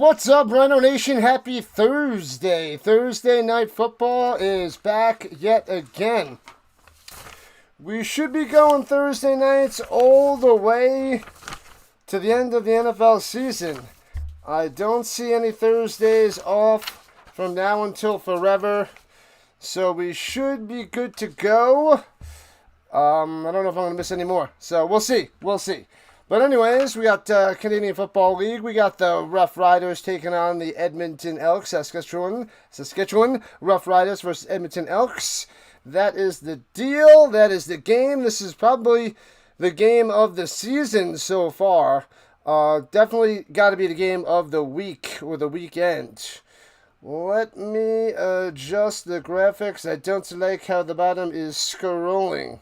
What's up, Rhino Nation? Happy Thursday. Thursday night football is back yet again. We should be going Thursday nights all the way to the end of the NFL season. I don't see any Thursdays off from now until forever, so we should be good to go. I don't know if I'm going to miss any more, so we'll see. But anyways, we got Canadian Football League. We got the Roughriders taking on the Edmonton Elks, Saskatchewan Roughriders versus Edmonton Elks. That is the deal. That is the game. This is probably the game of the season so far. Definitely got to be the game of the week or the weekend. Let me adjust the graphics. I don't like how the bottom is scrolling.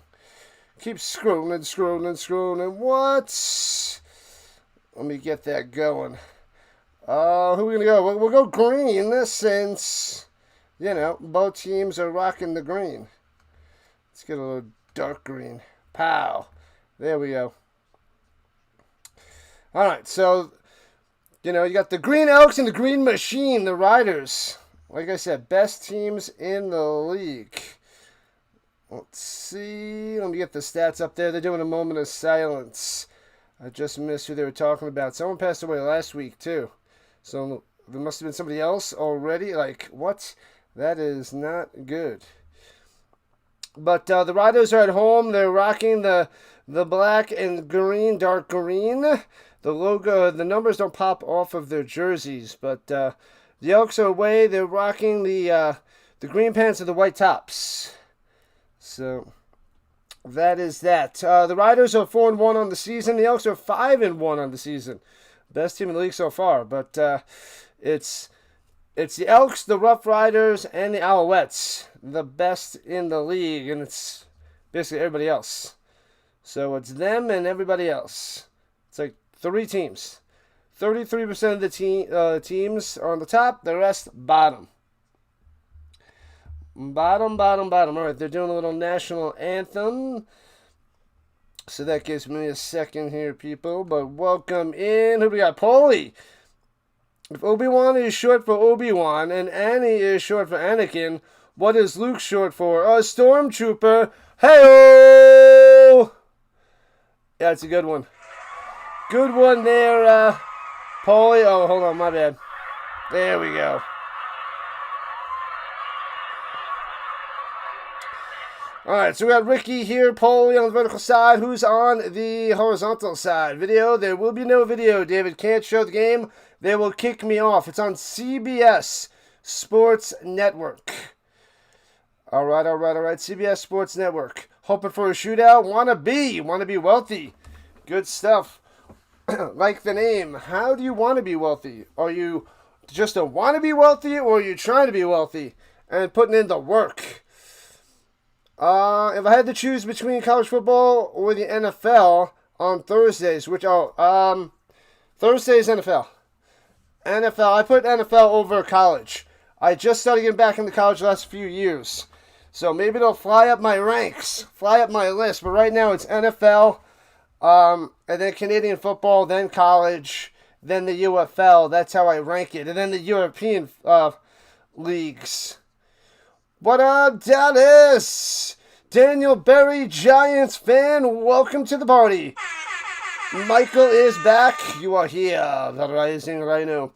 Keep scrolling. What? Let me get that going. Who are we going to go? We'll go green since, both teams are rocking the green. Let's get a little dark green. Pow. There we go. All right, so, you got the Green Elks and the Green Machine, the Riders. Like I said, best teams in the league. Let's see. Let me get the stats up there. They're doing a moment of silence. I just missed who they were talking about. Someone passed away last week, too. So there must have been somebody else already. Like, what? That is not good. But the Riders are at home. They're rocking the black and green, dark green. The logo, the numbers don't pop off of their jerseys. But the Elks are away. They're rocking the green pants and the white tops. So, that is that. The Riders are 4-1 on the season. The Elks are 5-1 on the season. Best team in the league so far. But it's the Elks, the Rough Riders, and the Alouettes. The best in the league. And it's basically everybody else. So, it's them and everybody else. It's like 3 teams. 33% of the teams are on the top. The rest, bottom. Bottom. All right, they're doing a little national anthem. So that gives me a second here, people. But welcome in. Who we got? Paulie. If Obi-Wan is short for Obi-Wan and Annie is short for Anakin, what is Luke short for? A stormtrooper. Hey-oh! Yeah, it's a good one. Good one there, Paulie. Oh, hold on, my bad. There we go. All right, so we got Ricky here, Paulie on the vertical side. Who's on the horizontal side? Video? There will be no video. David can't show the game. They will kick me off. It's on CBS Sports Network. All right. CBS Sports Network. Hoping for a shootout? Wanna be wealthy. Good stuff. Like the name. How do you want to be wealthy? Are you just a want to be wealthy, or are you trying to be wealthy and putting in the work? If I had to choose between college football or the NFL on Thursdays, Thursdays NFL. I put NFL over college. I just started getting back into college the last few years. So maybe it'll fly up my ranks, fly up my list. But right now it's NFL, and then Canadian football, then college, then the UFL. That's how I rank it. And then the European leagues. What up, Dallas? Daniel Berry, Giants fan, welcome to the party. Michael is back. You are here, the Rising Rhino.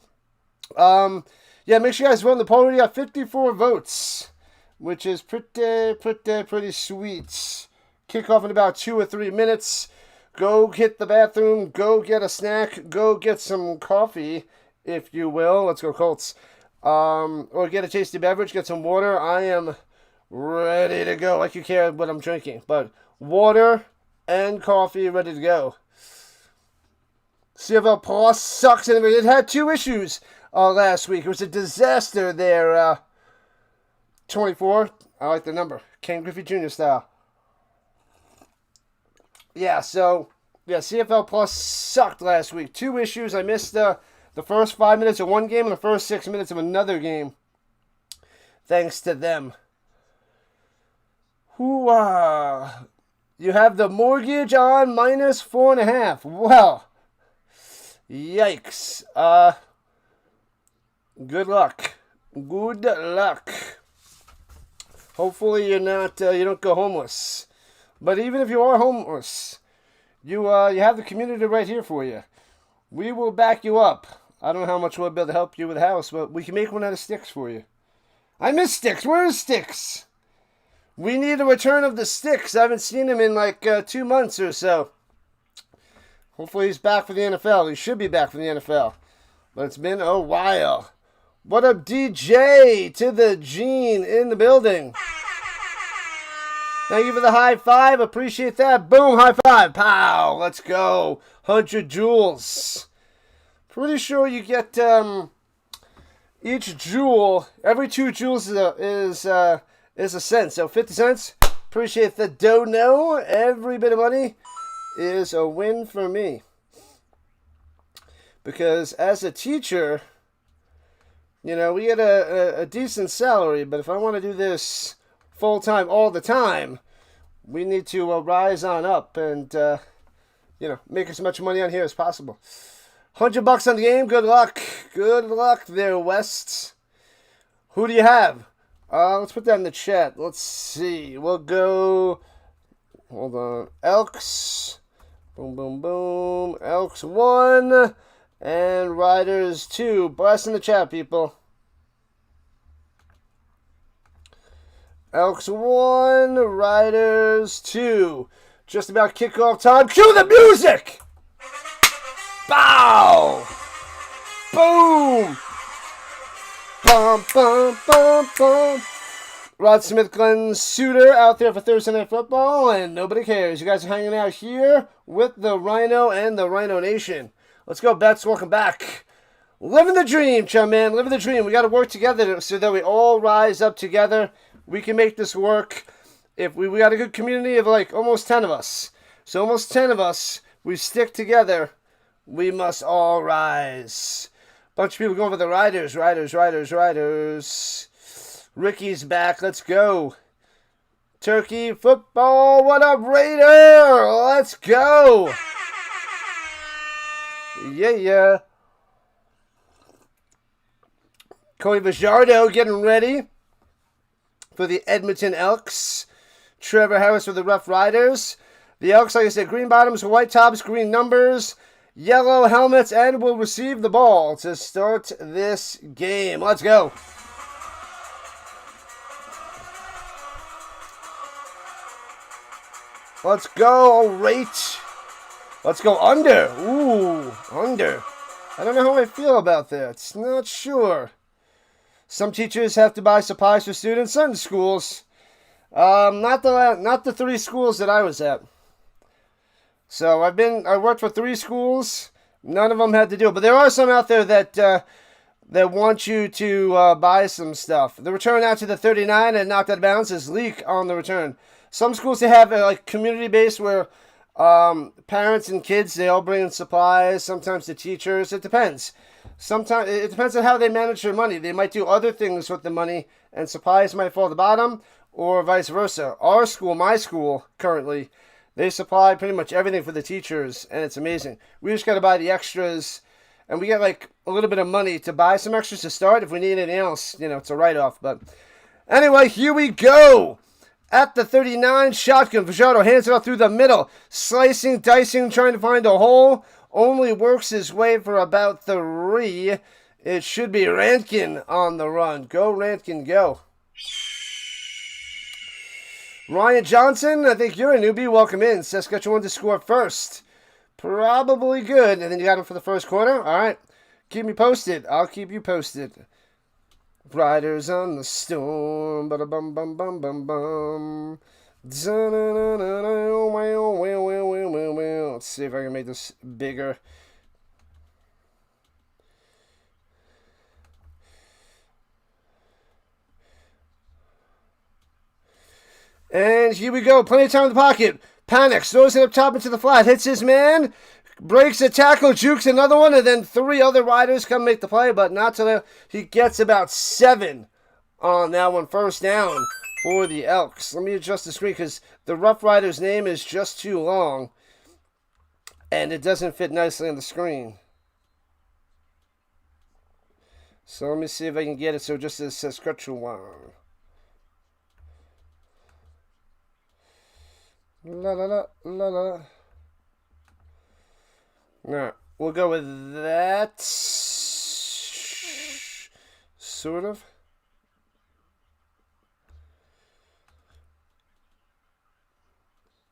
Make sure you guys vote in the poll. We got 54 votes, which is pretty sweet. Kickoff in about 2 or 3 minutes. Go hit the bathroom. Go get a snack. Go get some coffee, if you will. Let's go Colts. Or get a tasty beverage, get some water. I am ready to go. Like you care what I'm drinking, but water and coffee ready to go. CFL Plus sucks. And it had 2 issues last week. It was a disaster there. 24. I like the number. Ken Griffey Jr. style. CFL Plus sucked last week. 2 issues. I missed the first 5 minutes of one game and the first 6 minutes of another game. Thanks to them. You have the mortgage on minus 4.5. Well, yikes. Good luck. Good luck. Hopefully you're not, you don't go homeless. But even if you are homeless, you have the community right here for you. We will back you up. I don't know how much we'll be able to help you with a house, but we can make one out of sticks for you. I miss Sticks. Where is Sticks? We need a return of the Sticks. I haven't seen him in like 2 months or so. Hopefully he's back for the NFL. He should be back for the NFL. But it's been a while. What up, DJ? To the Gene in the building. Thank you for the high five. Appreciate that. Boom, high five. Pow. Let's go. 100 jewels. Pretty sure you get each jewel. Every 2 jewels is a cent. So 50 cents. Appreciate the dono. Every bit of money is a win for me. Because as a teacher, you know, we get a decent salary. But if I want to do this full-time all the time, we need to rise on up and, you know, make as much money on here as possible. $100 on the game. Good luck. Good luck there, West. Who do you have? Let's put that in the chat. Let's see. We'll go... Hold on. Elks. Boom, boom, boom. Elks 1. And Riders 2. Bless in the chat, people. Elks 1. Riders 2. Just about kickoff time. Cue the music! Bow! Boom! Bum, bum, bum, bum. Rod Smith, Glenn Suter out there for Thursday Night Football, and nobody cares. You guys are hanging out here with the Rhino and the Rhino Nation. Let's go, Bets. Welcome back. Living the dream, chum man. Living the dream. We got to work together so that we all rise up together. We can make this work. If we got a good community of like almost 10 of us. So almost 10 of us, we stick together. We must all rise. Bunch of people going for the Riders. Ricky's back. Let's go. Turkey football. What up, Raider? Let's go. Yeah. Cody Vajardo getting ready for the Edmonton Elks. Trevor Harris for the Roughriders. The Elks, like I said, green bottoms, white tops, green numbers, yellow helmets, and will receive the ball to start this game. Let's go. Let's go. All right. Let's go under. Ooh, under. I don't know how I feel about that. Not sure. Some teachers have to buy supplies for students. Some schools. Not the 3 schools that I was at. So I worked for 3 schools. None of them had to do it, but there are some out there that want you to buy some stuff. The return out to the 39 and knocked out of bounds is leak on the return. Some schools they have like community based where parents and kids they all bring in supplies. Sometimes the teachers. It depends. Sometimes it depends on how they manage their money. They might do other things with the money, and supplies might fall at the bottom, or vice versa. Our school, my school, currently. They supply pretty much everything for the teachers, and it's amazing. We just got to buy the extras, and we get like a little bit of money to buy some extras to start. If we need anything else, you know, it's a write-off. But anyway, here we go. At the 39, shotgun. Vajardo hands it out through the middle. Slicing, dicing, trying to find a hole. Only works his way for about 3. It should be Rankin on the run. Go, Rankin, go. Ryan Johnson, I think you're a newbie. Welcome in. Saskatchewan to score first. Probably good. And then you got him for the first quarter. All right. Keep me posted. I'll keep you posted. Riders on the storm. Ba-da-bum, bum, bum, bum, bum. Let's see if I can make this bigger. And here we go. Plenty of time in the pocket. Panics. Throws it up top into the flat. Hits his man. Breaks a tackle. Jukes another one. And then 3 other riders come make the play. But not till he gets about 7 on that one. First down for the Elks. Let me adjust the screen because the Rough Riders name is just too long. And it doesn't fit nicely on the screen. So let me see if I can get it. So just as Saskatchewan. La la la la la. Alright, we'll go with that. Sort of.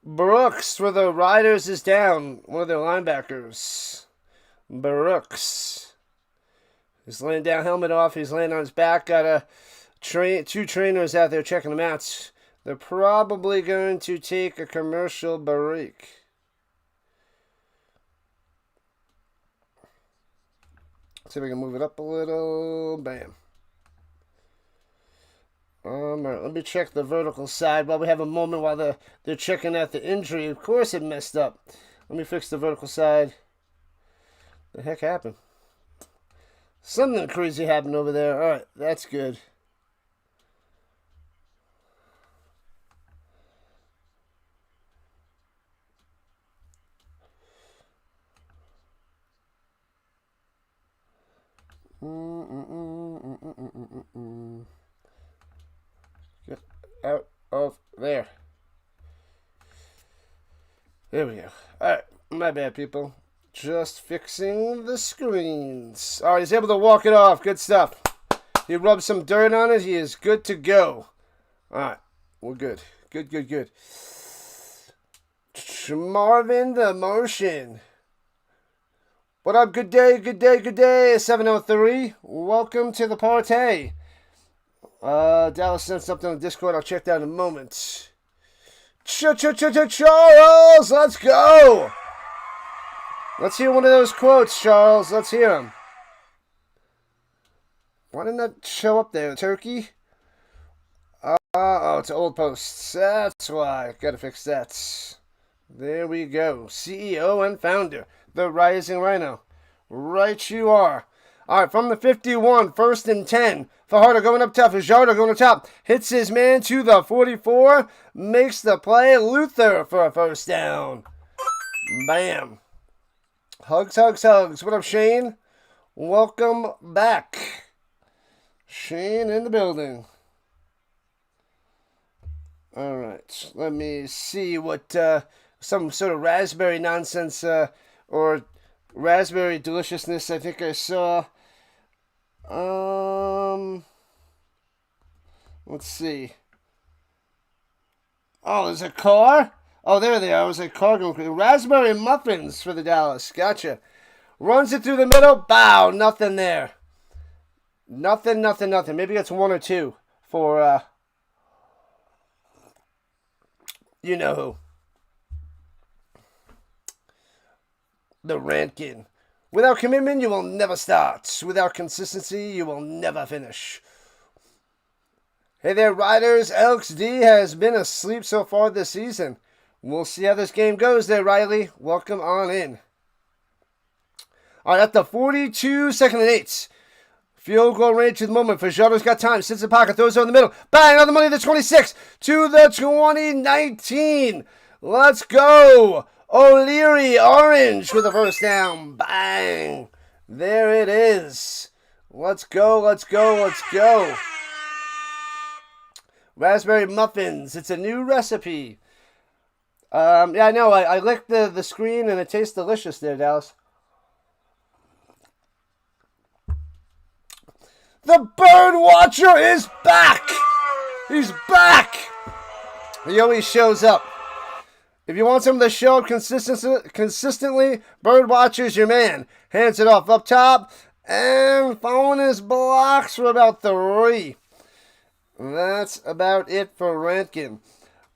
Brooks for the Riders is down. One of their linebackers. Brooks. He's laying down, helmet off. He's laying on his back. Got two trainers out there checking him out. They're probably going to take a commercial break. See if I can move it up a little. Bam. All right, let me check the vertical side while we have a moment while they're checking out the injury. Of course it messed up. Let me fix the vertical side. The heck happened? Something crazy happened over there. All right, that's good. Get out of there. There we go. Alright, my bad, people. Just fixing the screens. Alright, he's able to walk it off. Good stuff. He rubbed some dirt on it. He is good to go. Alright, we're good. Good, good, good. Marvin the Motion. What up? Good day, good day, good day. 703. Welcome to the party. Dallas sent something on Discord. I'll check that in a moment. Charles, let's go. Let's hear one of those quotes, Charles. Let's hear them. Why didn't that show up there? Turkey? Oh, it's old posts. That's why. Gotta fix that. There we go. CEO and founder. The Rising Rhino. Right you are. All right, from the 51, 1st and 10. Fajardo going up top. Fajardo going up top. Hits his man to the 44. Makes the play. Luther for a first down. Bam. Hugs, hugs, hugs. What up, Shane? Welcome back. Shane in the building. All right, let me see what some sort of raspberry nonsense or raspberry deliciousness I think I saw. Let's see. Oh, there's a car? Oh, there they are. It was a car going. Raspberry muffins for the Dallas. Gotcha. Runs it through the middle. Bow. Nothing there. Nothing, nothing, nothing. Maybe it's one or two for, you know who. The Rankin. Without commitment, you will never start. Without consistency, you will never finish. Hey there, Riders. Elks D has been asleep so far this season. We'll see how this game goes there, Riley. Welcome on in. All right, at the 42, 2nd and 8. Field goal range at the moment. Fajardo's got time. Sits in the pocket. Throws it in the middle. Bang! On the money. The 26 to the 2019. Let's go. O'Leary Orange with the first down. Bang. There it is. Let's go. Let's go. Let's go. Raspberry muffins. It's a new recipe. Yeah, I know. I licked the screen and it tastes delicious there, Dallas. The Bird Watcher is back! He's back! He always shows up. If you want someone to show up consistently, Bird Watcher's your man. Hands it off up top, and following his blocks for about 3. That's about it for Rankin.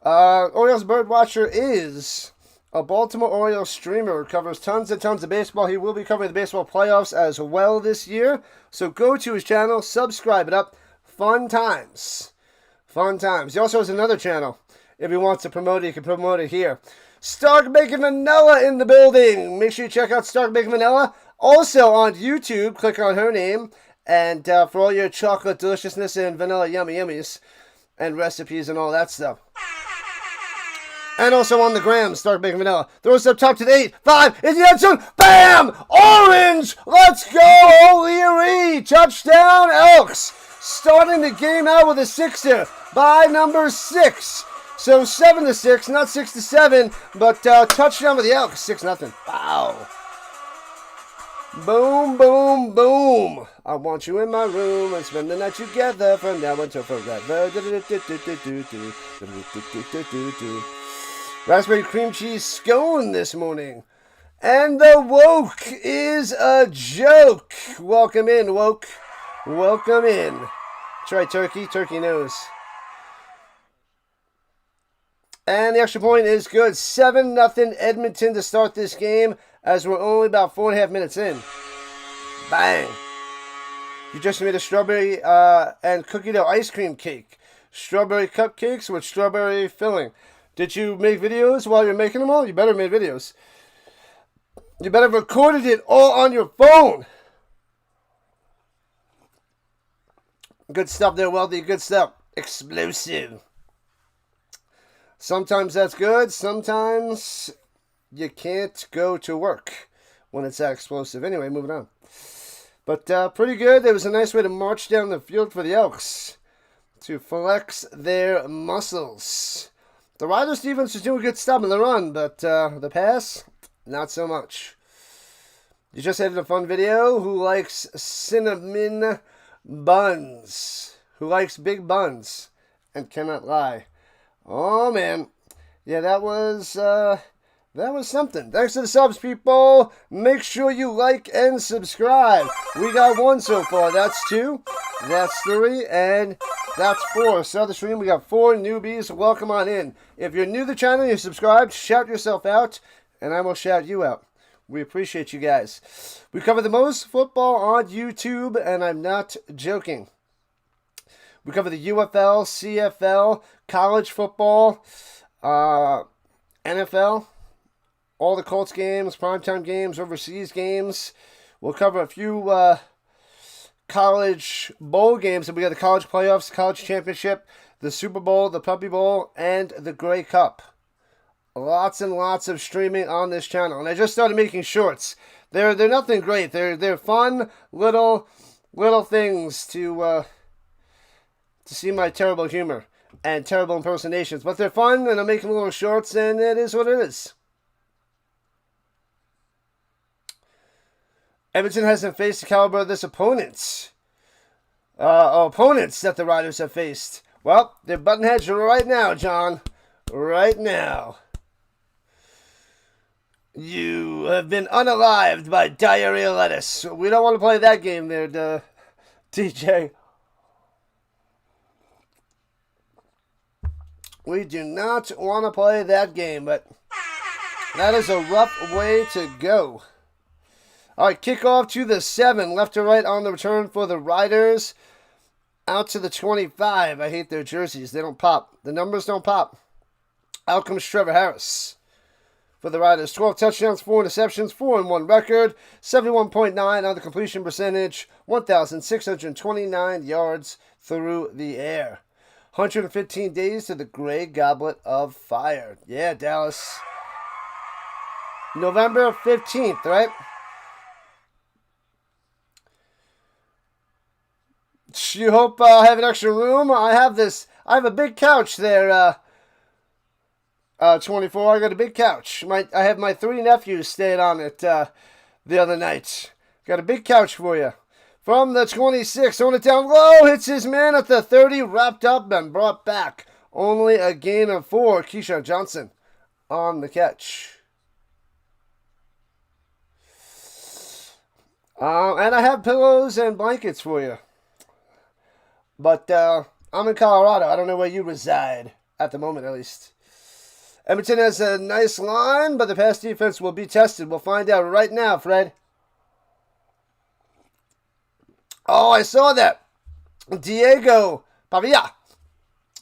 Orioles Bird Watcher is a Baltimore Orioles streamer who covers tons and tons of baseball. He will be covering the baseball playoffs as well this year. So go to his channel, subscribe it up. Fun times. Fun times. He also has another channel. If he wants to promote it, he can promote it here. Stark Bacon Vanilla in the building. Make sure you check out Stark Bacon Vanilla. Also on YouTube, click on her name. And for all your chocolate deliciousness and vanilla yummy yummies and recipes and all that stuff. And also on the gram, Stark Bacon Vanilla. Throws up top to the 8, 5, in the end zone. Bam! Orange! Let's go! O'Leary! Touchdown, Elks! Starting the game out with a sixer by number 6. So 7-6, not 6-7, but touchdown with the Elks, 6-0. Wow. Boom, boom, boom. I want you in my room and spend the night together from now until forever. Raspberry cream cheese scone this morning. And the woke is a joke. Welcome in, woke. Welcome in. That's right, turkey. Turkey knows. And the extra point is good. 7-0 Edmonton to start this game as we're only about 4.5 minutes in. Bang. You just made a strawberry and cookie dough ice cream cake. Strawberry cupcakes with strawberry filling. Did you make videos while you're making them all? You better have made videos. You better have recorded it all on your phone. Good stuff there, Wealthy. Good stuff. Explosive. Sometimes that's good. Sometimes you can't go to work when it's that explosive. Anyway, moving on. But pretty good. There was a nice way to march down the field for the Elks to flex their muscles. The Riders defense was doing good stuff in the run, but the pass, not so much. You just had a fun video. Who likes cinnamon buns? Who likes big buns and cannot lie? Oh, man. Yeah, that was something. Thanks to the subs, people. Make sure you like and subscribe. We got 1 so far. That's 2. That's 3. And that's 4. So the stream, we got 4 newbies. Welcome on in. If you're new to the channel and you're subscribed, shout yourself out, and I will shout you out. We appreciate you guys. We cover the most football on YouTube, and I'm not joking. We cover the UFL, CFL, college football, NFL, all the Colts games, primetime games, overseas games. We'll cover a few college bowl games. And we got the college playoffs, college championship, the Super Bowl, the Puppy Bowl, and the Grey Cup. Lots and lots of streaming on this channel. And I just started making shorts. They're nothing great. They're fun little things to see my terrible humor and terrible impersonations. But they're fun, and I'm making little shorts, and it is what it is. Edmonton hasn't faced the caliber of this opponents that the Riders have faced. Well, they're button heads right now, John. Right now. You have been unalived by diarrhea lettuce. We don't want to play that game there, DJ. We do not want to play that game, but that is a rough way to go. All right, kickoff to the 7. Left to right on the return for the Riders. Out to the 25. I hate their jerseys. They don't pop. The numbers don't pop. Out comes Trevor Harris for the Riders. 12 touchdowns, 4 interceptions, 4-1 record. 71.9 on the completion percentage. 1,629 yards through the air. 115 days to the Grey Goblet of Fire. Yeah, Dallas. November 15th, right? You hope I have an extra room. I have a big couch there, 24. I got a big couch. I have my 3 nephews staying on it the other night. Got a big couch for you. From the 26, on it down low, hits his man at the 30, wrapped up and brought back. Only a gain of 4. Keyshawn Johnson on the catch. And I have pillows and blankets for you. But I'm in Colorado. I don't know where you reside, at the moment at least. Edmonton has a nice line, but the pass defense will be tested. We'll find out right now, Fred. Oh, I saw that. Diego Pavia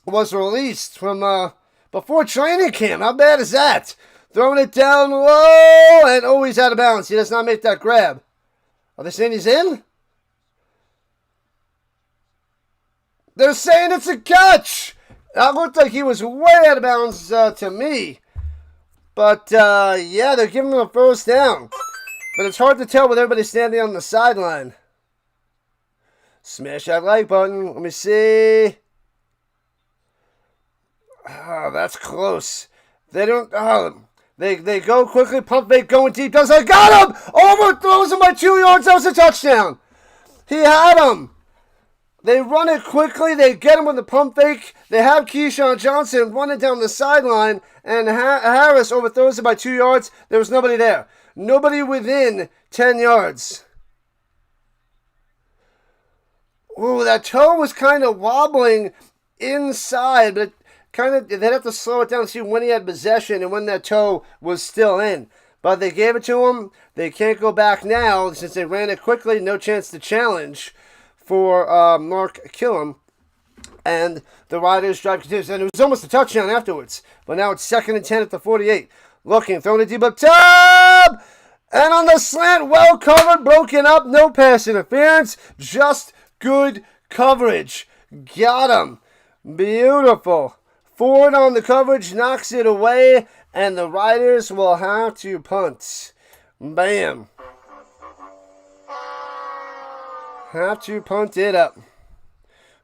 was released from before training camp. How bad is that? Throwing it down low and always out of bounds. He does not make that grab. Are they saying he's in? They're saying it's a catch. That looked like he was way out of bounds to me. But, yeah, they're giving them a first down. But it's hard to tell with everybody standing on the sideline. Smash that like button. Let me see. Oh, that's close. They don't... They go quickly, pump fake, going deep. Does I got him! Overthrows him by 2 yards. That was a touchdown. He had him. They run it quickly. They get him with the pump fake. They have Keyshawn Johnson running down the sideline, and Harris overthrows it by 2 yards. There was nobody there. Nobody within 10 yards. Ooh, that toe was kind of wobbling inside, but they'd have to slow it down to see when he had possession and when that toe was still in. But they gave it to him. They can't go back now since they ran it quickly. No chance to challenge for Mark Killam. And the Riders drive continues. And it was almost a touchdown afterwards. But now it's 2nd and 10 at the 48. Looking, throwing it deep up top. And on the slant, well covered, broken up. No pass interference. Just good coverage. Got him. Beautiful. Ford on the coverage, knocks it away, and the Riders will have to punt. Bam. Have to punt it up.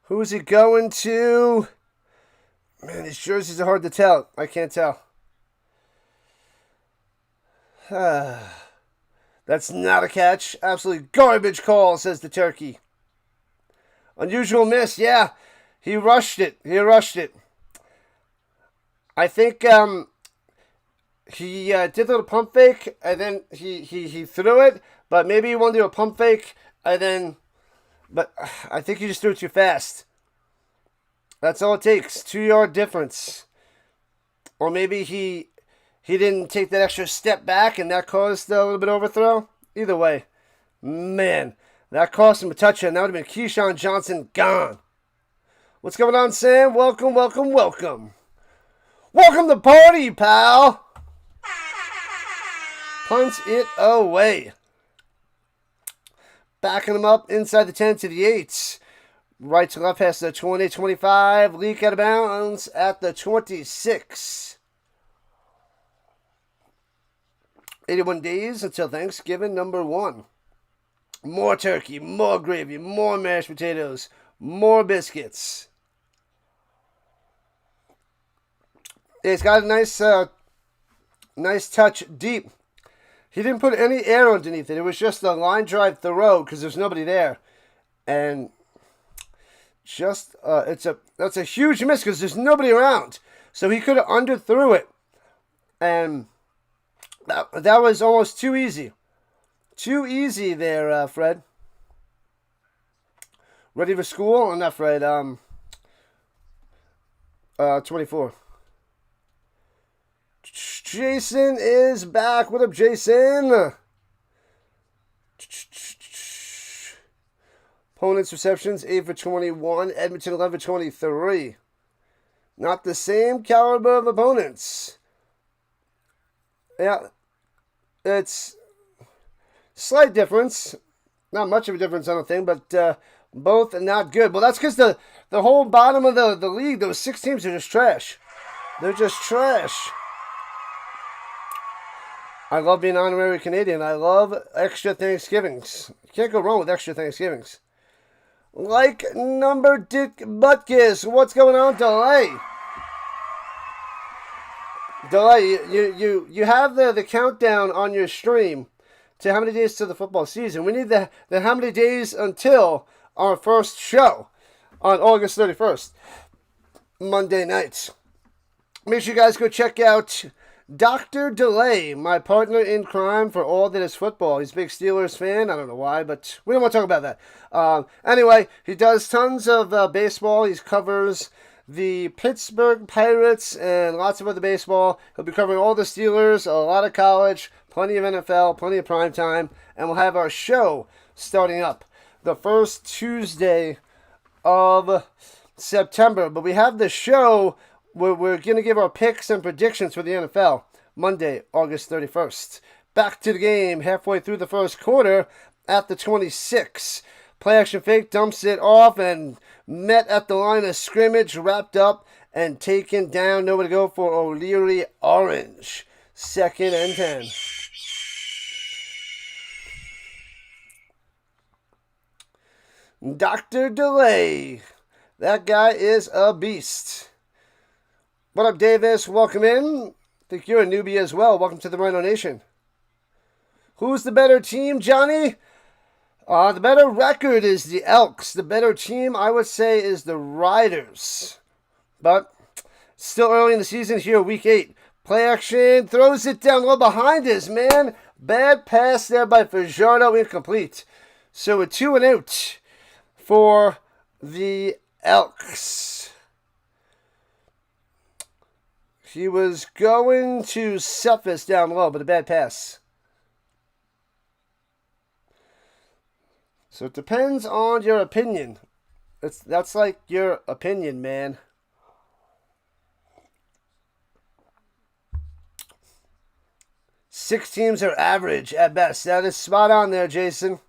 Who's it going to? Man, these jerseys are hard to tell. I can't tell. That's not a catch. Absolutely garbage call, says the turkey. Unusual miss, yeah. He rushed it. I think he did a little pump fake, and then he threw it, but maybe he wanted to do a pump fake, but I think he just threw it too fast. That's all it takes, 2 yard difference. Or maybe he didn't take that extra step back, and that caused a little bit of overthrow. Either way, man, that cost him a touchdown. That would have been Keyshawn Johnson gone. What's going on, Sam? Welcome. Welcome to party, pal. Punts it away. Backing them up inside the 10 to the 8. Right to left past the 20, 25. Leak out of bounds at the 26. 81 days until Thanksgiving number 1. More turkey, more gravy, more mashed potatoes, more biscuits. It's got a nice touch deep. He didn't put any air underneath it. It was just a line drive throw because there's nobody there. And just, that's a huge miss because there's nobody around. So he could have underthrew it. And that was almost too easy. Too easy there, Fred. Ready for school? I'm not Fred. 24. Jason is back. What up, Jason? Opponents' receptions, 8 for 21. Edmonton, 11 for 23. Not the same caliber of opponents. Yeah, it's slight difference. Not much of a difference, I don't think, but both not good. Well, that's because the whole bottom of the league, those 6 teams are just trash. They're just trash. I love being honorary Canadian. I love extra Thanksgivings. You can't go wrong with extra Thanksgivings. Like number Dick Butkus. What's going on, Delay? Delay, you have the countdown on your stream to how many days to the football season. We need the how many days until our first show on August 31st. Monday nights. Make sure you guys go check out Dr. Delay, my partner in crime for all that is football. He's a big Steelers fan. I don't know why, but we don't want to talk about that. Anyway, he does tons of baseball. He covers the Pittsburgh Pirates and lots of other baseball. He'll be covering all the Steelers, a lot of college, plenty of NFL, plenty of prime time. And we'll have our show starting up the first Tuesday of September. But we have the show where we're going to give our picks and predictions for the NFL Monday, August 31st. Back to the game halfway through the first quarter at the 26. Play action fake, dumps it off and met at the line of scrimmage, wrapped up and taken down. Nowhere to go for O'Leary Orange. 2nd and 10. Dr. Delay. That guy is a beast. What up, Davis? Welcome in. I think you're a newbie as well. Welcome to the Rhino Nation. Who's the better team, Johnny? The better record is the Elks. The better team, I would say, is the Riders. But still early in the season here, week 8. Play action, throws it down low behind his man. Bad pass there by Fajardo, incomplete. So a 2 and out for the Elks. He was going to Cephas down low, but a bad pass. So it depends on your opinion. That's like your opinion, man. Six teams are average at best. That is spot on there, Jason.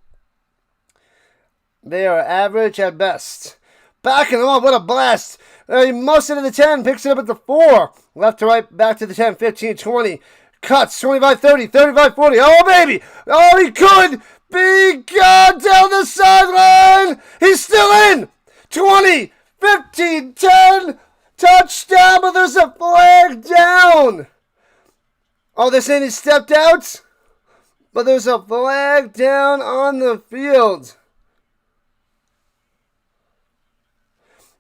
They are average at best. Backing them up, what a blast. He musts it to the 10, picks it up at the 4. Left to right, back to the 10, 15, 20. Cuts, 25, 30, 35, 40. Oh, baby. Oh, he could be gone down the sideline. He's still in. 20, 15, 10. Touchdown, but there's a flag down. Oh, they're saying he stepped out? But there's a flag down on the field.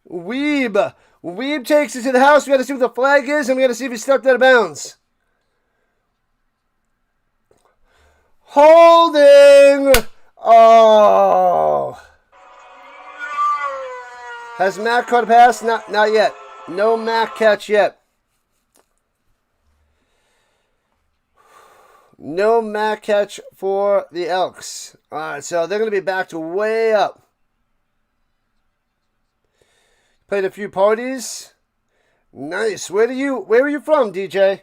Weeb takes it to the house. We got to see what the flag is, and we got to see if he stepped out of bounds. Holding. Oh. Has Mac caught a pass? Not yet. No Mac catch yet. No Mac catch for the Elks. All right, so they're going to be backed way up. Played a few parties. Nice. Where are you from, DJ?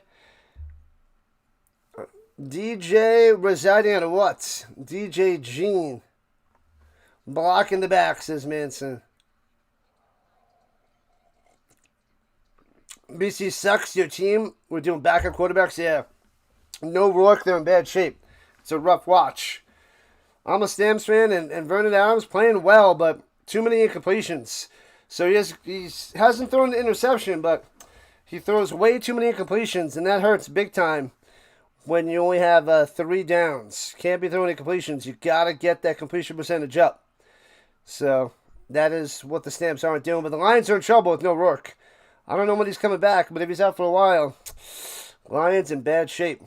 DJ residing out of what? DJ Gene. Block in the back, says Manson. BC sucks. Your team. We're doing backup quarterbacks. Yeah. No Rourke. They're in bad shape. It's a rough watch. I'm a Stamps fan, and Vernon Adams playing well, but too many incompletions. So he hasn't thrown an interception, but he throws way too many incompletions, and that hurts big time when you only have 3 downs. Can't be throwing incompletions. You got to get that completion percentage up. So that is what the Stamps aren't doing. But the Lions are in trouble with no Rourke. I don't know when he's coming back, but if he's out for a while, Lions in bad shape.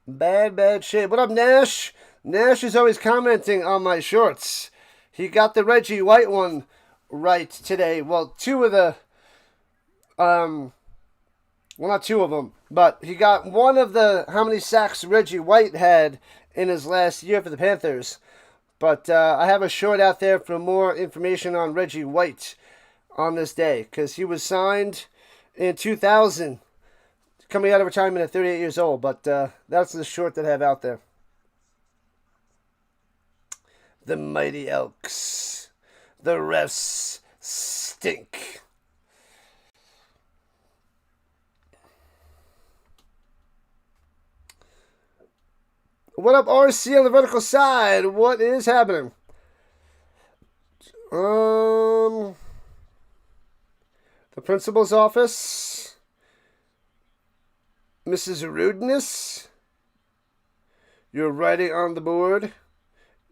Bad shape. What up, Nash? Nash is always commenting on my shorts. He got the Reggie White one right today. Well, 2 of the, well, not 2 of them, but he got one of the how many sacks Reggie White had in his last year for the Panthers. But I have a short out there for more information on Reggie White on this day, because he was signed in 2000, coming out of retirement at 38 years old. But that's the short that I have out there. The mighty Elks. The refs stink. What up, RC on the vertical side? What is happening? The principal's office. Mrs. Rudeness. You're writing on the board.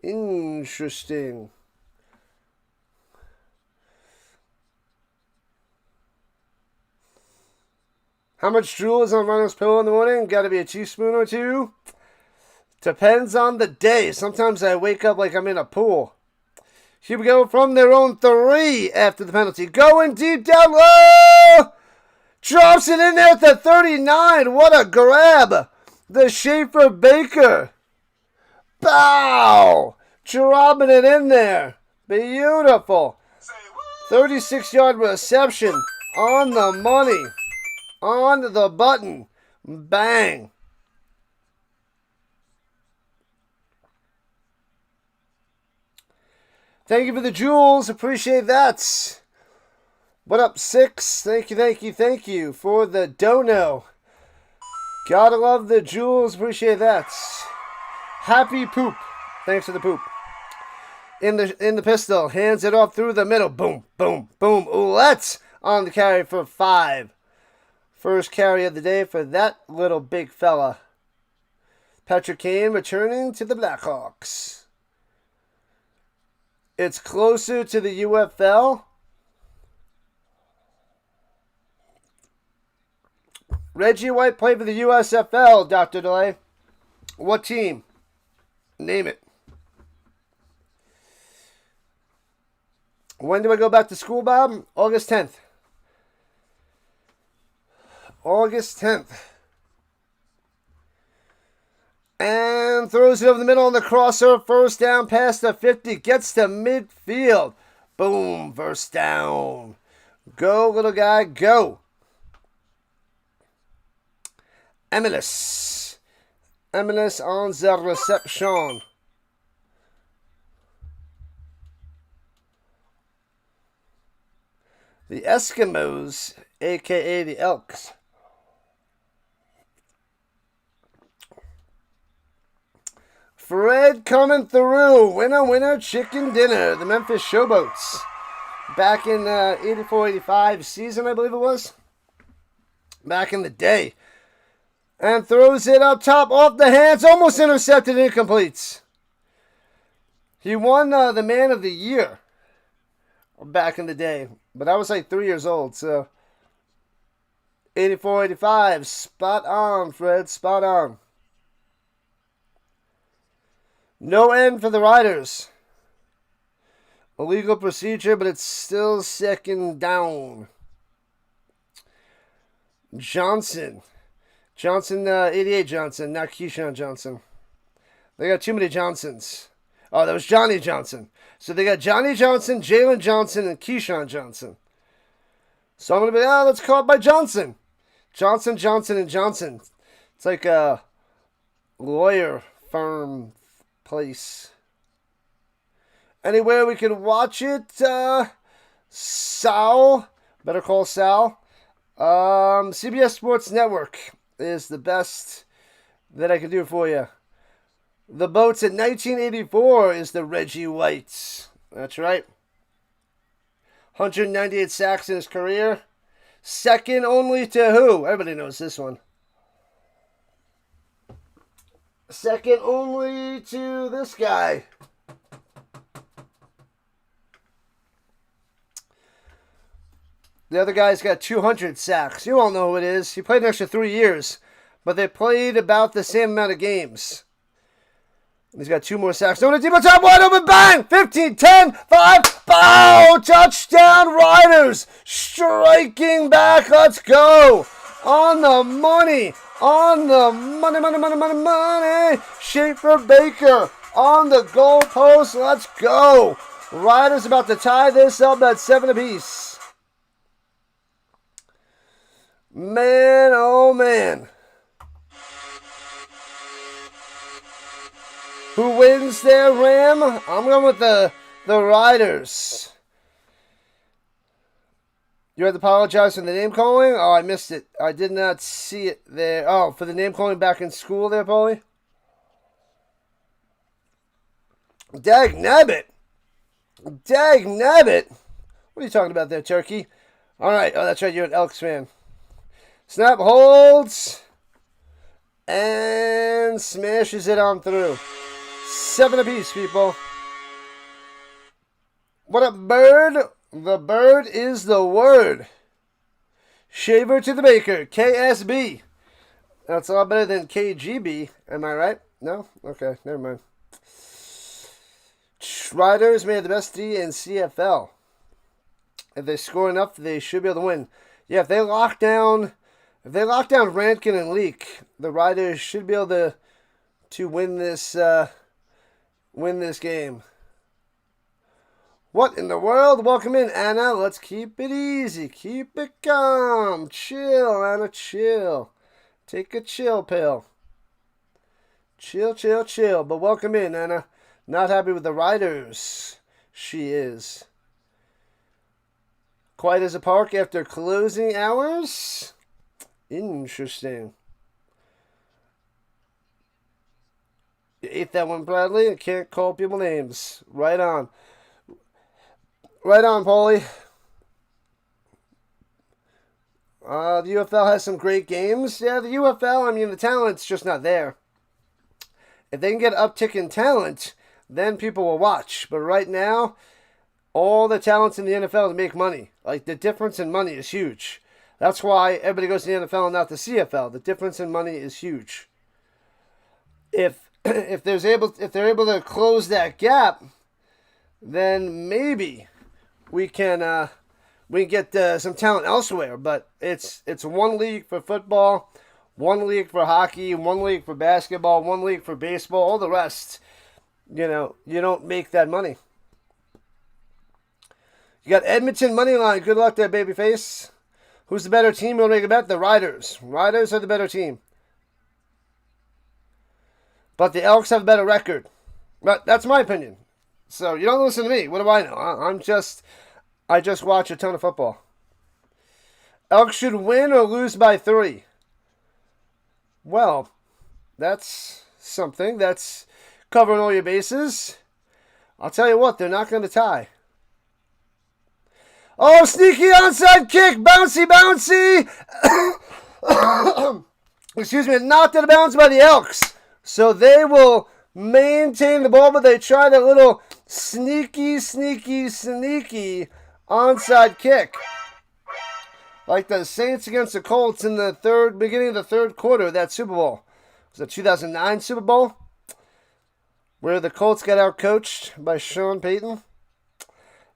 Interesting. How much drool is on Rhino's pillow in the morning? Got to be a teaspoon or 2. Depends on the day. Sometimes I wake up like I'm in a pool. Here we go from their own 3 after the penalty. Going deep down low. Drops it in there at the 39. What a grab. The Schaefer Baker. Bow! Dropping it in there. Beautiful. 36-yard reception on the money. On the button. Bang. Thank you for the jewels. Appreciate that. What up, 6? Thank you for the dono. Gotta love the jewels. Appreciate that. Happy poop. Thanks for the poop. In the pistol. Hands it off through the middle. Boom, boom, boom. Ouellette on the carry for 5. First carry of the day for that little big fella. Patrick Kane returning to the Blackhawks. It's closer to the UFL. Reggie White played for the USFL, Dr. DeLay. What team? Name it. When do I go back to school, Bob? August 10th. August 10th. And throws it over the middle on the crosser. First down past the 50. Gets to midfield. Boom. First down. Go, little guy. Go. Emilis. Emilis on the reception. The Eskimos, a.k.a. the Elks. Fred coming through. Winner, winner, chicken dinner. The Memphis Showboats. Back in 84-85 season, I believe it was. Back in the day. And throws it up top, off the hands. Almost intercepted, incompletes. He won the Man of the Year back in the day. But I was like 3 years old, so. 84-85. Spot on, Fred. Spot on. No end for the Riders. Illegal procedure, but it's still second down. Johnson. 88 Johnson, not Keyshawn Johnson. They got too many Johnsons. Oh, that was Johnny Johnson. So they got Johnny Johnson, Jalen Johnson, and Keyshawn Johnson. So I'm going to be, let's call it by Johnson. Johnson, Johnson, and Johnson. It's like a lawyer firm place. Anywhere we can watch it, Sal, Better Call Sal. CBS Sports Network is the best that I can do for you. The Boats in 1984 is the Reggie White. That's right. 198 sacks in his career. Second only to who? Everybody knows this one. Second only to this guy. The other guy's got 200 sacks. You all know who it is. He played an extra 3 years, but they played about the same amount of games. He's got 2 more sacks. No, deep on top, wide open, bang! 15, 10, 5, bow! Touchdown, Riders! Striking back, let's go! On the money! On the money, money, money, money, money! Schaefer Baker on the goal post, let's go! Riders about to tie this up at 7 apiece. Man, oh man. Who wins there, Ram? I'm going with the Riders. You had to apologize for the name calling? Oh, I missed it. I did not see it there. Oh, for the name calling back in school there, Paulie? Dag nabbit. Dag nabbit. What are you talking about there, Turkey? All right. Oh, that's right. You're an Elks fan. Snap holds. And smashes it on through. 7 apiece, people. What up, Bird? The Bird is the word. Shaver to the Baker. KSB. That's a lot better than KGB. Am I right? No? Okay, never mind. Riders made the best D in CFL. If they score enough, they should be able to win. Yeah, if they lock down Rankin and Leak, the Riders should be able to win this game. What in the world? Welcome in, Anna. Let's keep it easy. Keep it calm. Chill, Anna, chill. Take a chill pill. Chill, chill, chill. But welcome in, Anna. Not happy with the Riders. She is. Quiet as a park after closing hours? Interesting. You ate that one, Bradley. I can't call people names. Right on. Right on, Paulie. The UFL has some great games. Yeah, the UFL, I mean, the talent's just not there. If they can get an uptick in talent, then people will watch. But right now, all the talent's in the NFL to make money. Like, the difference in money is huge. That's why everybody goes to the NFL and not the CFL. The difference in money is huge. If they're able to close that gap, then maybe we can get some talent elsewhere. But it's one league for football, one league for hockey, one league for basketball, one league for baseball. All the rest, you don't make that money. You got Edmonton money line. Good luck there, babyface. Who's the better team? We'll make a bet. The Riders. Riders are the better team. But the Elks have a better record. But that's my opinion. So you don't listen to me. What do I know? I just watch a ton of football. Elks should win or lose by 3. Well, that's something. That's covering all your bases. I'll tell you what, they're not going to tie. Oh, sneaky onside kick. Bouncy, bouncy. Excuse me. Knocked out of bounds by the Elks. So they will maintain the ball, but they try that little sneaky onside kick. Like the Saints against the Colts in the beginning of the third quarter of that Super Bowl. It was the 2009 Super Bowl, where the Colts got outcoached by Sean Payton.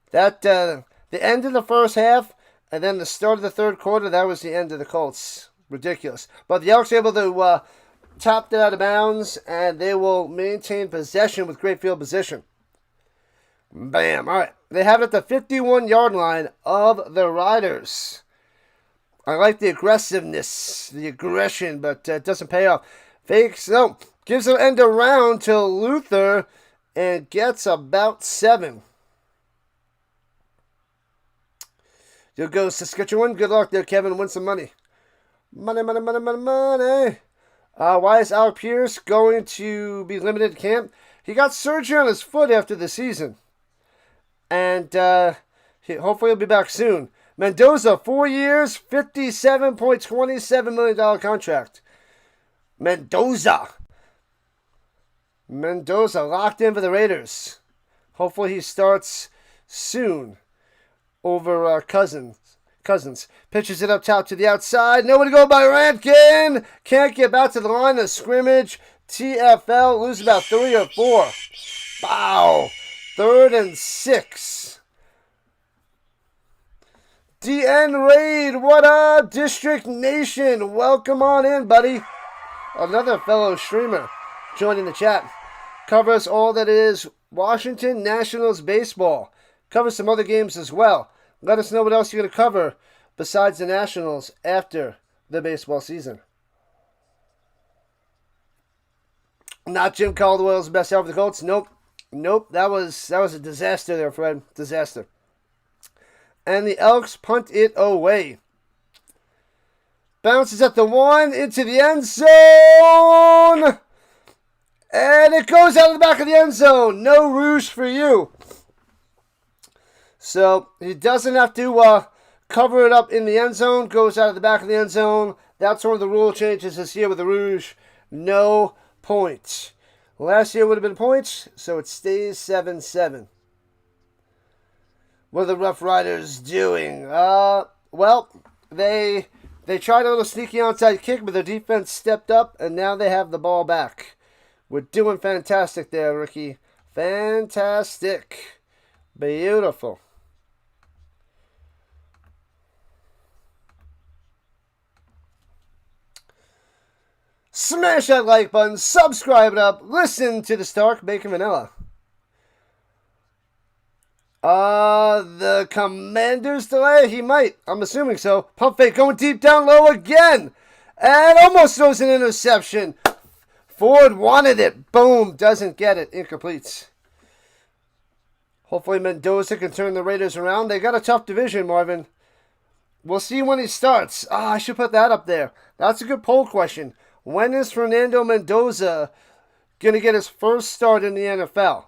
That, the end of the first half, and then the start of the third quarter, that was the end of the Colts. Ridiculous. But the Elks were able to top that out of bounds, and they will maintain possession with great field position. Bam. All right. They have it at the 51-yard line of the Riders. I like the aggressiveness, the aggression, but it doesn't pay off. Fakes, no. Gives an end around to Luther and gets about 7. You'll go Saskatchewan. Good luck there, Kevin. Win some money. Money. Why is Alec Pierce going to be limited to camp? He got surgery on his foot after the season. And hopefully he'll be back soon. Mendoza, 4 years, $57.27 million contract. Mendoza locked in for the Raiders. Hopefully he starts soon over Cousins. Pitches it up top to the outside. Nowhere to go by Rankin. Can't get back to the line of scrimmage. TFL lose about 3 or 4. Wow. 3rd and 6. DN Raid, what up? District Nation, welcome on in, buddy. Another fellow streamer joining the chat. Covers all that is Washington Nationals baseball. Covers some other games as well. Let us know what else you're going to cover besides the Nationals after the baseball season. Not Jim Caldwell's best ever for the Colts. Nope. That was a disaster there, Fred. Disaster. And the Elks punt it away. Bounces at the 1 into the end zone. And it goes out of the back of the end zone. No rouge for you. So he doesn't have to cover it up in the end zone. Goes out of the back of the end zone. That's one of the rule changes this year with the rouge. No points. Last year would have been points, so it stays 7-7. What are the Rough Riders doing? Well, they tried a little sneaky onside kick, but their defense stepped up, and now they have the ball back. We're doing fantastic there, Ricky. Fantastic. Beautiful. Smash that like button, subscribe it up, listen to the Stark Bacon Vanilla. The Commanders delay? He might. I'm assuming so. Pump fake going deep down low again. And almost throws an interception. Ford wanted it. Boom. Doesn't get it. Incomplete. Hopefully Mendoza can turn the Raiders around. They got a tough division, Marvin. We'll see when he starts. I should put that up there. That's a good poll question. When is Fernando Mendoza going to get his first start in the NFL.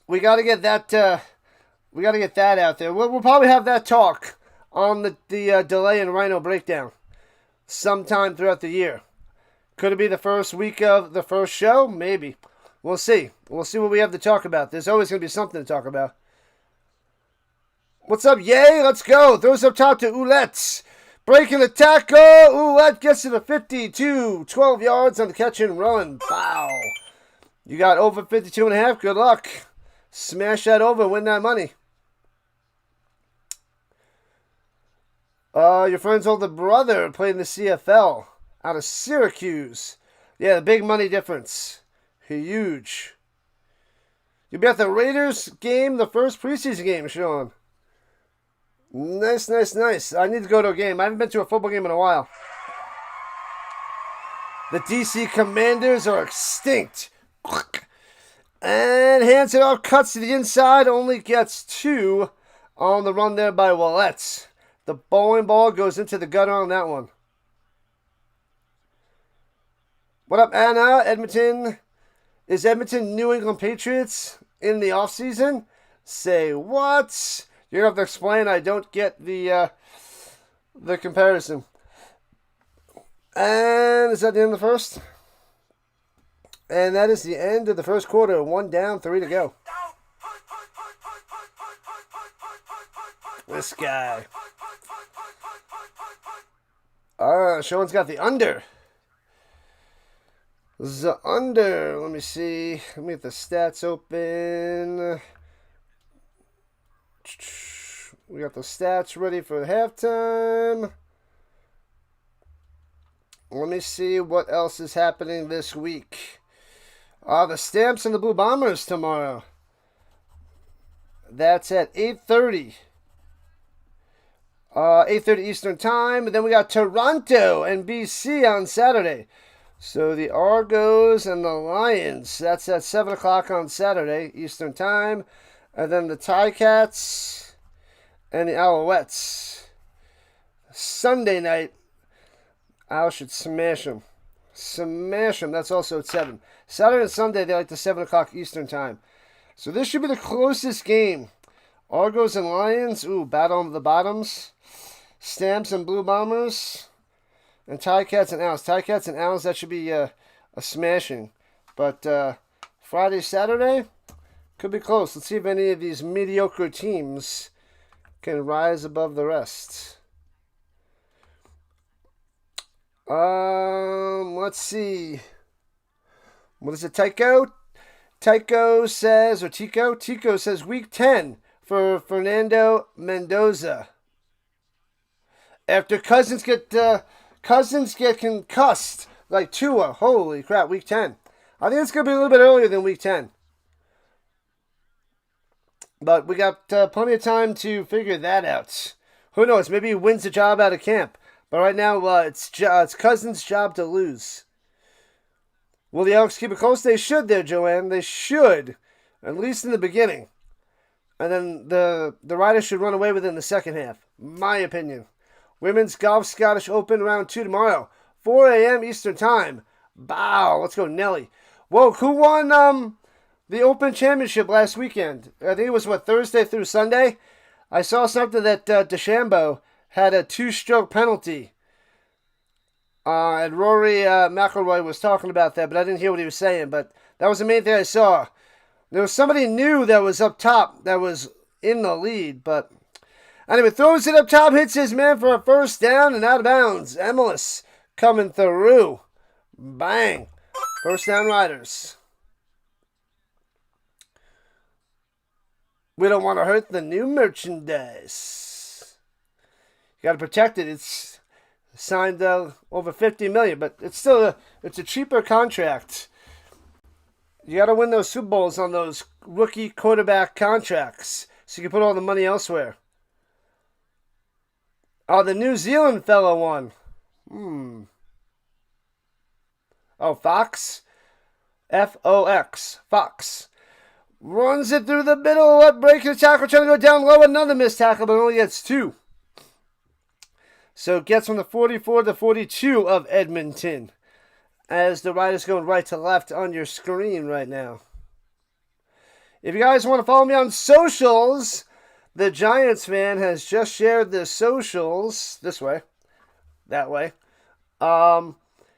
We got to get that. We got to get that out there. We'll probably have that talk on the delay and Rhino breakdown sometime throughout the year. Could it be the first week of the first show? Maybe. We'll see. We'll see what we have to talk about. There's always going to be something to talk about. What's up, Yay? Let's go. Throws up top to Ouellette. Breaking the tackle. Ouellette gets to the 52. 12 yards on the catch and run. Wow. You got over 52.5. Good luck. Smash that over and win that money. Your friend's older brother played in the CFL out of Syracuse. Yeah, the big money difference. Huge. You'll be at the Raiders game, the first preseason game, Sean. Nice, nice, nice. I need to go to a game. I haven't been to a football game in a while. The DC Commanders are extinct. And hands it off, cuts to the inside, only gets 2 on the run there by Ouellette. The bowling ball goes into the gutter on that one. What up, Anna? Edmonton. Is Edmonton New England Patriots in the offseason? Say what? You're going to have to explain. I don't get the comparison. And is that the end of the first? And that is the end of the first quarter. 1 down, 3 to go. This guy. Sean's got the under. The under. Let me see. Let me get the stats open. We got the stats ready for halftime. Let me see what else is happening this week. The Stamps and the Blue Bombers tomorrow. That's at 8:30. 8:30 Eastern Time. And then we got Toronto and BC on Saturday. So the Argos and the Lions. That's at 7 o'clock on Saturday Eastern Time. And then the Ticats and the Alouettes. Sunday night. I should smash them. Smash them. That's also at 7. Saturday and Sunday, they like the 7 o'clock Eastern Time. So this should be the closest game. Argos and Lions. Ooh, battle of the bottoms. Stamps and Blue Bombers. And Ticats and Owls. Ticats and Owls, that should be a smashing. But Friday, Saturday, could be close. Let's see if any of these mediocre teams can rise above the rest. Let's see. What is it, Tycho? Tycho says, or Tico? Tico says week 10 for Fernando Mendoza. After Cousins get concussed like Tua. Holy crap, week 10. I think it's going to be a little bit earlier than week 10. But we got plenty of time to figure that out. Who knows? Maybe he wins the job out of camp. But right now, it's Cousins' job to lose. Will the Elks keep it close? They should there, Joanne. They should. At least in the beginning. And then the Riders should run away with it in the second half. My opinion. Women's Golf Scottish Open round 2 tomorrow. 4 a.m. Eastern Time. Bow. Let's go, Nelly. Whoa, who won the Open Championship last weekend? I think it was, Thursday through Sunday? I saw something that DeChambeau had a 2-stroke penalty. And Rory McIlroy was talking about that, but I didn't hear what he was saying. But that was the main thing I saw. There was somebody new that was up top that was in the lead. But anyway, throws it up top, hits his man for a first down and out of bounds. Emilus coming through. Bang. First down, Riders. We don't want to hurt the new merchandise. You got to protect it. It's signed over $50 million, but it's still it's a cheaper contract. You got to win those Super Bowls on those rookie quarterback contracts, so you can put all the money elsewhere. Oh, the New Zealand fellow won. Oh, Fox? F-O-X. Fox. Runs it through the middle. Breaking the tackle. Trying to go down low. Another missed tackle, but only gets 2. So it gets from the 44 to 42 of Edmonton. as the Riders going right to left on your screen right now. If you guys want to follow me on socials, the Giants fan has just shared the socials this way, that way. I'm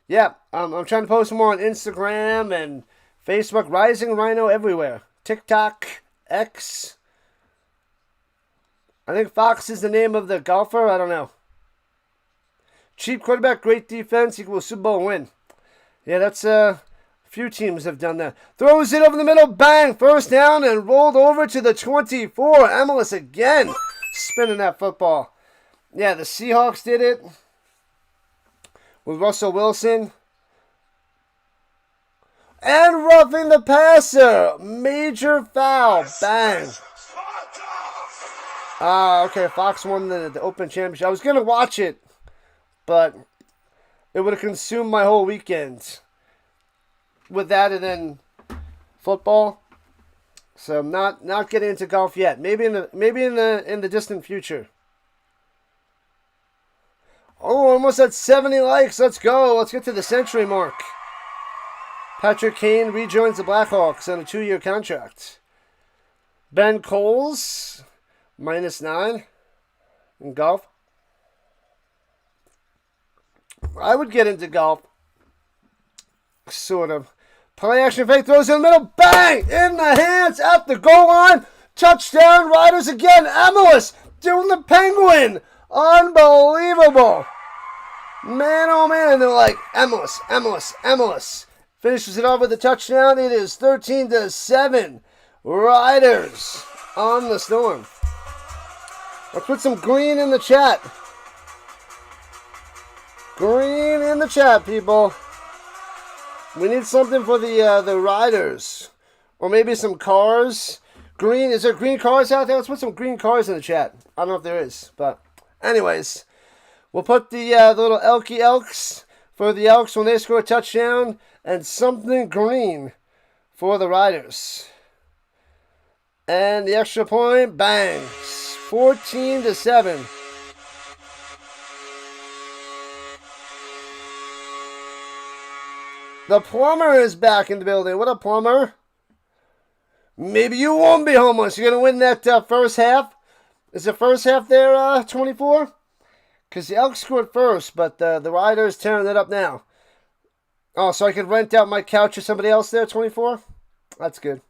trying to post more on Instagram and Facebook, Rising Rhino everywhere. TikTok, X. I think Fox is the name of the golfer. I don't know. Cheap quarterback, great defense equals Super Bowl win. Yeah, that's a few teams have done that. Throws it over the middle, bang, first down, and rolled over to the 24. Emilus again spinning that football. Yeah, the Seahawks did it with Russell Wilson. And roughing the passer. Major foul. Bang. Okay, Fox won the Open Championship. I was going to watch it, but it would have consumed my whole weekend with that and then football. So I'm not getting into golf yet. Maybe in the distant future. Oh, almost at 70 likes. Let's go. Let's get to the century mark. Patrick Kane rejoins the Blackhawks on a 2-year contract. Ben Coles, -9 in golf. I would get into golf. Sort of. Play action fake, throws in the middle, bang! In the hands, at the goal line. Touchdown, Riders again. Emilus doing the penguin. Unbelievable. Man, oh man, they're like, Emilus. Finishes it off with a touchdown. It is 13-7. Riders on the storm. Let's put some green in the chat. Green in the chat, people. We need something for the Riders. Or maybe some cars. Green, is there green cars out there? Let's put some green cars in the chat. I don't know if there is, but anyways. We'll put the little Elky Elks for the Elks when they score a touchdown. And something green for the Riders. And the extra point, bang. 14-7. The plumber is back in the building. What up, plumber? Maybe you won't be homeless. You're going to win that first half. Is the first half there 24? Because the Elks scored first, but the Riders tearing it up now. Oh, so I could rent out my couch to somebody else there, 24? That's good.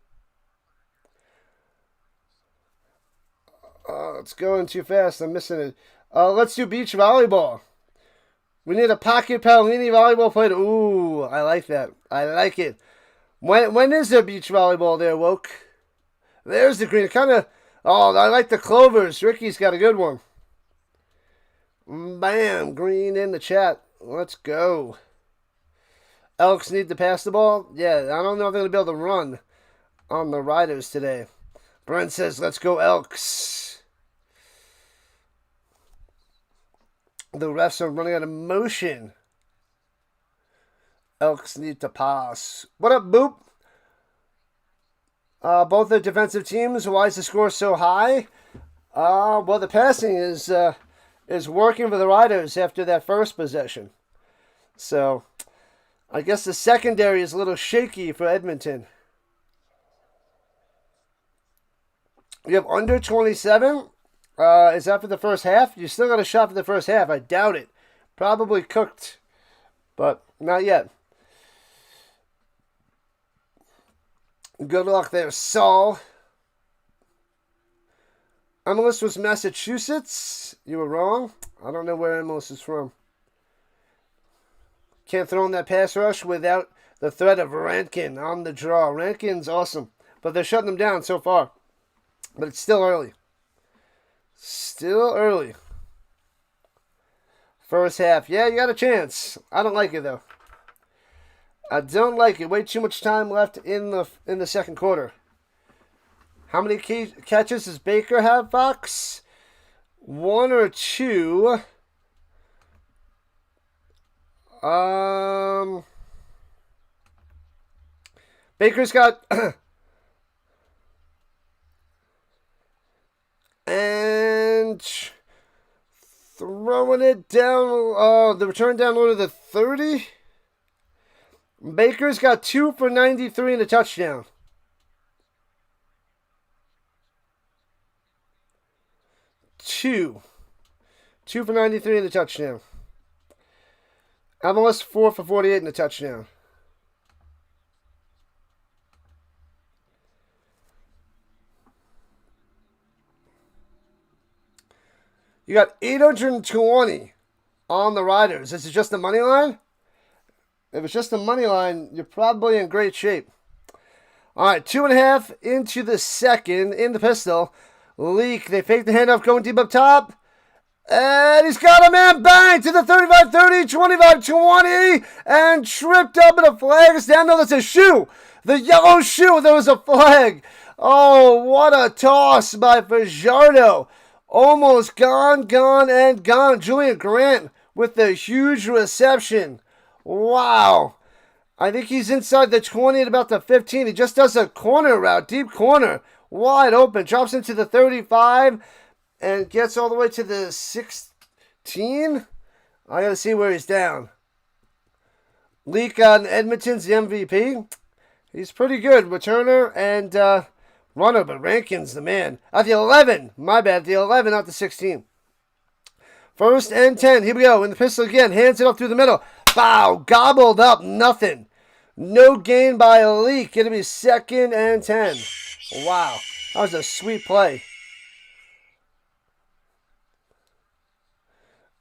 It's going too fast. I'm missing it. Let's do beach volleyball. We need a pocket Paolini volleyball player. Ooh, I like that. I like it. When is there beach volleyball there, Woke? There's the green. I like the clovers. Ricky's got a good one. Bam, green in the chat. Let's go. Elks need to pass the ball. Yeah, I don't know if they're going to be able to run on the Riders today. Brent says, let's go Elks. The refs are running out of motion. Elks need to pass. What up, Boop? Both the defensive teams, why is the score so high? Well, the passing is working for the Riders after that first possession. So I guess the secondary is a little shaky for Edmonton. You have under 27. Is that for the first half? You still got a shot for the first half. I doubt it. Probably cooked, but not yet. Good luck there, Saul. Emilus was Massachusetts. You were wrong. I don't know where Emilus is from. Can't throw in that pass rush without the threat of Rankin on the draw. Rankin's awesome, but they're shutting him down so far. But it's still early. Still early. First half. Yeah, you got a chance. I don't like it, though. I don't like it. Way too much time left in the second quarter. How many catches does Baker have, Fox? 1 or 2. Baker's got and throwing it down. The return down low to the 30. Baker's got 2 for 93 and a touchdown. Two for 93 and a touchdown. MLS 4 for 48 and a touchdown. You got 820 on the Riders. This is just the money line? If it's just the money line, you're probably in great shape. All right, 2.5 into the second in the pistol. Leak. They fake the handoff going deep up top. And he's got a man, bang, to the 35-30, 25-20, and tripped up, and a flag is down. No, that's a shoe. The yellow shoe. There was a flag. Oh, what a toss by Fajardo. Almost gone, and gone. Julian Grant with a huge reception. Wow. I think he's inside the 20 at about the 15. He just does a corner route, deep corner, wide open. Drops into the 35 and gets all the way to the 16. I got to see where he's down. Leak on Edmonton's the MVP. He's pretty good. Returner and runner, but Rankin's the man. At the 11. My bad. The 11, not the 16. 1st and 10. Here we go. In the pistol again. Hands it up through the middle. Bow. Gobbled up. Nothing. No gain by a Leak. Going to be 2nd and 10. Wow. That was a sweet play.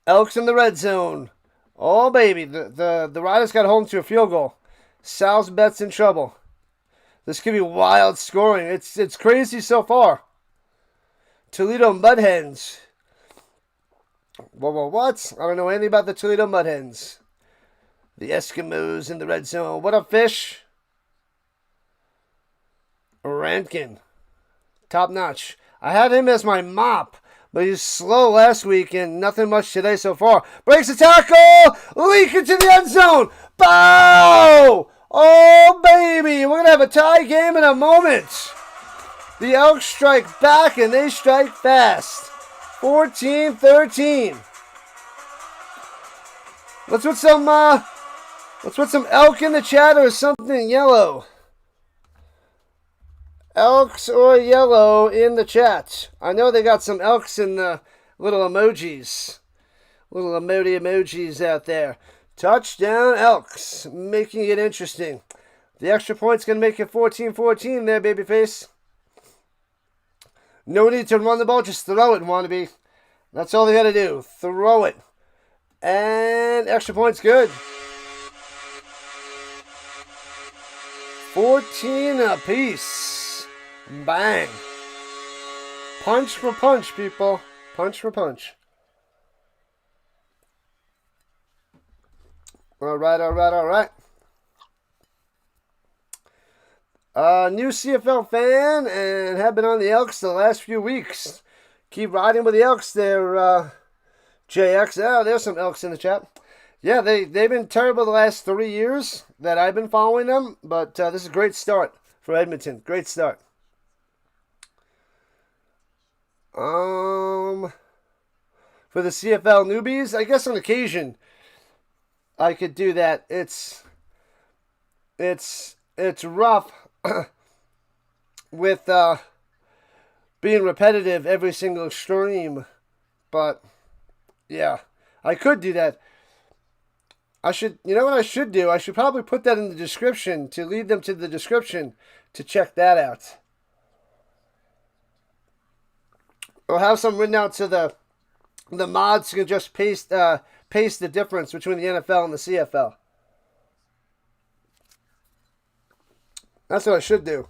Elks in the red zone. Oh, baby. The Riders got home to a field goal. Sal's bet's in trouble. This could be wild scoring. It's crazy so far. Toledo Mudhens. What? I don't know anything about the Toledo Mudhens. The Eskimos in the red zone. What up, Fish? Rankin. Top notch. I had him as my mop, but he's slow last week and nothing much today so far. Breaks the tackle. Leak into the end zone. Bow! Oh, baby. We're going to have a tie game in a moment. The Elks strike back and they strike fast. 14-13. Let's put some elk in the chat or something yellow. Elks or yellow in the chat. I know they got some elks in the little emojis. Little emojis out there. Touchdown Elks. Making it interesting. The extra point's going to make it 14-14 there, babyface. No need to run the ball. Just throw it, wannabe. That's all they got to do. Throw it. And extra point's good. 14 apiece. Bang. Punch for punch, people. Punch for punch. All right. New CFL fan and have been on the Elks the last few weeks. Keep riding with the Elks there, JX. Oh, there's some Elks in the chat. Yeah, they've been terrible the last 3 years that I've been following them, but this is a great start for Edmonton. Great start. For the CFL newbies, I guess on occasion I could do that. It's rough with being repetitive every single stream, but yeah, I could do that. You know what I should do? I should probably put that in the description to lead them to the description to check that out. Or have some written out so the mods can just paste the difference between the NFL and the CFL. That's what I should do.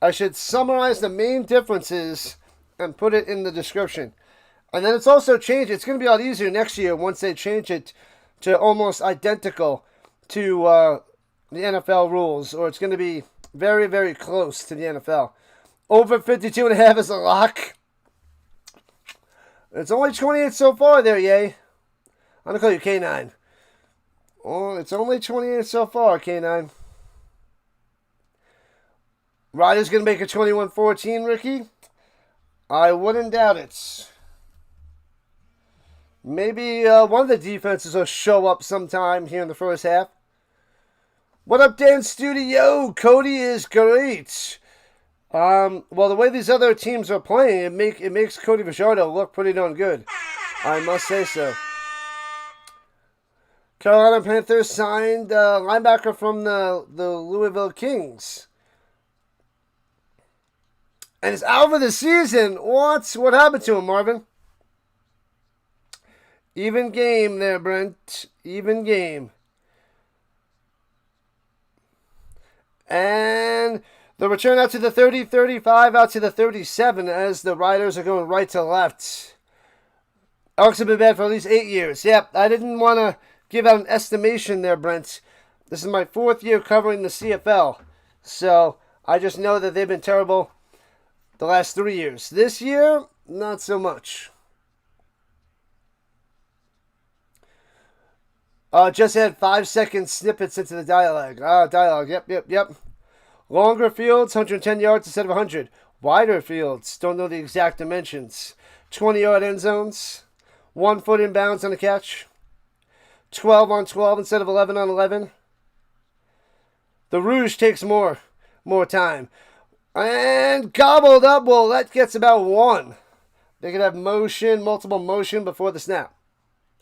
I should summarize the main differences and put it in the description. And then it's also changed. It's going to be a lot easier next year once they change it to almost identical to the NFL rules. Or it's going to be very, very close to the NFL. Over 52.5 is a lock. It's only 28 so far there, yay. I'm going to call you K9. Oh, it's only 28 so far, K9. Riders going to make it 21-14, Ricky? I wouldn't doubt it. Maybe one of the defenses will show up sometime here in the first half. What up, Dan Studio? Cody is great. Well, the way these other teams are playing, it makes Cody Fajardo look pretty darn good. I must say so. Carolina Panthers signed linebacker from the Louisville Kings. And he's out for the season. What happened to him, Marvin? Even game there, Brent. Even game. And the return out to the 30, 35, out to the 37 as the Riders are going right to left. Elks have been bad for at least 8 years. Yep, I didn't want to give out an estimation there, Brent. This is my 4th year covering the CFL. So I just know that they've been terrible the last 3 years. This year, not so much. Just add 5-second snippets into the dialogue. Dialogue, yep. Longer fields, 110 yards instead of 100. Wider fields, don't know the exact dimensions. 20-yard end zones. 1 foot in bounds on the catch. 12 on 12 instead of 11 on 11. The Rouge takes more time. And gobbled up, well, that gets about 1. They could have multiple motion before the snap.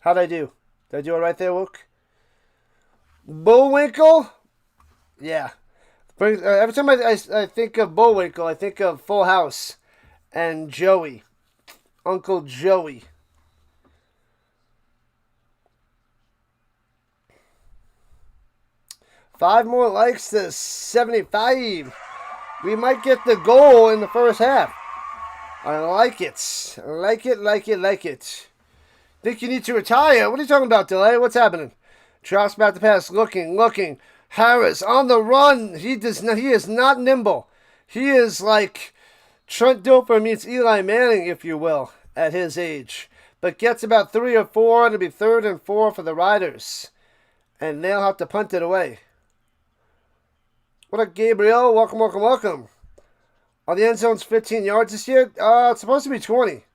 How'd I do? Did I do it right there, Luke? Bullwinkle? Yeah. Every time I think of Bullwinkle, I think of Full House and Joey. Uncle Joey. Five more likes to 75. We might get the goal in the first half. I like it. Like it. Think you need to retire? What are you talking about, Delay? What's happening? Drops back to pass. Looking. Harris on the run. He is not nimble. He is like Trent Dilfer meets Eli Manning, if you will, at his age. But gets about 3 or 4. It'll be 3rd and 4 for the Riders. And they'll have to punt it away. What up, Gabriel? Welcome. Are the end zones 15 yards this year? It's supposed to be 20.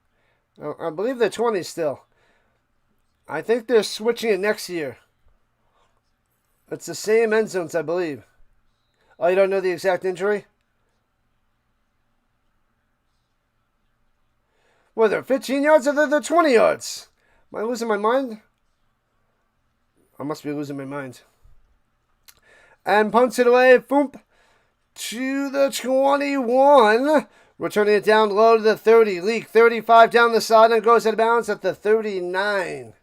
I believe they're 20 still. I think they're switching it next year. It's the same end zones, I believe. Oh, you don't know the exact injury? Well, they're 15 yards or they're 20 yards? Am I losing my mind? I must be losing my mind. And punts it away, boom, to the 21. Returning it down low to the 30. Leak 35 down the side and goes out of bounds at the 39.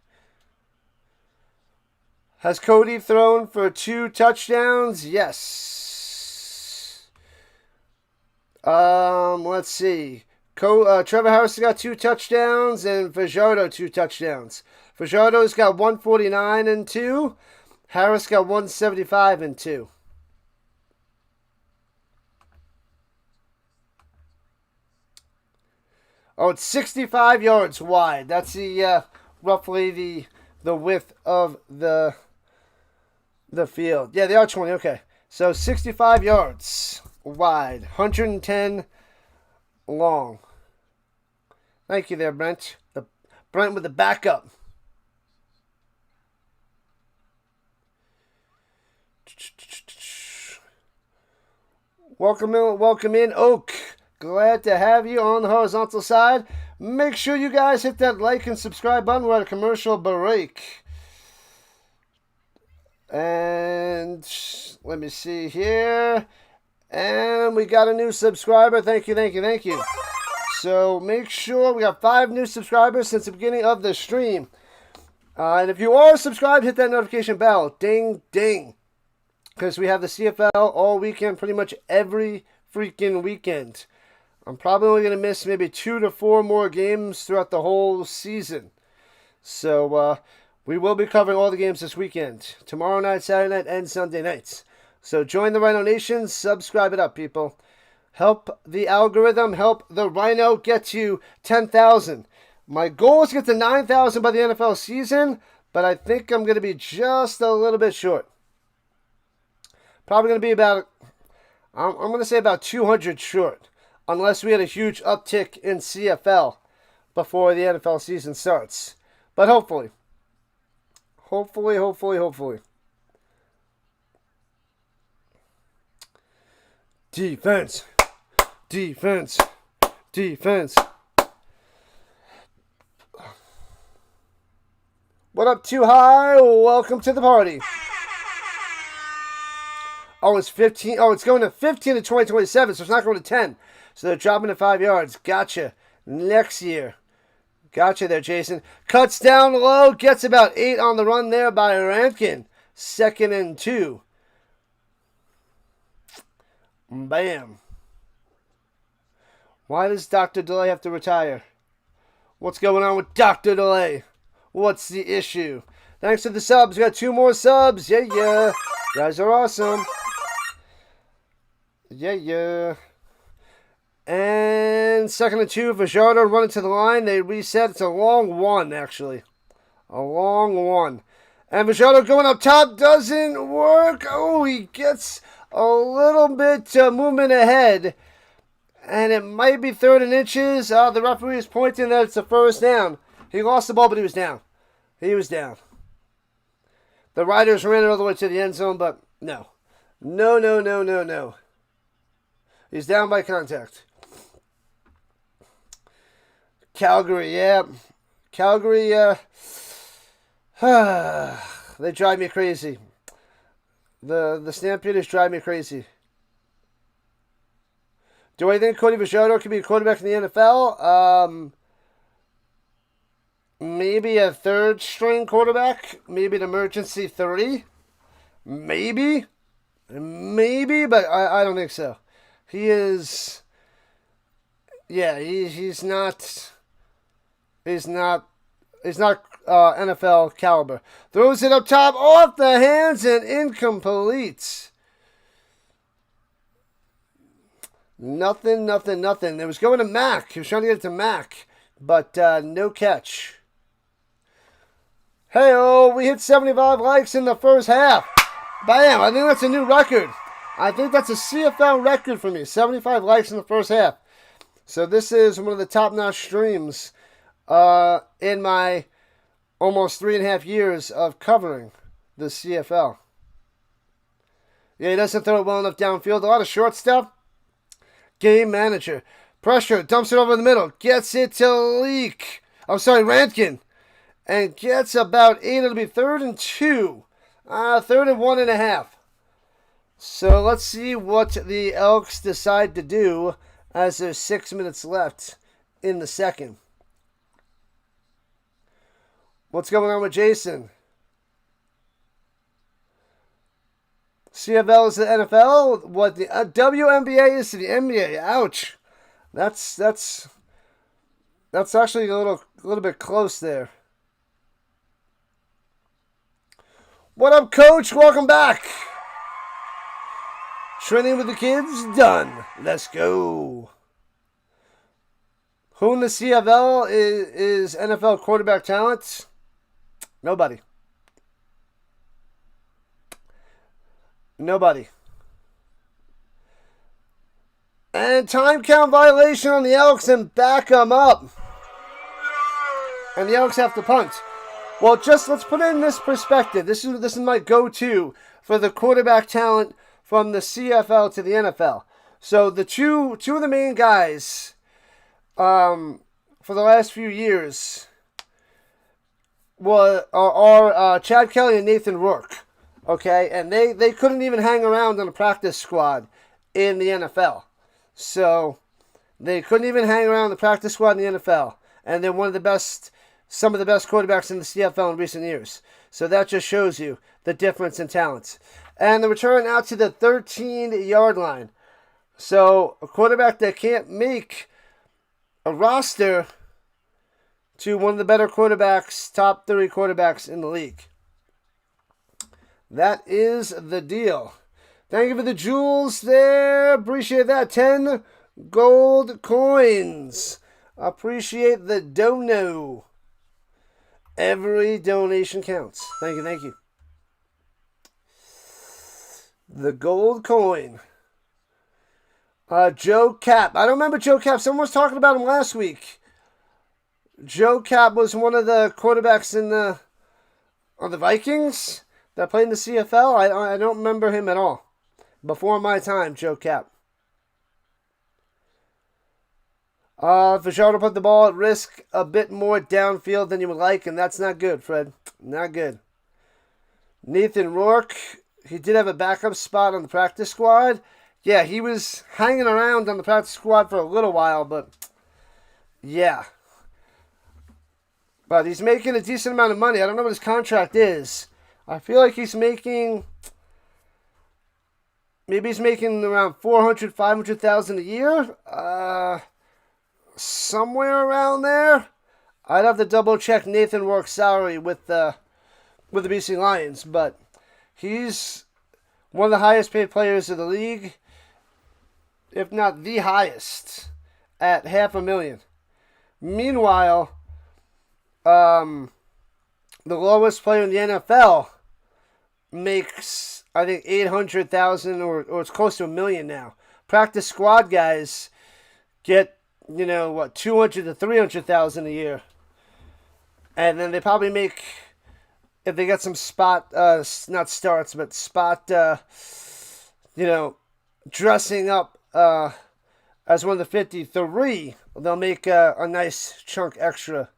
Has Cody thrown for 2 touchdowns? Yes. Let's see. Trevor Harris got 2 touchdowns and Fajardo 2 touchdowns. Fajardo's got 149 and 2. Harris got 175 and 2. Oh, it's 65 yards wide. That's the roughly the width of the field. Yeah, they are 20. Okay, so 65 yards wide, 110 long. Thank you there, Brent. Brent with the backup. Welcome in, Oak. Glad to have you on the horizontal side. Make sure you guys hit that like and subscribe button. We're at a commercial break. And let me see here. And we got a new subscriber. Thank you. So make sure we got 5 new subscribers since the beginning of the stream. And if you are subscribed, hit that notification bell. Ding, ding. Because we have the CFL all weekend, pretty much every freaking weekend. I'm probably only going to miss maybe 2 to 4 more games throughout the whole season. So we will be covering all the games this weekend. Tomorrow night, Saturday night, and Sunday nights. So join the Rhino Nation. Subscribe it up, people. Help the algorithm. Help the Rhino get to 10,000. My goal is to get to 9,000 by the NFL season. But I think I'm going to be just a little bit short. Probably going to be about, I'm going to say about 200 short. Unless we had a huge uptick in CFL before the NFL season starts. But hopefully. Defense. Defense. Defense. What up, Too High? Welcome to the party. Oh, it's 15. Oh, it's going to 15 to 2027, so it's not going to 10. So they're dropping to 5 yards. Gotcha. Next year. Gotcha there, Jason. Cuts down low. Gets about 8 on the run there by Rankin. 2nd and 2. Bam. Why does Dr. Delay have to retire? What's going on with Dr. Delay? What's the issue? Thanks for the subs. We got 2 more subs. Yeah. You guys are awesome. Yeah. And 2nd and 2. Fajardo running to the line. They reset. It's a long one, actually. A long one. And Fajardo going up top doesn't work. Oh, he gets a little bit movement ahead. And it might be 3rd and inches. The referee is pointing that it's a first down. He lost the ball, but he was down. He was down. The Riders ran it all the way to the end zone, but no. No. He's down by contact. Calgary, yeah. Calgary, they drive me crazy. The Stampeders drive me crazy. Do I think Cody Fajardo can be a quarterback in the NFL? Maybe a 3rd-string quarterback. Maybe an emergency 30. Maybe, but I don't think so. He is... Yeah, he's not NFL caliber. Throws it up top, off the hands, and incomplete. Nothing. It was going to Mac. He was trying to get it to Mac, but no catch. Hey-oh, we hit 75 likes in the first half. Bam, I think that's a new record. I think that's a CFL record for me, 75 likes in the first half. So this is one of the top-notch streams in my almost 3.5 years of covering the CFL. Yeah, he doesn't throw it well enough downfield. A lot of short stuff. Game manager. Pressure. Dumps it over the middle. Gets it to Leak. Rankin. And gets about 8. It'll be 3rd and 2. 3rd and 1.5. So let's see what the Elks decide to do as there's 6 minutes left in the second. What's going on with Jason? CFL is the NFL. What the WNBA is to the NBA. Ouch. That's actually a little bit close there. What up, Coach? Welcome back. Training with the kids done. Let's go. Who in the CFL is NFL quarterback talent? Nobody. And time count violation on the Elks and back them up. And the Elks have to punt. Well, let's put it in this perspective. This is my go-to for the quarterback talent from the CFL to the NFL. So the two of the main guys for the last few years are Chad Kelly and Nathan Rourke. Okay, and they couldn't even hang around on a practice squad in the NFL. So they couldn't even hang around the practice squad in the NFL. And they're some of the best quarterbacks in the CFL in recent years. So that just shows you the difference in talents. And the return out to the 13-yard line. So a quarterback that can't make a roster to one of the better quarterbacks, top 30 quarterbacks in the league. That is the deal. Thank you for the jewels there. Appreciate that. 10 gold coins. Appreciate the dono. Every donation counts. Thank you. The gold coin. Joe Cap. I don't remember Joe Cap. Someone was talking about him last week. Joe Cap was one of the quarterbacks on the Vikings that played in the CFL. I don't remember him at all. Before my time, Joe Cap. Fajardo put the ball at risk a bit more downfield than you would like, and that's not good, Fred. Not good. Nathan Rourke, he did have a backup spot on the practice squad. Yeah, he was hanging around on the practice squad for a little while, but yeah. But he's making a decent amount of money. I don't know what his contract is. I feel like he's making... Maybe he's making around $400,000, $500,000 a year. Somewhere around there. I'd have to double check Nathan Rourke's salary with the BC Lions, but he's one of the highest paid players of the league, if not the highest, at $500,000. Meanwhile, the lowest player in the NFL makes, I think, $800,000 or it's close to $1 million now. Practice squad guys get, $200,000 to $300,000 a year, and then they probably make, if they get some spot, not starts, but spot, dressing up as one of the 53, they'll make a nice chunk extra.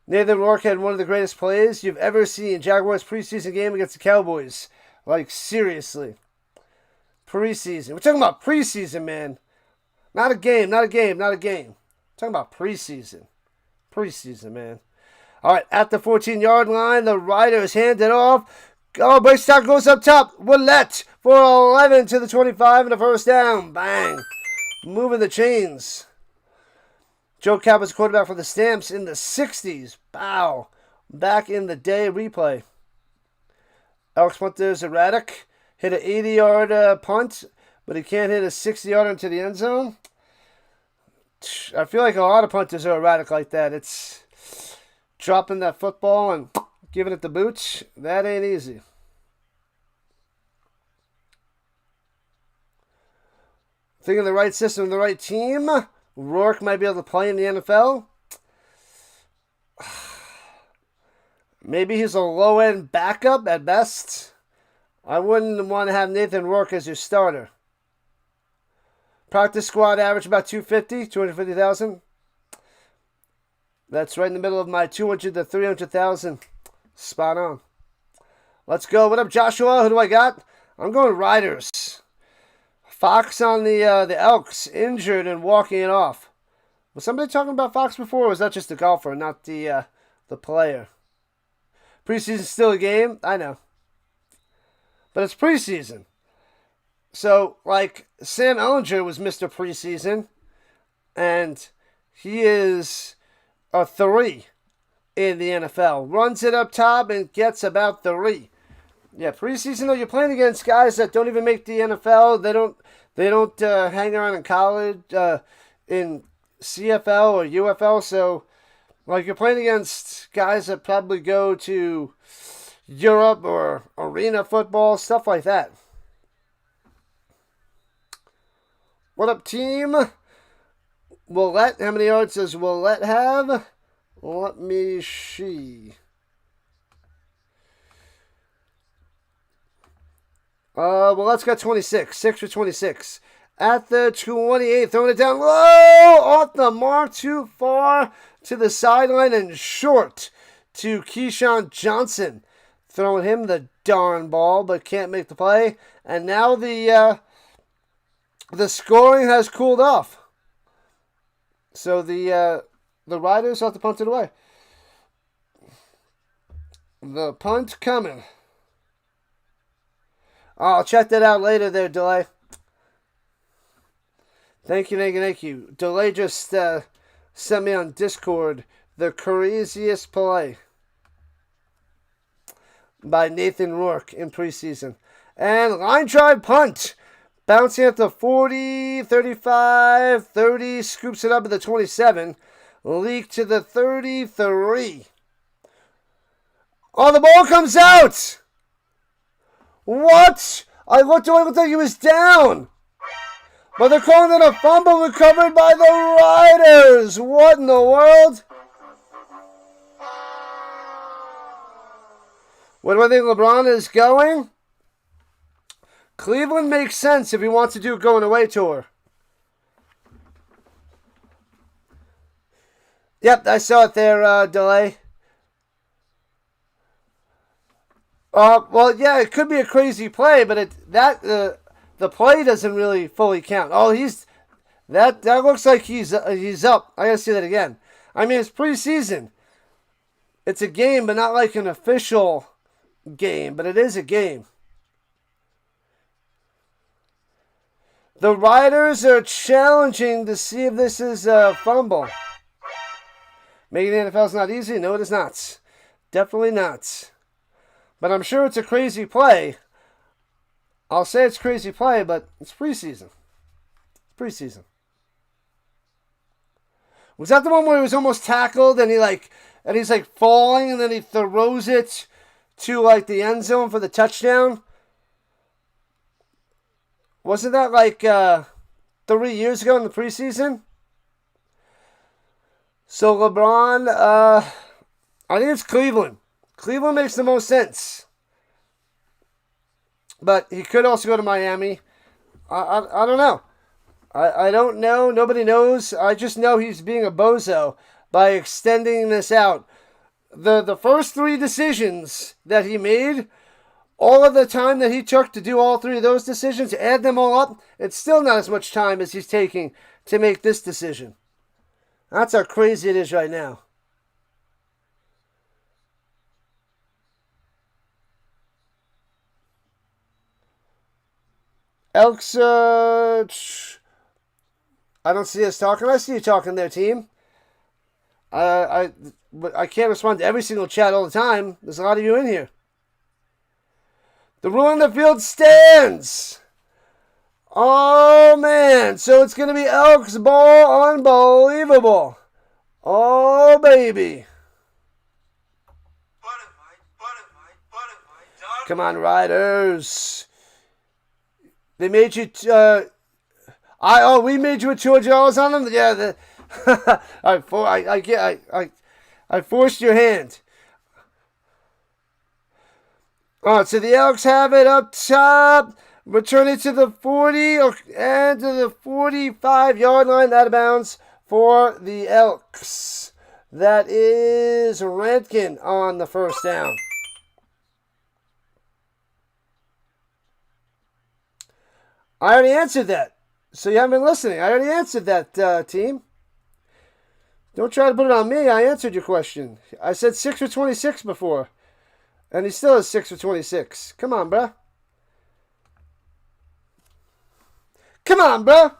Nathan Rourke had one of the greatest plays you've ever seen. Jaguars preseason game against the Cowboys. Like, seriously. Preseason. We're talking about preseason, man. Not a game. We're talking about preseason. Preseason, man. All right, at the 14-yard line, the Riders hand it off. Oh, Bracestock goes up top. Willette for 11 to the 25 and a first down. Bang. Moving the chains. Joe Cap was quarterback for the Stamps in the 60s. Bow. Back in the day replay. Elks punter's erratic. Hit an 80-yard punt, but he can't hit a 60-yarder into the end zone. I feel like a lot of punters are erratic like that. It's dropping that football and giving it the boots. That ain't easy. Thinking the right system, the right team. Rourke might be able to play in the NFL. Maybe he's a low-end backup at best. I wouldn't want to have Nathan Rourke as your starter. Practice squad average about 250,000. That's right in the middle of my 200 to 300,000. Spot on. Let's go. What up, Joshua? Who do I got? I'm going Riders. Fox on the Elks, injured and walking it off. Was somebody talking about Fox before, or was that just the golfer, not the player? Preseason's still a game? I know. But it's preseason. So, like, Sam Ellinger was Mr. Preseason, and he is a 3 in the NFL. Runs it up top and gets about 3. Yeah, preseason, though, you're playing against guys that don't even make the NFL. They don't hang around in college, in CFL or UFL. So, like, you're playing against guys that probably go to Europe or arena football, stuff like that. What up, team? Willette, how many yards does Willette have? Let me see. Willette's got 26. 6 for 26. At the 28, throwing it down low, off the mark, too far to the sideline and short to Keyshawn Johnson. Throwing him the darn ball, but can't make the play. And now the scoring has cooled off. So the Riders have to punt it away. The punt coming. I'll check that out later there, Delay. Thank you. Delay just sent me on Discord the craziest play by Nathan Rourke in preseason. And line drive punt. Bouncing at the 40, 35, 30. Scoops it up at the 27. Leak to the 33. Oh, the ball comes out! What? I looked away, looked like he was down. But they're calling it a fumble recovered by the Riders. What in the world? Where do I think LeBron is going? Cleveland makes sense if he wants to do a going away tour. Yep, I saw it there, delay. Well, yeah, it could be a crazy play, but the play doesn't really fully count. Oh, that looks like he's up. I gotta see that again. I mean, it's preseason. It's a game, but not like an official game, but it is a game. The Riders are challenging to see if this is a fumble. Making the NFL is not easy. No, it is not. Definitely not. But I'm sure it's a crazy play. I'll say it's a crazy play, but it's preseason. It's preseason. Was that the one where he was almost tackled and he's falling and then he throws it to like the end zone for the touchdown? Wasn't that like 3 years ago in the preseason? So LeBron, I think it's Cleveland. Cleveland makes the most sense. But he could also go to Miami. I don't know. I don't know. Nobody knows. I just know he's being a bozo by extending this out. The first 3 decisions that he made, all of the time that he took to do all 3 of those decisions, add them all up, it's still not as much time as he's taking to make this decision. That's how crazy it is right now. Elks, I don't see us talking. I see you talking there, team. I can't respond to every single chat all the time. There's a lot of you in here. The rule on the field stands. Oh, man. So it's going to be Elks ball. Unbelievable. Oh, baby. Come on, Riders. They made you... we made you with $200 on them? Yeah, I forced your hand. All right, so the Elks have it up top. Return it to the 40 and to the 45-yard line. Out of bounds for the Elks. That is Rankin on the first down. I already answered that. So you haven't been listening. I already answered that, team. Don't try to put it on me. I answered your question. I said 6 for 26 before. And he still is 6 for 26. Come on, bruh. Come on, bruh.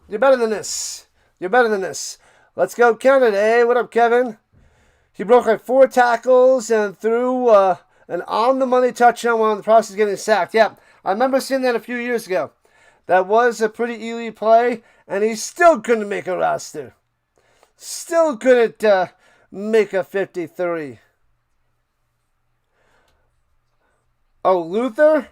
You're better than this. You're better than this. Let's go, Kevin. Hey, what up, Kevin? He broke like 4 tackles and threw an on-the-money touchdown while in the process of getting sacked. Yep, I remember seeing that a few years ago. That was a pretty elite play, and he still couldn't make a roster. Still couldn't make a 53. Oh, Luther?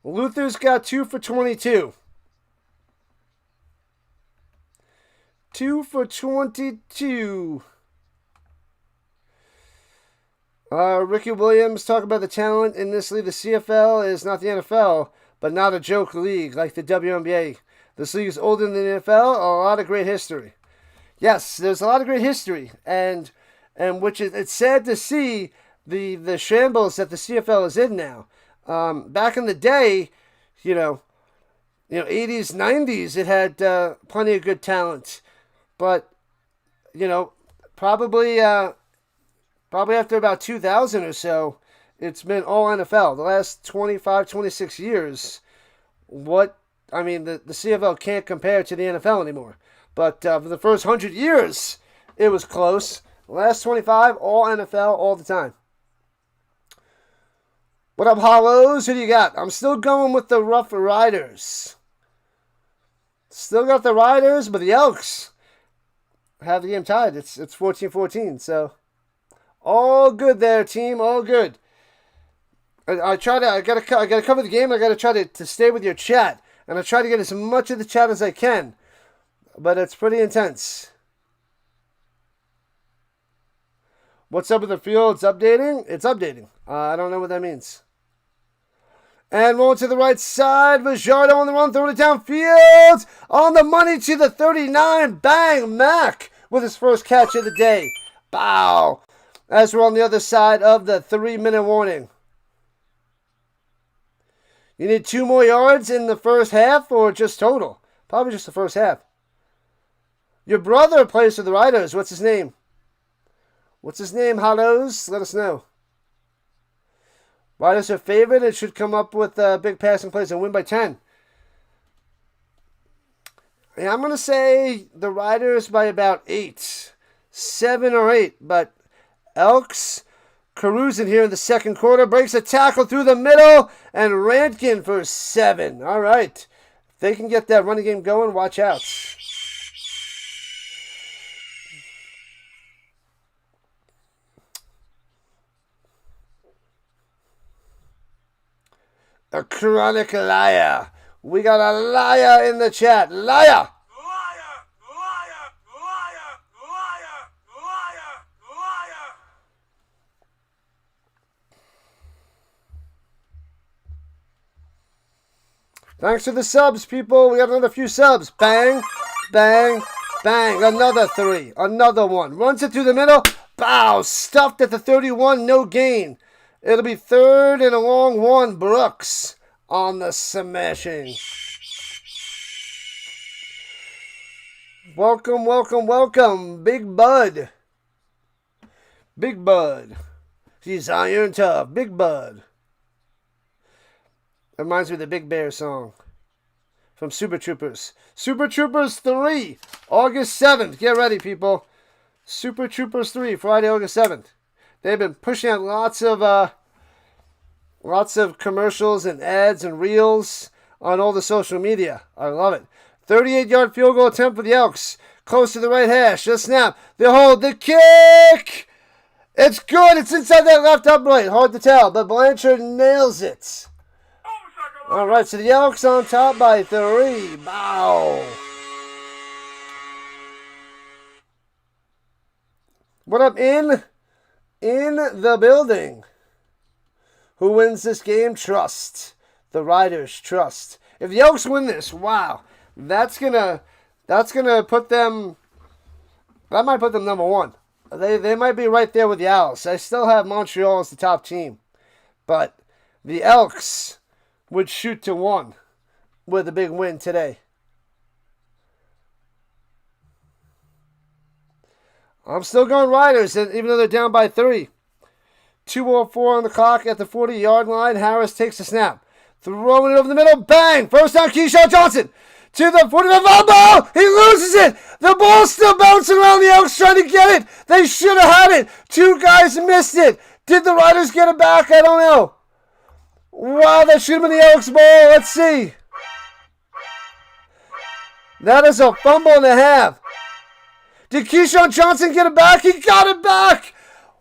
Luther's got 2 for 22. 2 for 22. Ricky Williams talking about the talent in this league. The CFL is not the NFL, but not a joke league like the WNBA. This league is older than the NFL. A lot of great history. Yes, there's a lot of great history, and which is, it's sad to see the shambles that the CFL is in now. Back in the day, you know, 80s, 90s, it had plenty of good talent, but probably after about 2000 or so, it's been all NFL. The last 25, 26 years, the CFL can't compare to the NFL anymore. But for the first 100 years, it was close. The last 25, all NFL, all the time. What up, Hollows? Who do you got? I'm still going with the Rough Riders. Still got the Riders, but the Elks have the game tied. It's 14-14, so all good there, team. All good. I gotta cover the game. I gotta try to stay with your chat, and I try to get as much of the chat as I can. But it's pretty intense. What's up with the field? It's updating? It's updating. I don't know what that means. And rolling to the right side, Vajardo on the run, throwing it downfield. On the money to the 39. Bang, Mac with his first catch of the day. Bow. As we're on the other side of the 3-minute warning. You need 2 more yards in the first half or just total? Probably just the first half. Your brother plays for the Riders. What's his name? What's his name, Hollows? Let us know. Riders are favored. It should come up with big passing plays and win by 10. Yeah, I'm going to say the Riders by about 8. 7 or 8. But Elks cruising here in the second quarter. Breaks a tackle through the middle. And Rankin for 7. All right. If they can get that running game going, watch out. A chronic liar. We got a liar in the chat. Liar! Liar! Liar! Liar! Liar! Liar! Liar! Thanks for the subs, people. We got another few subs. Bang, bang, bang. Another 3. Another one. Runs it through the middle. Bow. Stuffed at the 31. No gain. It'll be 3rd and a long one. Brooks on the smashing. Welcome, welcome, welcome. Big Bud. Big Bud. He's iron tough. Big Bud. That reminds me of the Big Bear song from Super Troopers. Super Troopers 3, August 7th. Get ready, people. Super Troopers 3, Friday, August 7th. They've been pushing out lots of commercials and ads and reels on all the social media. I love it. 38-yard field goal attempt for the Elks. Close to the right hash. The snap. The hold. The kick. It's good. It's inside that left upright. Hard to tell, but Blanchard nails it. All right, so the Elks on top by 3. Bow. What up, in the building? Who wins this game? Trust. The Riders trust. If the Elks win this, wow, that's gonna put them. That might put them number 1. They might be right there with the Owls. I still have Montreal as the top team, but the Elks would shoot to 1 with a big win today. I'm still going Riders, even though they're down by 3. 2:04 on the clock at the 40-yard line. Harris takes the snap. Throwing it over the middle. Bang! First down, Keyshawn Johnson. To the 45 elbow. He loses it. The ball's still bouncing around. The Elks trying to get it. They should have had it. 2 guys missed it. Did the Riders get it back? I don't know. Wow, that should have been the Elks ball. Let's see. That is a fumble and a half. Did Keyshawn Johnson get it back? He got it back.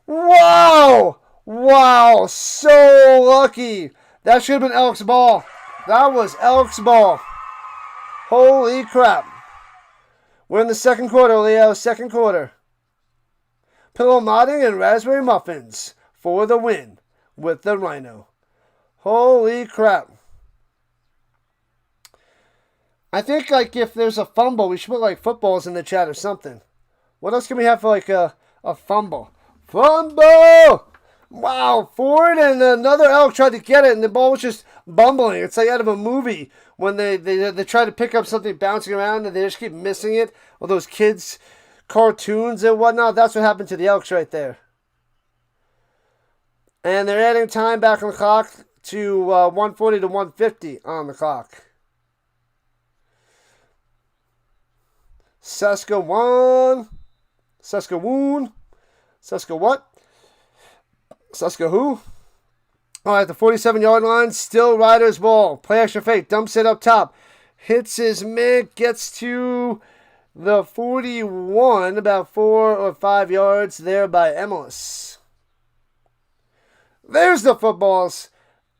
Wow. Wow. So lucky. That should have been Elks ball. That was Elks ball. Holy crap. We're in the second quarter, Leo. Second quarter. Pillow modding and raspberry muffins for the win with the Rhino. Holy crap. I think, like, if there's a fumble, we should put, like, footballs in the chat or something. What else can we have for, like, a fumble? Fumble! Wow, Ford and another Elk tried to get it, and the ball was just bumbling. It's like out of a movie when they try to pick up something bouncing around, and they just keep missing it. All those kids' cartoons and whatnot. That's what happened to the Elks right there. And they're adding time back on the clock to 140 to 150 on the clock. Saskatchewan. Who? All right, the 47-yard line, still Riders ball. Play action fake, dumps it up top. Hits his man, gets to the 41, about 4 or 5 yards there by Emilus. There's the footballs.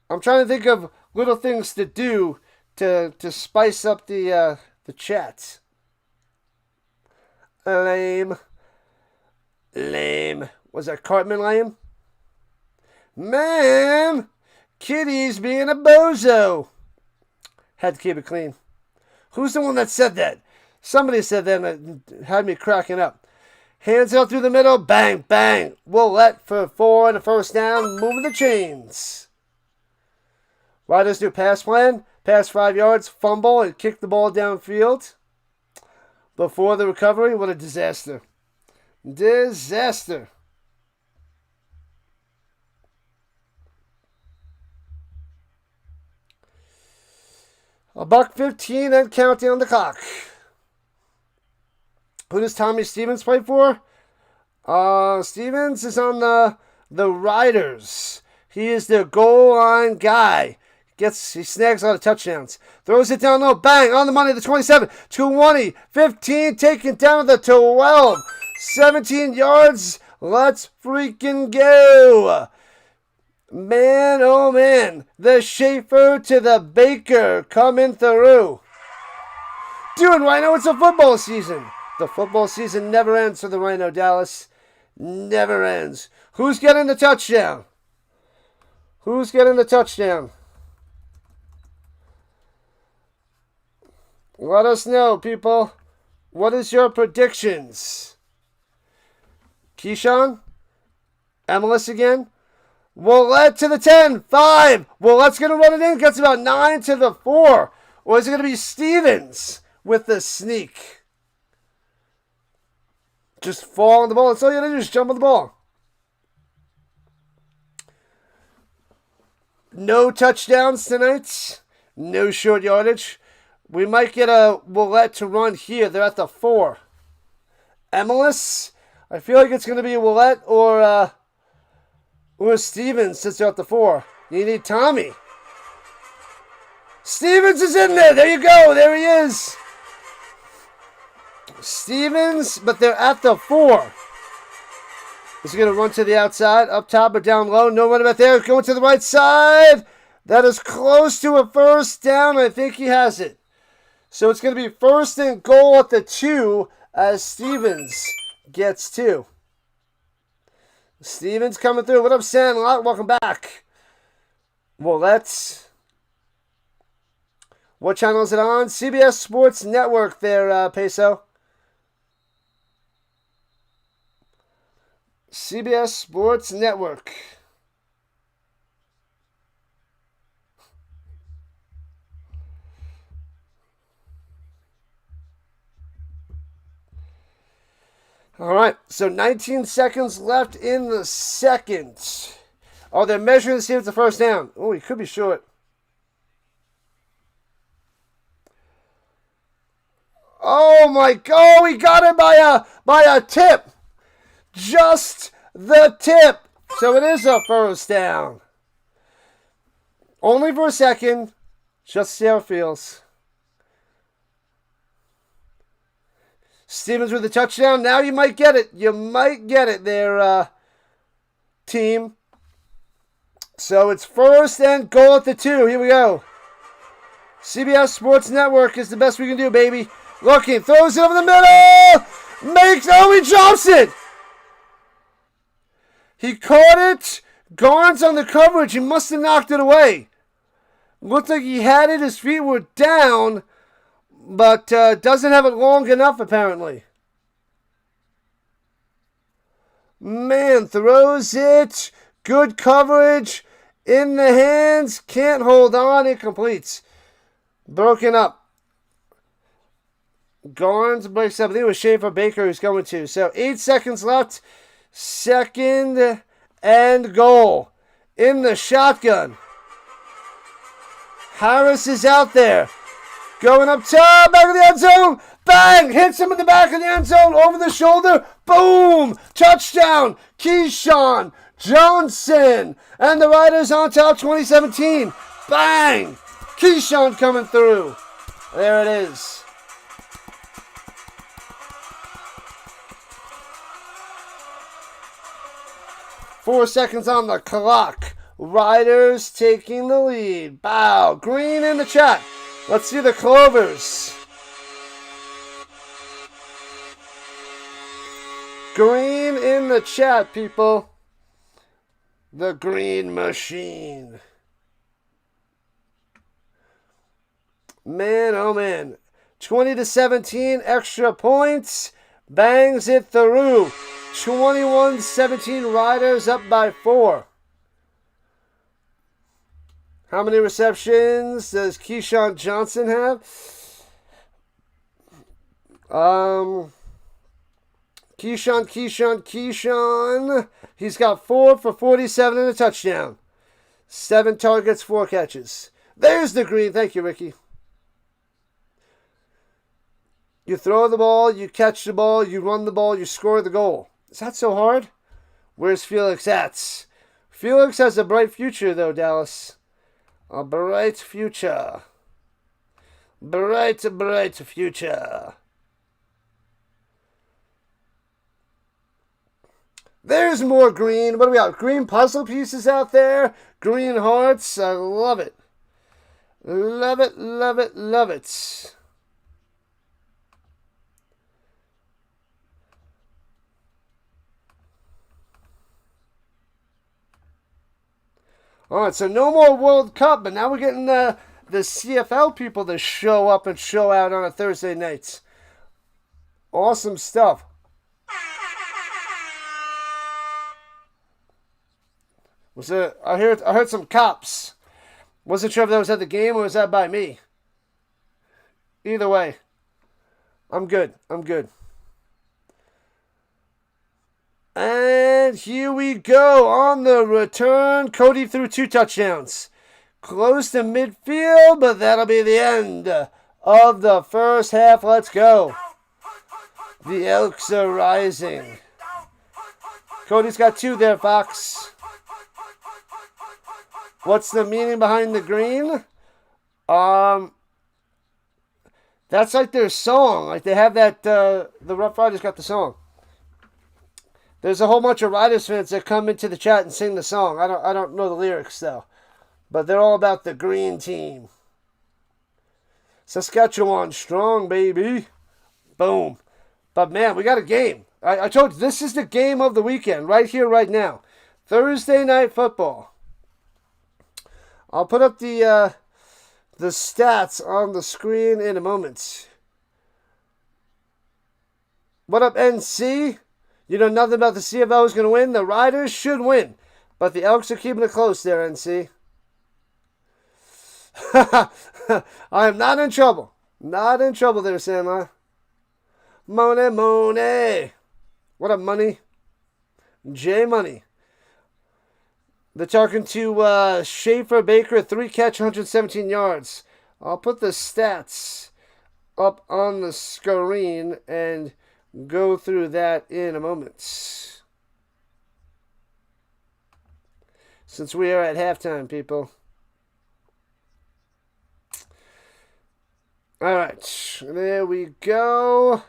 I'm trying to think of little things to do to spice up the chat. Lame. Was that Cartman lame? Man, Kitty's being a bozo. Had to keep it clean. Who's the one that said that? Somebody said that and it had me cracking up. Hands out through the middle. Bang, bang. Willette for 4 and a first down. Moving the chains. Riders do pass plan. Pass 5 yards. Fumble and kick the ball downfield. Before the recovery, what a disaster. Disaster. $1:15 and counting on the clock. Who does Tommy Stevens play for? Stevens is on the Riders. He is their goal line guy. He snags a lot of touchdowns. Throws it down low. Bang! On the money. The 27. 20. 15. Taken down to the 12. 17 yards. Let's freaking go. Man, oh man. The Schaefer to the Baker coming through. Dude, Rhino, it's a football season. The football season never ends for the Rhino, Dallas. Never ends. Who's getting the touchdown? Who's getting the touchdown? Let us know, people. What is your predictions? Keyshawn? Emilus again? Willette to the 10. 5. Willette's going to run it in. Gets about 9 to the 4. Or is it going to be Stevens with the sneak? Just fall on the ball. That's all you got to do. Just jump on the ball. No touchdowns tonight. No short yardage. We might get a Willette to run here. They're at the 4. Emilus. I feel like it's going to be Willette or Stevens since they're at the 4. You need Tommy. Stevens is in there. There you go. There he is. Stevens, but they're at the 4. Is he going to run to the outside, up top or down low? No run about there. Going to the right side. That is close to a first down. I think he has it. So it's going to be first and goal at the 2 as Stevens gets 2. Stevens coming through. What up, Sandlot? Welcome back. Well, what channel is it on? CBS Sports Network there, Peso. CBS Sports Network. All right, so 19 seconds left in the second. Oh, they're measuring to see if it's a first down. Oh, he could be short. Oh my God, he got it by a tip. Just the tip. So it is a first down. Only for a second. Just to see how it feels. Stevens with the touchdown. Now you might get it. You might get it there, team. So it's first and goal at the 2. Here we go. CBS Sports Network is the best we can do, baby. Looking. Throws it over the middle. He drops it. He caught it. Garnes on the coverage. He must have knocked it away. Looked like he had it. His feet were down. But doesn't have it long enough, apparently. Man, throws it. Good coverage. In the hands. Can't hold on. It completes. Broken up. Garnes breaks up. I think it was Schaefer Baker who's going to. So 8 seconds left. Second and goal. In the shotgun. Harris is out there. Going up top, back of the end zone. Bang! Hits him in the back of the end zone. Over the shoulder. Boom! Touchdown. Keyshawn Johnson. And the Riders on top 2017. Bang! Keyshawn coming through. There it is. Four seconds on the clock. Riders taking the lead. Bow. Green in the chat. Let's see the Clovers. Green in the chat, people. The Green Machine. Man, oh man. 20-17, extra points. Bangs it through. 21-17, Riders up by 4. How many receptions does Keyshawn Johnson have? Keyshawn. He's got 4 for 47 and a touchdown. 7 targets, 4 catches. There's the green. Thank you, Ricky. You throw the ball, you catch the ball, you run the ball, you score the goal. Is that so hard? Where's Felix at? Felix has a bright future, though, Dallas. A bright future. Bright future. There's more green. What do we got? Green puzzle pieces out there. Green hearts. I love it. Love it, love it, love it. All right, so no more World Cup, but now we're getting the CFL people to show up and show out on a Thursday night. Awesome stuff. I heard some cops. Wasn't sure if that was at the game or was that by me. Either way, I'm good. And here we go on the return. Cody threw 2 touchdowns. Close to midfield, but that'll be the end of the first half. Let's go. The Elks are rising. Cody's got 2 there, Fox. What's the meaning behind the green? That's like their song. Like they have that, the Roughriders got the song. There's a whole bunch of Riders fans that come into the chat and sing the song. I don't know the lyrics though, but they're all about the green team. Saskatchewan strong, baby. Boom. But man, we got a game. I told you this is the game of the weekend right here, right now. Thursday night football. I'll put up the stats on the screen in a moment. What up, NC? You know nothing about the CFL is going to win. The Riders should win. But the Elks are keeping it close there, NC. I am not in trouble. Not in trouble there, Sandler. Money. What up, Money? J Money. They're talking to Schaefer Baker, 3 catch, 117 yards. I'll put the stats up on the screen and go through that in a moment. Since we are at halftime, people. All right, there we go.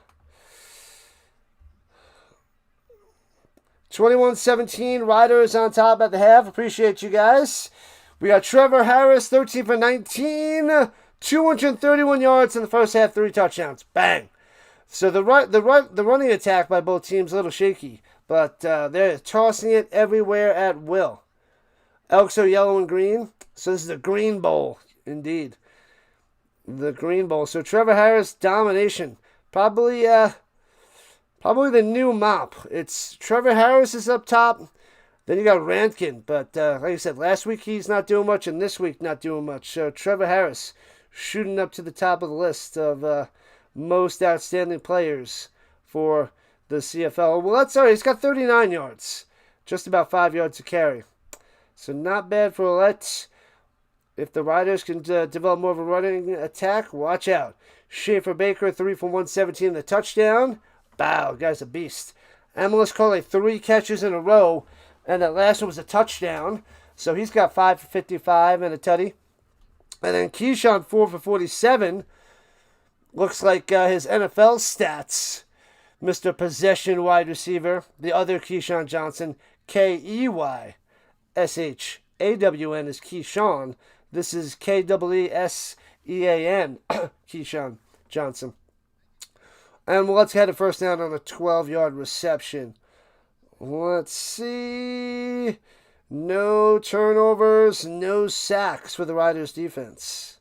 21-17, Riders on top at the half. Appreciate you guys. We got Trevor Harris, 13 for 19, 231 yards in the first half, 3 touchdowns. Bang. So the running attack by both teams a little shaky, but they're tossing it everywhere at will. Elks are yellow and green, so this is the Green Bowl, indeed. The Green Bowl. So Trevor Harris, domination. Probably the new mop. It's Trevor Harris is up top. Then you got Rankin, but like I said, last week he's not doing much, and this week not doing much. So Trevor Harris shooting up to the top of the list of most outstanding players for the CFL. Well, that's all right. He's got 39 yards. Just about 5 yards to carry. So not bad for Ouellette. If the Riders can develop more of a running attack, watch out. Schaefer Baker, 3 for 117, the touchdown. Bow, guy's a beast. Emilus Coley, 3 catches in a row, and that last one was a touchdown. So he's got 5 for 55 and a tutty. And then Keyshawn, 4 for 47. Looks like his NFL stats. Mr. Possession wide receiver. The other Keyshawn Johnson. Keyshawin is Keyshawn. This is Kweesean. Keyshawn Johnson. And let's head a first down on a 12-yard reception. Let's see. No turnovers, no sacks for the Riders defense.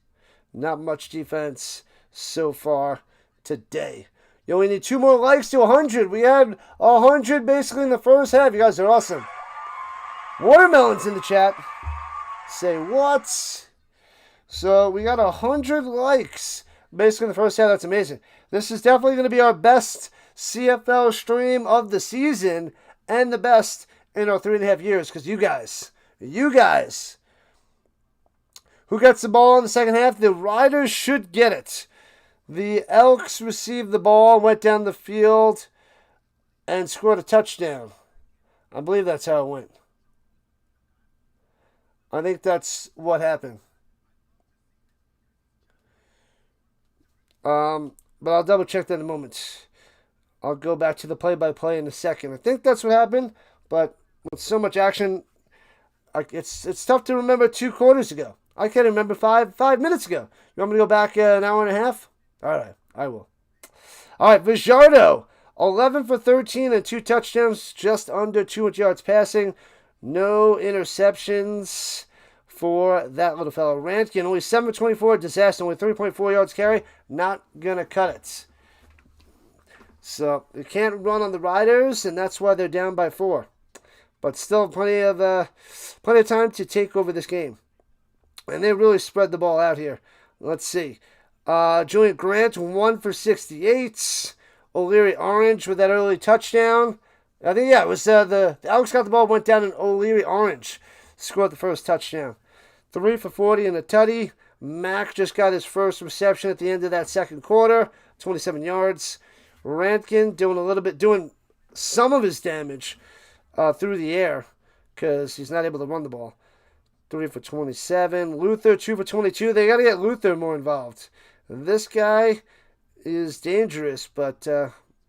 Not much defense so far today. You only need 2 more likes to 100. We had 100 basically in the first half. You guys are awesome. Watermelon's in the chat. Say what? So we got 100 likes basically in the first half. That's amazing. This is definitely going to be our best CFL stream of the season and the best in our 3.5 years because you guys who gets the ball in the second half, the Riders should get it. The Elks received the ball, went down the field, and scored a touchdown. I believe that's how it went. I think that's what happened. But I'll double check that in a moment. I'll go back to the play-by-play in a second. I think that's what happened, but with so much action, it's tough to remember 2 quarters ago. I can't remember 5 minutes ago. You want me to go back an hour and a half? All right, I will. All right, Fajardo, 11 for 13 and 2 touchdowns, just under 200 yards passing. No interceptions for that little fellow. Rantkin, only 7 for 24, disaster, only 3.4 yards carry. Not going to cut it. So they can't run on the Riders, and that's why they're down by 4. But still plenty of time to take over this game. And they really spread the ball out here. Let's see. Julian Grant, 1 for 68. O'Leary Orange with that early touchdown. I think, yeah, it was the Elks got the ball, went down, and O'Leary Orange scored the first touchdown. 3 for 40 and a tutty. Mack just got his first reception at the end of that second quarter. 27 yards. Rantkin doing some of his damage through the air because he's not able to run the ball. 3 for 27. Luther, 2 for 22. They got to get Luther more involved. This guy is dangerous, but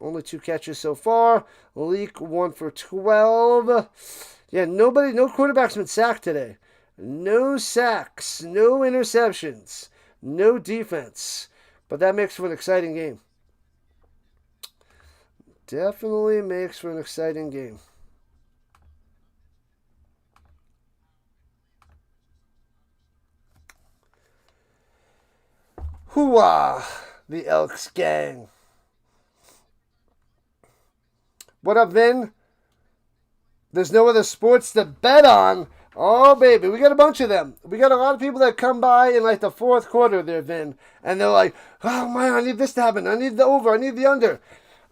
only 2 catches so far. Leak, 1 for 12. Yeah, no quarterback's been sacked today. No sacks, no interceptions, no defense. But that makes for an exciting game. Definitely makes for an exciting game. Hooah! The Elks gang. What up, Vin? There's no other sports to bet on. Oh, baby, we got a bunch of them. We got a lot of people that come by in like the fourth quarter there, Vin. And they're like, oh, man, I need this to happen. I need the over. I need the under.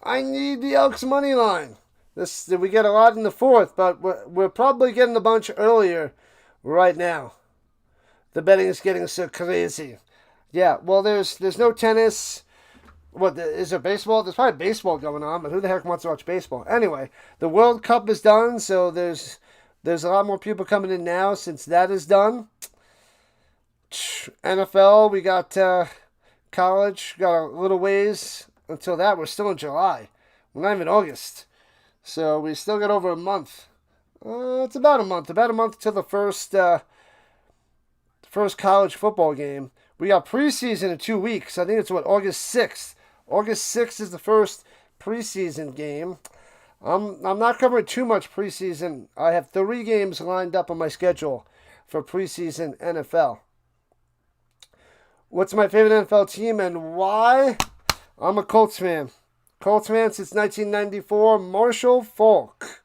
I need the Elks money line. We get a lot in the fourth, but we're probably getting a bunch earlier right now. The betting is getting so crazy. Yeah, well, there's no tennis. What, is there baseball? There's probably baseball going on, but who the heck wants to watch baseball? Anyway, the World Cup is done, so there's a lot more people coming in now since that is done. NFL, we got college, got a little ways until that. We're still in July. We're not even August. So we still got over a month. It's about a month. About a month till the first college football game. We got preseason in 2 weeks. I think it's August 6th. August 6th is the first preseason game. I'm not covering too much preseason. I have 3 games lined up on my schedule for preseason NFL. What's my favorite NFL team and why? I'm a Colts fan. Colts fan since 1994. Marshall Faulk.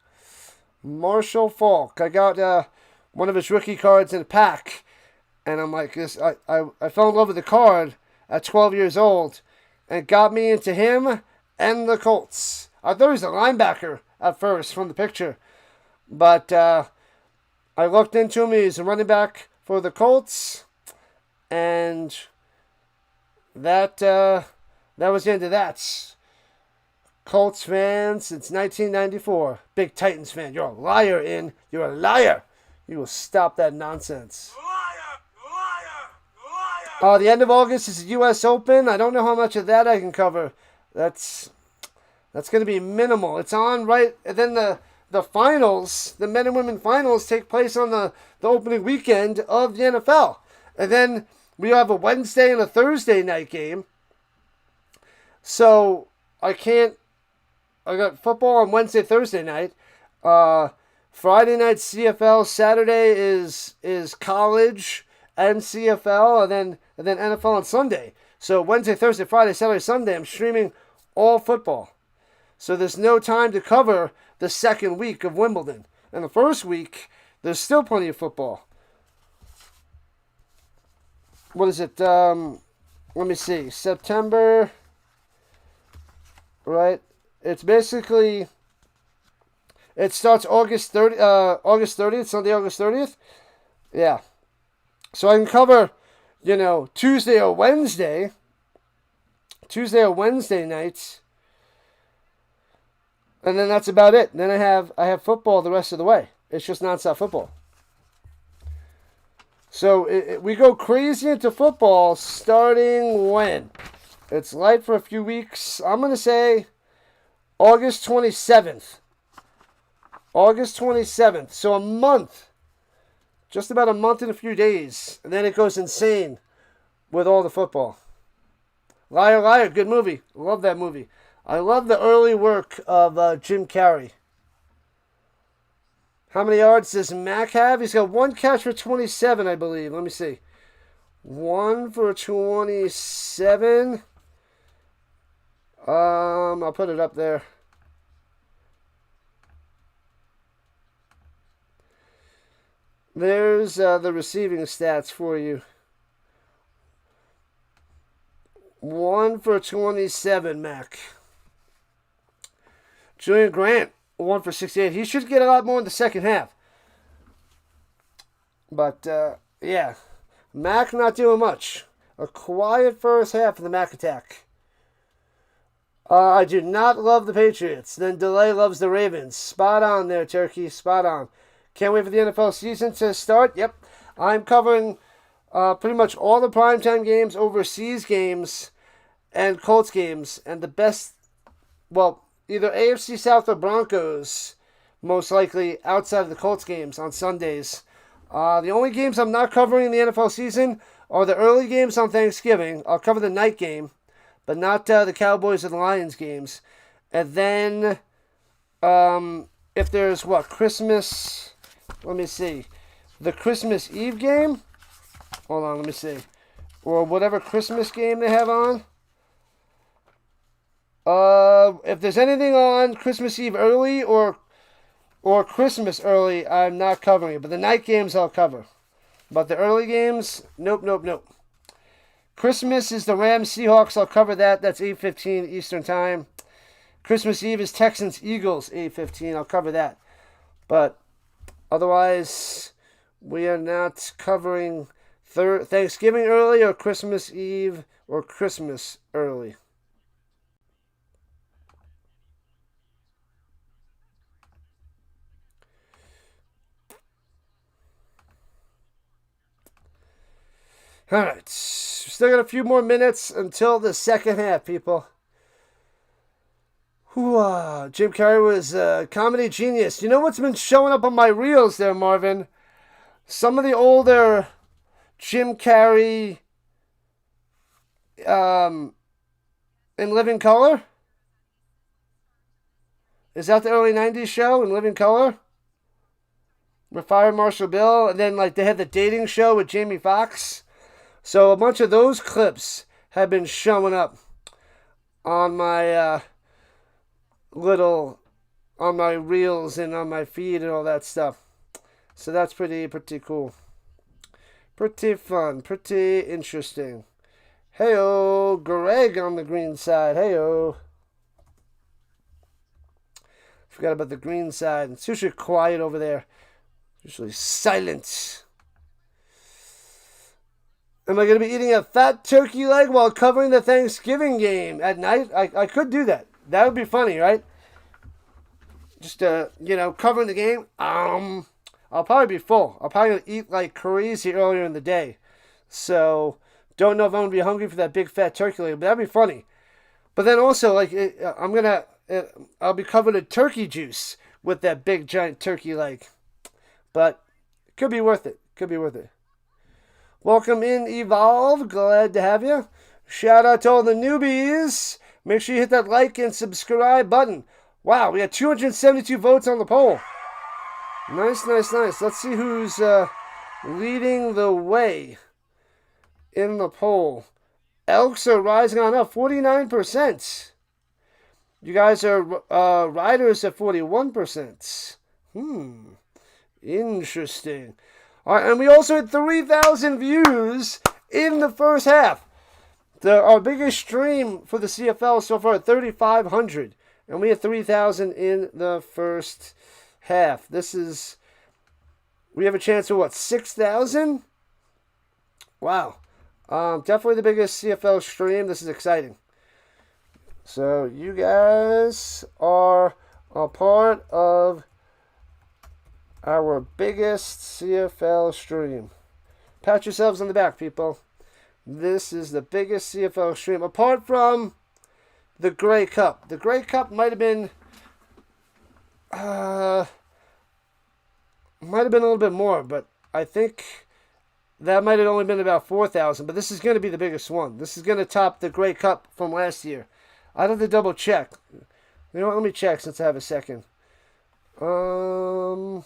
I got one of his rookie cards in a pack. And I'm like, this. I fell in love with the card at 12 years old. And it got me into him and the Colts. I thought he was a linebacker at first from the picture. But I looked into him. He's a running back for the Colts. And that was the end of that. Colts fan since 1994. Big Titans fan. You're a liar, In. You're a liar. You will stop that nonsense. The end of August is the U.S. Open. I don't know how much of that I can cover. That's going to be minimal. It's on right, and then the finals, the men and women finals, take place on the opening weekend of the NFL. And then we have a Wednesday and a Thursday night game. So I got football on Wednesday, Thursday night. Friday night CFL. Saturday is college. and CFL, and then NFL on Sunday. So Wednesday, Thursday, Friday, Saturday, Sunday, I'm streaming all football. So there's no time to cover the second week of Wimbledon. And the first week, there's still plenty of football. What is it? Let me see. September, right? It's basically, it starts August 30th, Sunday, August 30th. Yeah. So I can cover, Tuesday or Wednesday nights. And then that's about it. Then I have football the rest of the way. It's just nonstop football. So we go crazy into football starting when? It's light for a few weeks. I'm going to say August 27th. August 27th. So a month. Just about a month and a few days. And then it goes insane with all the football. Liar, Liar. Good movie. Love that movie. I love the early work of Jim Carrey. How many yards does Mac have? He's got 1 catch for 27, I believe. Let me see. 1 for 27. I'll put it up there. There's the receiving stats for you. 1 for 27, Mac. Julian Grant, 1 for 68. He should get a lot more in the second half. But, yeah. Mac not doing much. A quiet first half of the Mac attack. I do not love the Patriots. Then Delay loves the Ravens. Spot on there, Turkey. Spot on. Can't wait for the NFL season to start. Yep. I'm covering pretty much all the primetime games, overseas games, and Colts games. And the best, either AFC South or Broncos, most likely outside of the Colts games on Sundays. The only games I'm not covering in the NFL season are the early games on Thanksgiving. I'll cover the night game, but not the Cowboys and Lions games. And then, if there's Christmas, let me see, the Christmas Eve game. Hold on, let me see, or whatever Christmas game they have on. If there's anything on Christmas Eve early or Christmas early, I'm not covering it. But the night games I'll cover. But the early games, nope. Christmas is the Rams Seahawks. I'll cover that. That's 8:15 Eastern Time. Christmas Eve is Texans Eagles 8:15. I'll cover that. But otherwise, we are not covering Thanksgiving early or Christmas Eve or Christmas early. All right, still got a few more minutes until the second half, people. Jim Carrey was a comedy genius. You know what's been showing up on my reels there, Marvin? Some of the older Jim Carrey in Living Color. Is that the early 90s show in Living Color? With Fire Marshal Bill, and then they had the dating show with Jamie Foxx. So a bunch of those clips have been showing up on my on my reels and on my feed and all that stuff. So that's pretty cool. Pretty fun, pretty interesting. Hey-o, Greg on the green side. Hey-o. Forgot about the green side. It's usually quiet over there. Usually silent. Am I going to be eating a fat turkey leg while covering the Thanksgiving game at night? I could do that. That would be funny, right? Just, covering the game. I'll probably be full. I'll probably eat like crazy earlier in the day. So, don't know if I'm going to be hungry for that big fat turkey leg, but that'd be funny. But then also, I'll be covered in turkey juice with that big giant turkey leg. But, it could be worth it. Welcome in, Evolve. Glad to have you. Shout out to all the newbies. Make sure you hit that like and subscribe button. Wow, we had 272 votes on the poll. Nice. Let's see who's leading the way in the poll. Elks are rising on up, 49%. You guys are Riders at 41%. Interesting. All right, and we also had 3,000 views in the first half. Our biggest stream for the CFL so far, 3,500. And we had 3,000 in the first half. We have a chance of what, 6,000? Wow. Definitely the biggest CFL stream. This is exciting. So you guys are a part of our biggest CFL stream. Pat yourselves on the back, people. This is the biggest CFL stream, apart from the Grey Cup. The Grey Cup might have been a little bit more, but I think that might have only been about 4,000. But this is going to be the biggest one. This is going to top the Grey Cup from last year. I'd have to double check. You know what? Let me check since I have a second. Let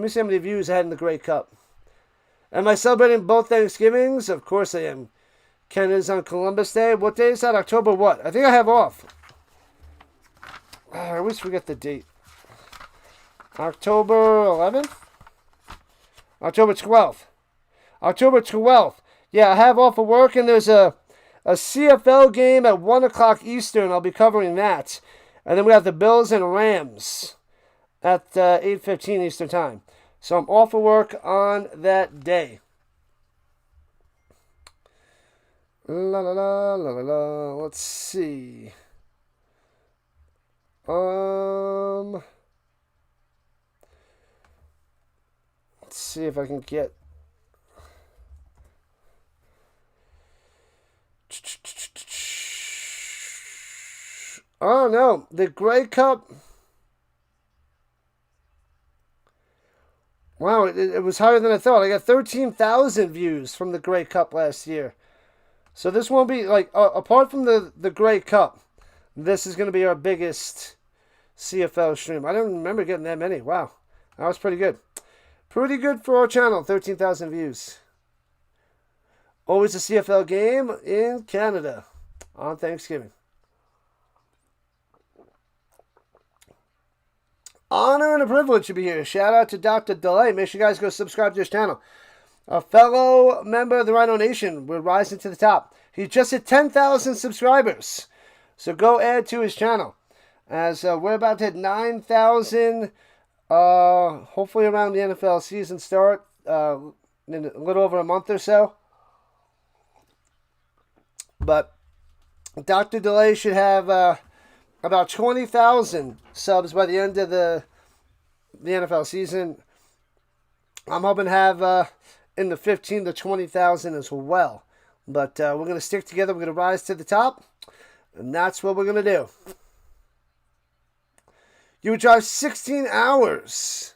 me see how many views I had in the Grey Cup. Am I celebrating both Thanksgivings? Of course I am. Ken is on Columbus Day. What day is that? October what? I think I have off. I always forget the date. October 11th? October 12th. October 12th. Yeah, I have off of work, and there's a CFL game at 1 o'clock Eastern. I'll be covering that. And then we have the Bills and Rams at 8:15 Eastern Time. So I'm off of work on that day. La la la la la la. Let's see. Let's see if I can get. Oh no, the Grey Cup. Wow, it was higher than I thought. I got 13,000 views from the Grey Cup last year. So this won't be, like, apart from the Grey Cup, this is going to be our biggest CFL stream. I don't remember getting that many. Wow, that was pretty good. Pretty good for our channel, 13,000 views. Always a CFL game in Canada on Thanksgiving. Honor and a privilege to be here. Shout out to Dr. Delay. Make sure you guys go subscribe to his channel. A fellow member of the Rhino Nation. We're rising to the top. He just hit 10,000 subscribers. So go add to his channel. As we're about to hit 9,000. Hopefully around the NFL season start. In a little over a month or so. But Dr. Delay should have about 20,000 subs by the end of the NFL season. I'm hoping to have in the 15 to 20,000 as well. But we're going to stick together. We're going to rise to the top. And that's what we're going to do. You would drive 16 hours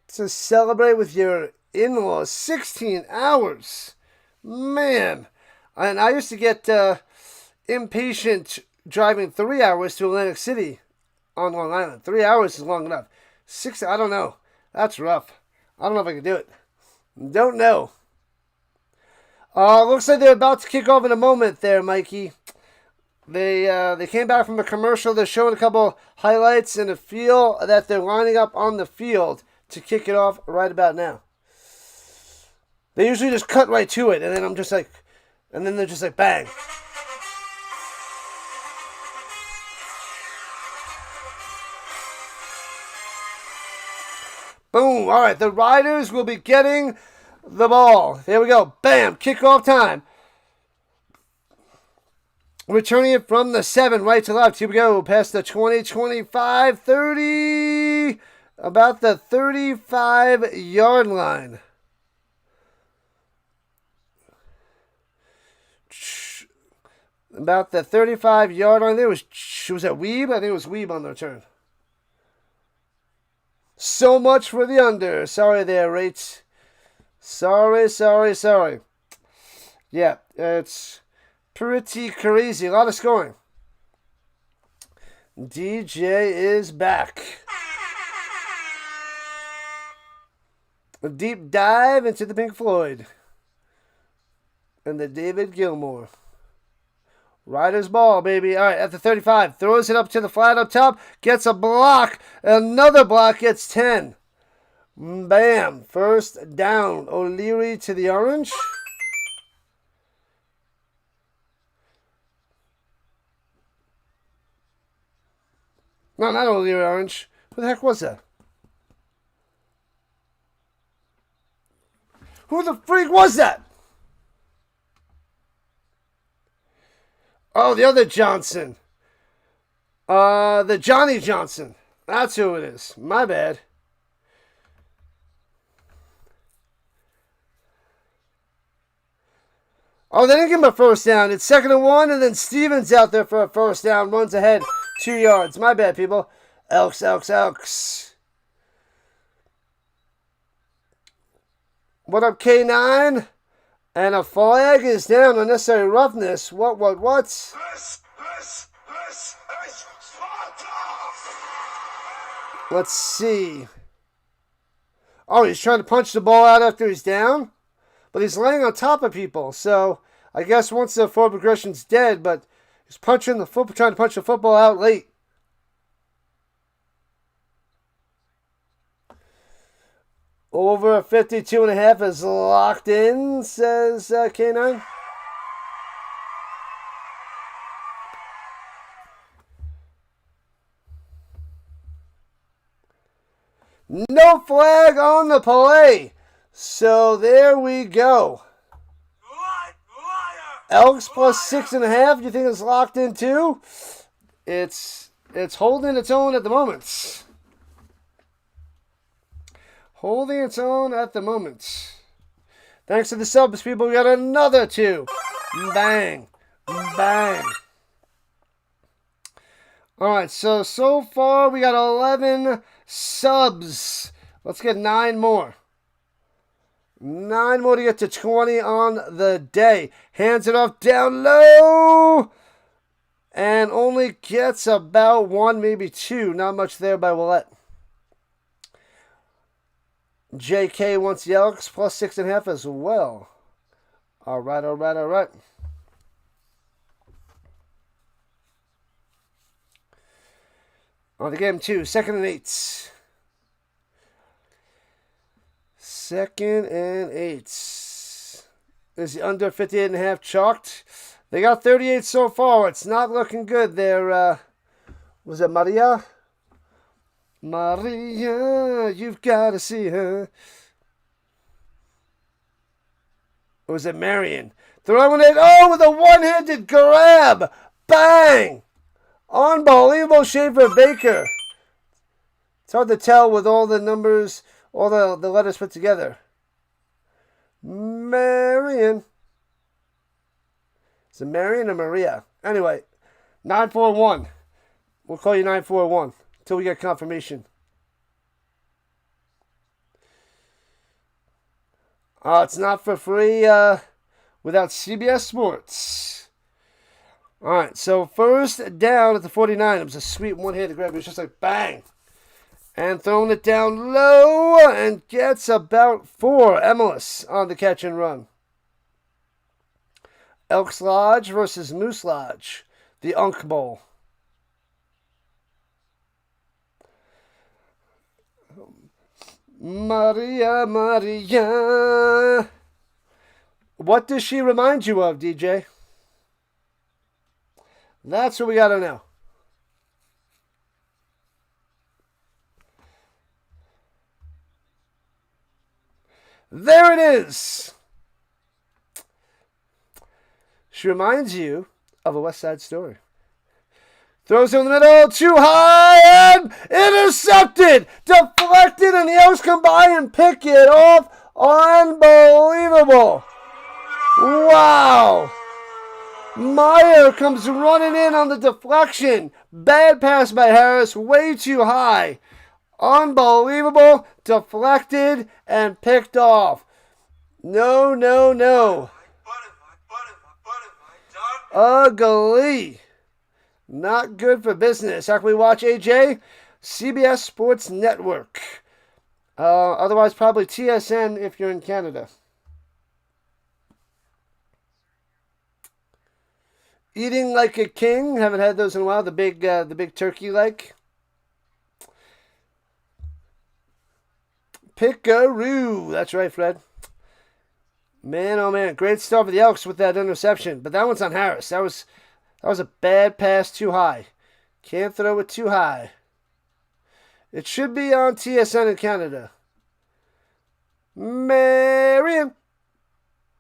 to celebrate with your in-laws. 16 hours. Man. And I used to get impatient driving 3 hours to Atlantic City on Long Island. 3 hours is long enough. 6, I don't know. That's rough. I don't know if I can do it. Don't know. Looks like they're about to kick off in a moment there, Mikey. They came back from the commercial. They're showing a couple highlights, and I feel that they're lining up on the field to kick it off right about now. They usually just cut right to it, and then they're just like, bang. Boom. All right, the Riders will be getting the ball. There we go. Bam. Kickoff time. Returning it from the 7, right to left. Here we go. Past the 20, 25, 30. About the 35-yard line. About the 35-yard line. Was that Weeb? I think it was Weeb on the return. So much for the under. Sorry there, rates. Sorry. Yeah, it's pretty crazy. A lot of scoring. DJ is back. A deep dive into the Pink Floyd. And the David Gilmour. Riders ball, baby. All right, at the 35. Throws it up to the flat up top. Gets a block. Another block gets 10. Bam. First down. O'Leary to the orange. No, not O'Leary orange. Who the heck was that? Who the freak was that? Oh, the other Johnson. The Johnny Johnson. That's who it is. My bad. Oh, they didn't give him a first down. It's 2nd and 1, and then Stevens out there for a first down. Runs ahead 2 yards. My bad, people. Elks, Elks, Elks. What up, K9? And a flag is down. Unnecessary roughness. What? Let's see. Oh, he's trying to punch the ball out after he's down? But he's laying on top of people. So, I guess once the forward progression's dead, but he's punching the football, trying to punch the football out late. Over 52.5 is locked in, says K9. No flag on the play. So there we go. Elks plus 6.5. You think it's locked in too? It's holding its own at the moment. Holding its own at the moment. Thanks to the subs, people. We got another 2. Bang. Bang. Alright, so far we got 11 subs. Let's get 9 more. 9 more to get to 20 on the day. Hands it off down low. And only gets about 1, maybe 2. Not much there by Willette. JK wants the Elks plus 6.5 as well. All right. On the game 2, 2nd and 8. 2nd and 8. Is the under 58.5 chalked? They got 38 so far. It's not looking good there. Was it Maria? Maria, you've got to see her. Or was it Marion? Throwing it, with a one-handed grab. Bang! Unbelievable Schaefer Baker. It's hard to tell with all the numbers, all the letters put together. Marion. Is it Marion or Maria? Anyway, 941. We'll call you 941. Until we get confirmation. It's not for free without CBS Sports. All right, so first down at the 49. It was a sweet one-handed grab. It was just like bang. And throwing it down low and gets about 4. Emilus on the catch and run. Elks Lodge versus Moose Lodge. The Unk Bowl. Maria. What does she remind you of, DJ? That's what we got to know. There it is. She reminds you of a West Side Story. Throws it in the middle, too high, and intercepted! Deflected, and the Elks come by and pick it off. Unbelievable! Wow! Meyer comes running in on the deflection. Bad pass by Harris, way too high. Unbelievable, deflected, and picked off. No. Ugly. Not good for business. How can we watch AJ? CBS Sports Network. Otherwise, probably TSN if you're in Canada. Eating like a king. Haven't had those in a while. The big turkey like. Pickaroo. That's right, Fred. Man, oh man, great start for the Elks with that interception. But that one's on Harris. That was a bad pass too high. Can't throw it too high. It should be on TSN in Canada. Marion.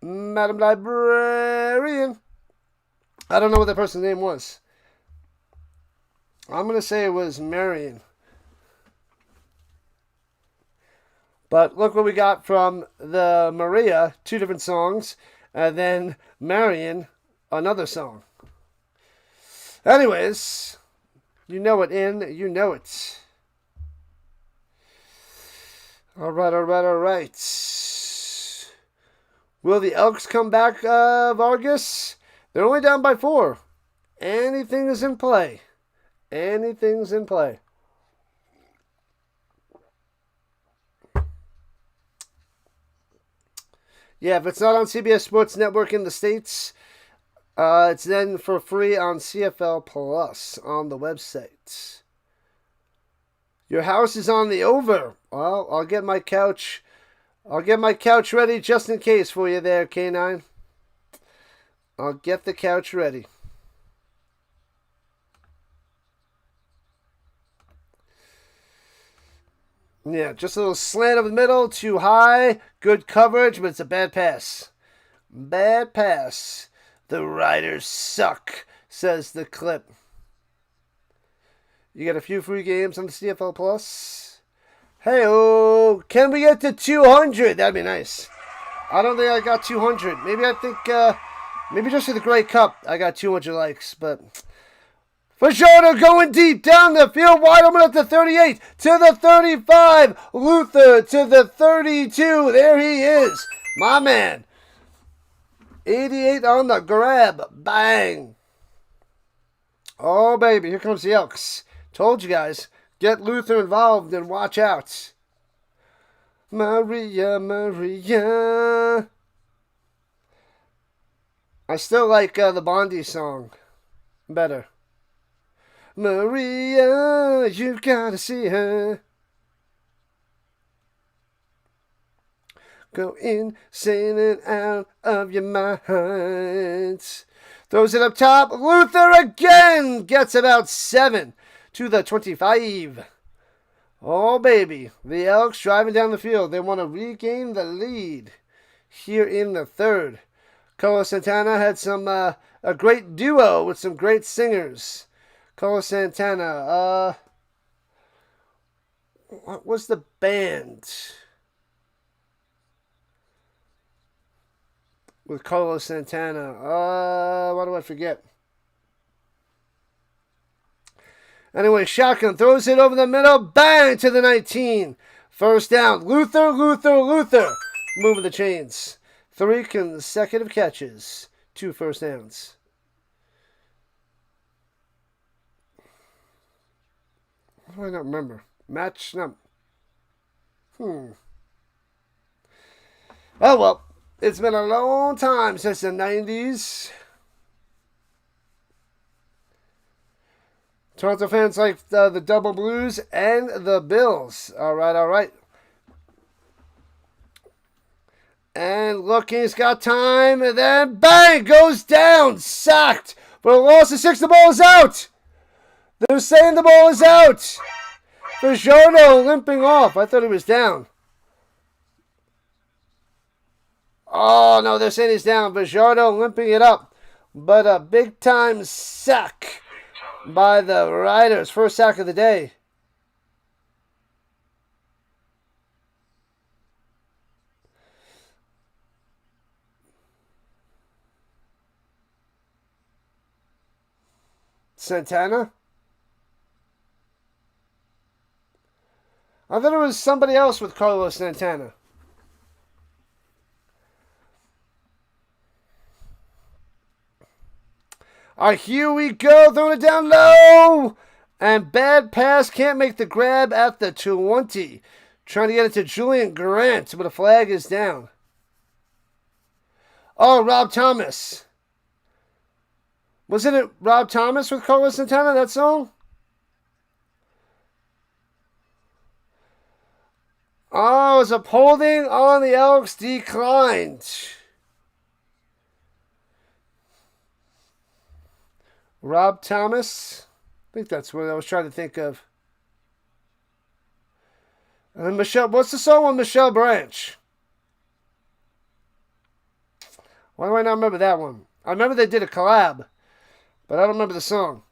Madam Librarian. I don't know what that person's name was. I'm going to say it was Marion. But look what we got from the Maria, 2 different songs, and then Marion, another song. Anyways, you know it you know it. All right. Will the Elks come back, Vargas? They're only down by 4. Anything is in play. Anything's in play. Yeah, if it's not on CBS Sports Network in the States, it's then for free on CFL Plus on the website. Your house is on the over. Well, I'll get my couch ready just in case for you there, K9. I'll get the couch ready. Yeah, just a little slant over the middle, too high, good coverage, but it's a bad pass. Bad pass. The Riders suck, says the clip. You got a few free games on the CFL Plus. Hey-oh, can we get to 200? That'd be nice. I don't think I got 200. Maybe just for the Grey Cup, I got 200 likes, but... For sure, they're going deep down the field, wide open at the 38, to the 35, Luther to the 32, there he is, my man. 88 on the grab, bang. Oh, baby, here comes the Elks. Told you guys, get Luther involved and watch out. Maria. I still like the Bondi song better. Maria, you've got to see her. Go insane and out of your mind. Throws it up top. Luther again gets about 7 to the 25. Oh, baby. The Elks driving down the field. They want to regain the lead here in the third. Carlos Santana had a great duo with some great singers. Carlos Santana, what was the band with Carlos Santana? Why do I forget? Anyway, shotgun throws it over the middle, bang to the 19. First down, Luther. Moving the chains. 3 consecutive catches, 2 first downs. What do I not remember? Match number. Oh, well. It's been a long time since the 90s. Toronto fans like the Double Blues and the Bills. All right. And look, he's got time. And then bang! Goes down. Sacked. For a loss of 6. The ball is out. They're saying the ball is out. Fajardo limping off. I thought he was down. Oh, no, they're saying he's down. Fajardo limping it up. But a big-time sack by the Riders. First sack of the day. Santana? I thought it was somebody else with Carlos Santana. All right, here we go. Throwing it down low. And bad pass. Can't make the grab at the 20. Trying to get it to Julian Grant, but a flag is down. Oh, Rob Thomas. Wasn't it Rob Thomas with Carlos Santana, that song? Oh, it was upholding on the Elks declined. Rob Thomas. I think that's what I was trying to think of. And then Michelle, what's the song with Michelle Branch? Why do I not remember that one? I remember they did a collab, but I don't remember the song.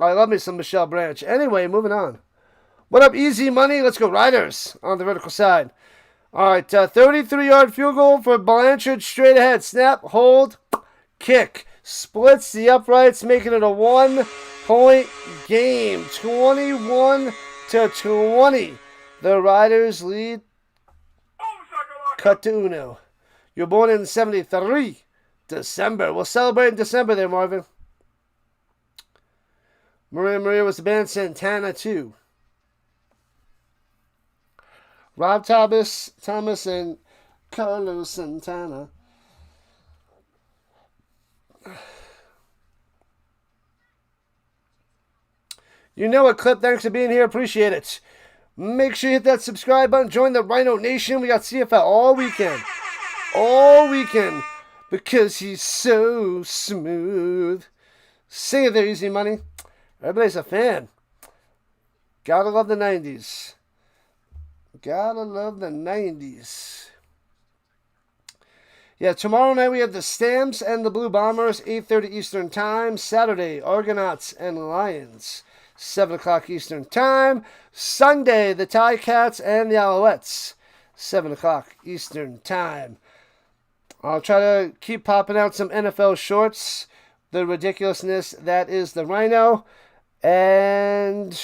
I love me some Michelle Branch. Anyway, moving on. What up, Easy Money? Let's go Riders on the vertical side. All right, 33-yard field goal for Blanchard, straight ahead. Snap, hold, kick. Splits the uprights, making it a 1-point game. 21-20. The Riders lead. Cut to Uno. You're born in 73. December. We'll celebrate in December there, Marvin. Maria was the band. Santana, too. Rob Thomas and Carlos Santana. You know what, Clip? Thanks for being here. Appreciate it. Make sure you hit that subscribe button. Join the Rhino Nation. We got CFL all weekend. All weekend. Because he's so smooth. Sing it there, Easy Money. Everybody's a fan. Gotta love the 90s. Gotta love the 90s. Yeah, tomorrow night we have the Stamps and the Blue Bombers, 8:30 Eastern Time. Saturday, Argonauts and Lions, 7 o'clock Eastern Time. Sunday, the Ticats and the Alouettes, 7 o'clock Eastern Time. I'll try to keep popping out some NFL shorts. The ridiculousness that is the Rhino. And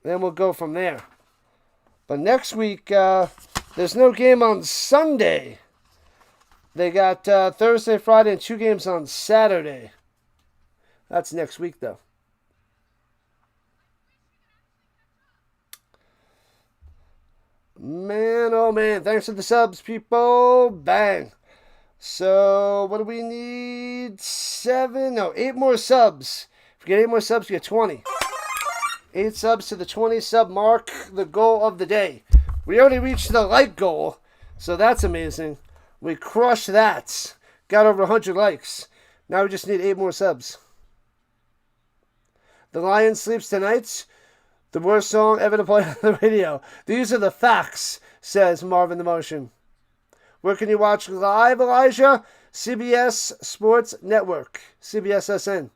then we'll go from there. But next week, there's no game on Sunday. They got Thursday, Friday, and 2 games on Saturday. That's next week, though. Man, oh man. Thanks for the subs, people. Bang. So, what do we need? 8 more subs. If you get 8 more subs, you get 20. 8 subs to the 20 sub mark, the goal of the day. We already reached the like goal, so that's amazing. We crushed that. Got over 100 likes. Now we just need 8 more subs. The Lion Sleeps Tonight. The worst song ever to play on the radio. These are the facts, says Marvin the Motion. Where can you watch live, Elijah? CBS Sports Network. CBSSN.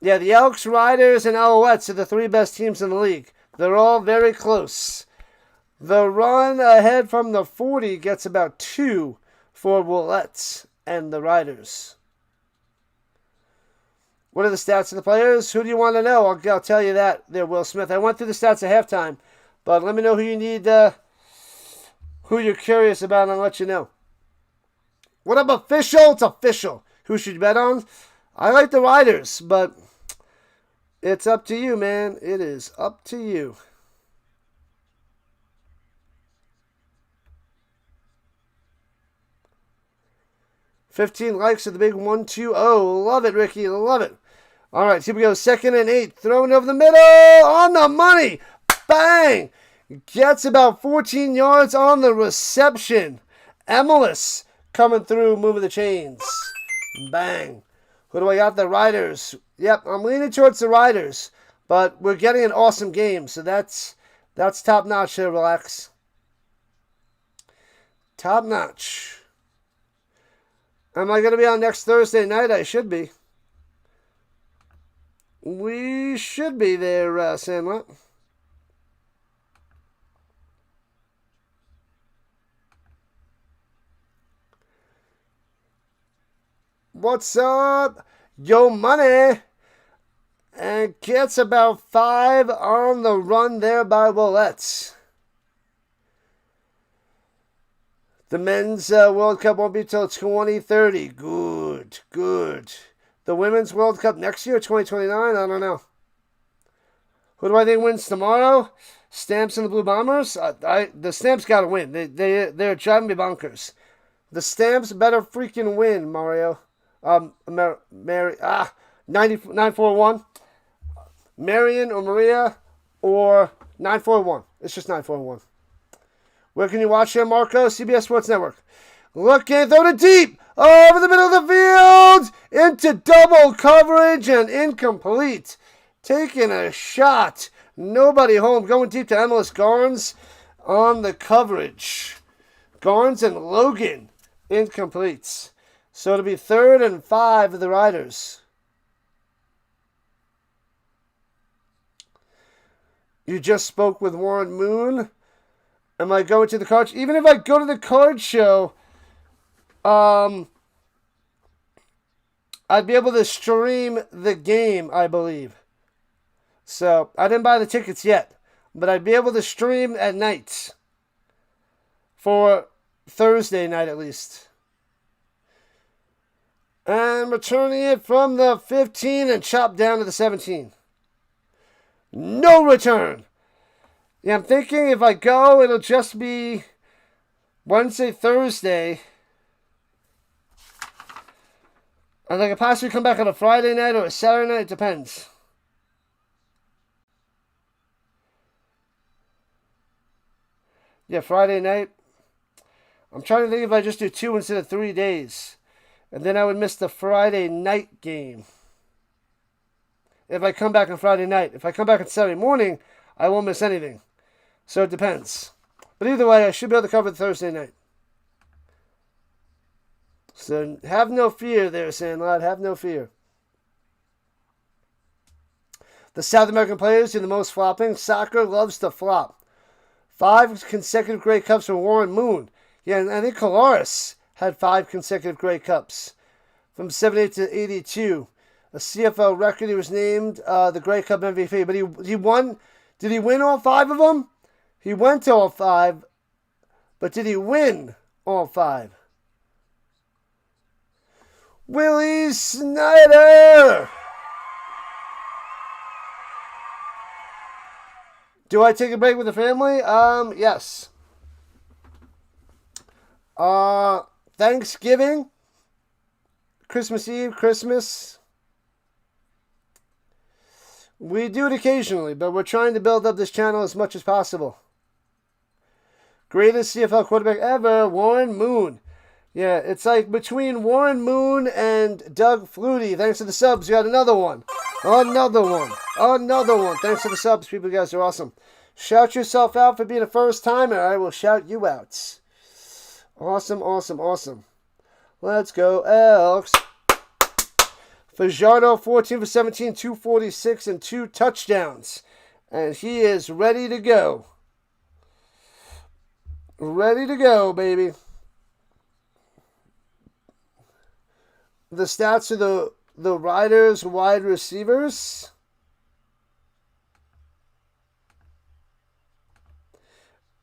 Yeah, the Elks, Riders, and Alouettes are the 3 best teams in the league. They're all very close. The run ahead from the 40 gets about 2 for Willettes and the Riders. What are the stats of the players? Who do you want to know? I'll tell you that there, Will Smith. I went through the stats at halftime, but let me know who you need, who you're curious about, and I'll let you know. What up, official? It's official. Who should you bet on? I like the Riders, but it's up to you, man. It is up to you. $15 likes at the big 1-2-0. Love it, Ricky. Love it. All right, here we go. 2nd and 8. Throwing over the middle. On the money. Bang. Gets about 14 yards on the reception. Emelis coming through, moving the chains. Bang. Who do I got? The Riders. Yep, I'm leaning towards the Riders. But we're getting an awesome game, so that's top notch there, relax. Top notch. Am I going to be on next Thursday night? I should be. We should be there, Sandlot. What's up? Yo, money. And gets about 5 on the run there by Willettes. The men's World Cup won't be till 2030. Good, good. The women's World Cup next year, 2029? I don't know. Who do I think wins tomorrow? Stamps and the Blue Bombers? The Stamps got to win. They're driving me bonkers. The Stamps better freaking win, Mario. 941. Marion or Maria or 941. It's just 941. Where can you watch it, Marco? CBS Sports Network. Looking, throw it deep. Over the middle of the field. Into double coverage and incomplete. Taking a shot. Nobody home. Going deep to Emilus Garnes on the coverage. Garnes and Logan. Incomplete. So it'll be 3rd and 5 of the Riders. You just spoke with Warren Moon. Am I going to the card? Even if I go to the card show, I'd be able to stream the game, I believe. So, I didn't buy the tickets yet, but I'd be able to stream at night. For Thursday night, at least. And returning it from the 15 and chopped down to the 17. No return. Yeah, I'm thinking if I go, it'll just be Wednesday, Thursday. And I could possibly come back on a Friday night or a Saturday night. It depends. Yeah, Friday night. I'm trying to think if I just do 2 instead of 3 days. And then I would miss the Friday night game. If I come back on Friday night. If I come back on Saturday morning, I won't miss anything. So it depends. But either way, I should be able to cover the Thursday night. So have no fear there, Sandlot. Have no fear. The South American players do the most flopping. Soccer loves to flop. 5 consecutive Grey Cups from Warren Moon. Yeah, and I think Colares had 5 consecutive Grey Cups. From 78 to 82. A CFL record. He was named the Grey Cup MVP. But he won. Did he win all 5 of them? He went to all 5. But did he win all 5? Willie Snyder! Do I take a break with the family? Yes. Thanksgiving. Christmas Eve, Christmas. We do it occasionally, but we're trying to build up this channel as much as possible. Greatest CFL quarterback ever, Warren Moon. Yeah, it's like between Warren Moon and Doug Flutie. Thanks to the subs, we got another one. Another one. Another one. Thanks to the subs, people. You guys are awesome. Shout yourself out for being a first-timer. I will shout you out. Awesome, awesome, awesome. Let's go, Elks. Fajardo, 14 for 17, 246, and 2 touchdowns. And he is ready to go. Ready to go, baby. The stats are the Riders wide receivers.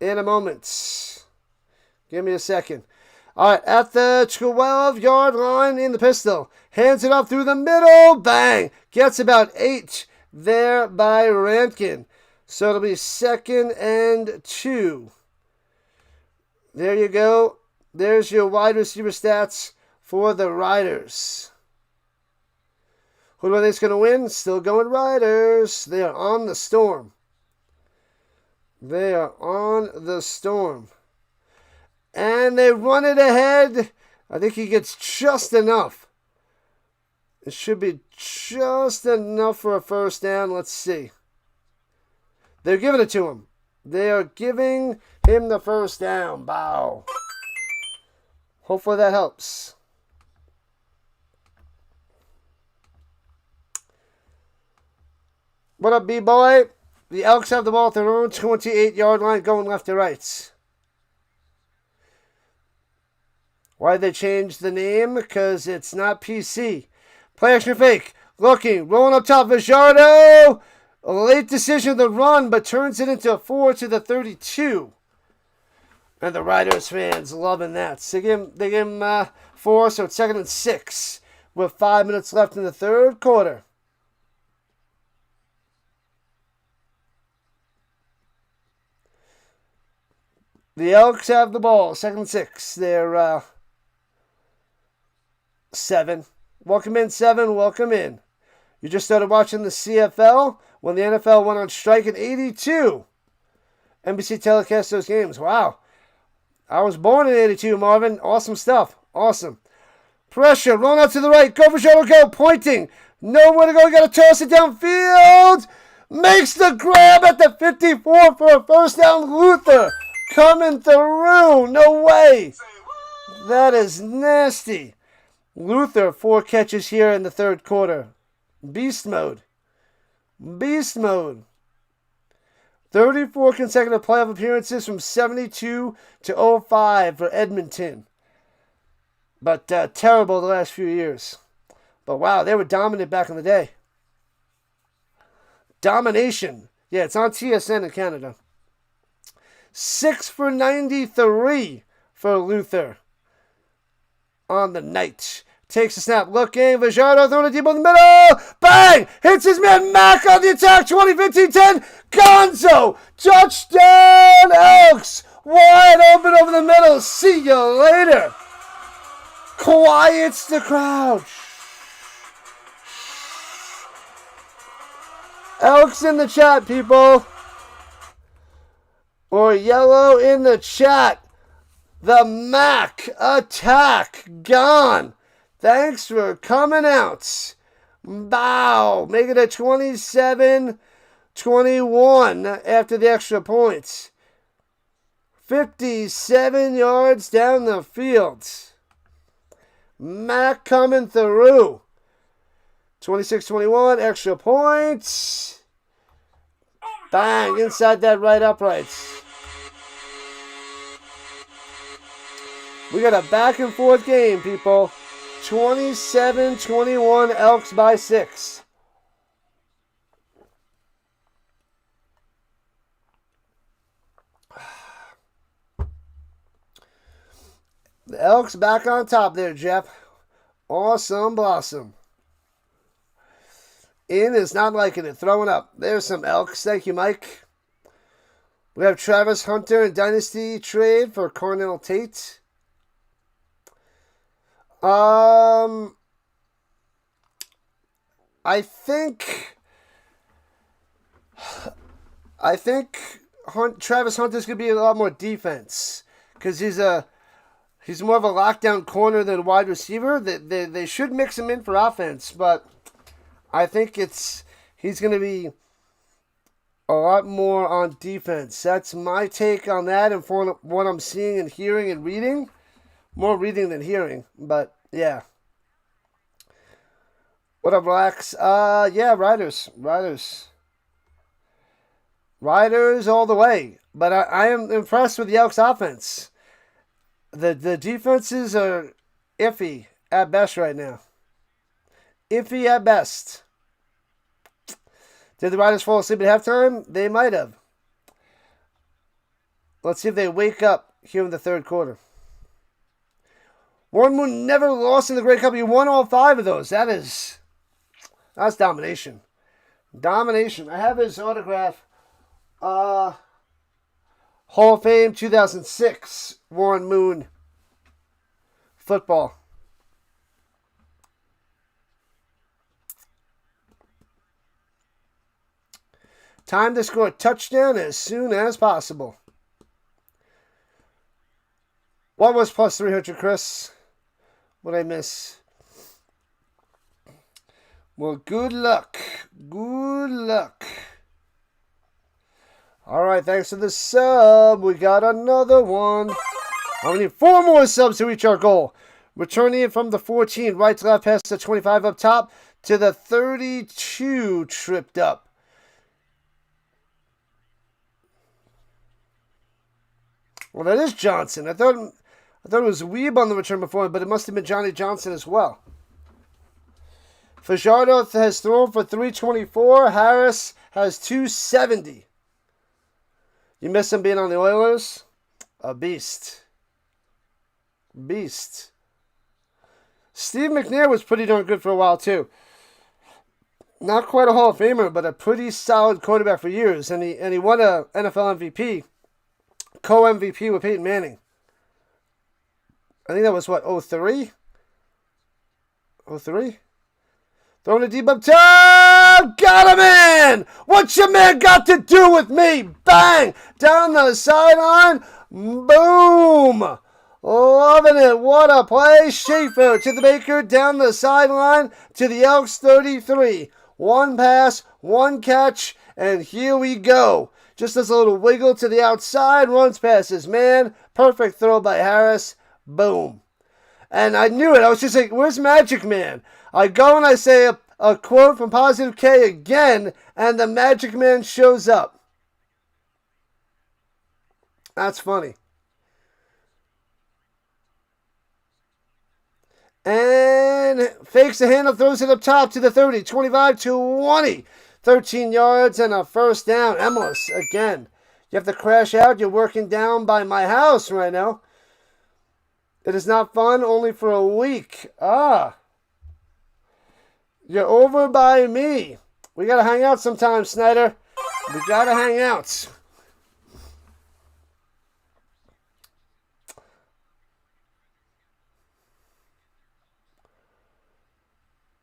In a moment. Give me a second. All right, at the 12-yard line in the pistol. Hands it up through the middle. Bang. Gets about 8 there by Rankin. So it'll be 2nd and 2. There you go. There's your wide receiver stats for the Riders. Who do I think is going to win? Still going Riders. They are on the storm. They are on the storm. And they run it ahead. I think he gets just enough. It should be just enough for a first down. Let's see. They're giving it to him. They are giving him the first down. Bow. Hopefully that helps. What up, B-boy? The Elks have the ball at their own 28-yard line going left to right. Why did they change the name? Because it's not PC. Play action fake. Looking. Rolling up top. Fajardo. A late decision to run, but turns it into a 4 to the 32. And the Riders fans loving that. So they give him 4, so it's 2nd and 6. With 5 minutes left in the third quarter. The Elks have the ball. 2nd and 6. They're 7. Welcome in, 7. Welcome in. You just started watching the CFL when the NFL went on strike in 82. NBC telecast those games. Wow. I was born in 82, Marvin. Awesome stuff. Awesome. Pressure. Run out to the right. Go for shuttle. Go. Pointing. Nowhere to go. You got to toss it downfield. Makes the grab at the 54 for a first down. Luther coming through. No way. That is nasty. Luther, 4 catches here in the 3rd quarter. Beast mode. Beast mode. 34 consecutive playoff appearances from 72 to 05 for Edmonton. But terrible the last few years. But wow, they were dominant back in the day. Domination. Yeah, it's on TSN in Canada. 6 for 93 for Luther on the night. Takes a snap, looking, Vajardo throwing it deep in the middle, bang! Hits his man Mack on the attack, 20-15-10, Gonzo! Touchdown Elks! Wide open over the middle, see you later! Quiets the crowd. Elks in the chat, people. Or yellow in the chat. The Mac attack gone. Thanks for coming out. Bow. Make it a 27-21 after the extra points. 57 yards down the field. Mac coming through. 26-21, extra points. Bang, inside that right upright. We got a back and forth game, people. 27-21, Elks by 6. The Elks back on top there, Jeff. Awesome blossom. In is not liking it. Throwing up. There's some Elks. Thank you, Mike. We have Travis Hunter and Dynasty trade for Cornell Tate. I think Travis Hunter's gonna be a lot more defense because he's more of a lockdown corner than wide receiver. They should mix him in for offense, but I think he's gonna be a lot more on defense. That's my take on that, and for what I'm seeing and hearing and reading. More reading than hearing, but yeah. What up, Relax? Yeah, Riders all the way. But I am impressed with the Elks offense. The defenses are iffy at best right now. Iffy at best. Did the Riders fall asleep at halftime? They might have. Let's see if they wake up here in the 3rd quarter. Warren Moon never lost in the Grey Cup. He won all 5 of those. That's domination. Domination. I have his autograph. Hall of Fame 2006. Warren Moon. Football. Time to score a touchdown as soon as possible. What was plus 300, Chris? What did I miss? Well, good luck. Good luck. All right, thanks for the sub. We got another one. We need 4 more subs to reach our goal. Returning it from the 14, right to left, past the 25 up top to the 32 tripped up. Well, that is Johnson. I thought it was Weeb on the return before, but it must have been Johnny Johnson as well. Fajardo has thrown for 324. Harris has 270. You miss him being on the Oilers? A beast. Beast. Steve McNair was pretty darn good for a while, too. Not quite a Hall of Famer, but a pretty solid quarterback for years. And he won a NFL MVP co-MVP with Peyton Manning. I think that was what, 03? 03? Throwing a deep up top. Got him in. What's your man got to do with me? Bang. Down the sideline. Boom. Loving it. What a play. Schaefer to the Baker. Down the sideline to the Elks 33. One pass, one catch, and here we go. Just as a little wiggle to the outside. Runs past his man. Perfect throw by Harris. Boom. And I knew it. I was just like, where's Magic Man? I go and I say a quote from Positive K again, and the Magic Man shows up. That's funny. And fakes the handoff, throws it up top to the 30, 25-20. 13 yards and a first down. Emilus, again. You have to crash out. You're working down by my house right now. It is not fun, only for a week. You're over by me. We got to hang out sometime, Snyder. We got to hang out.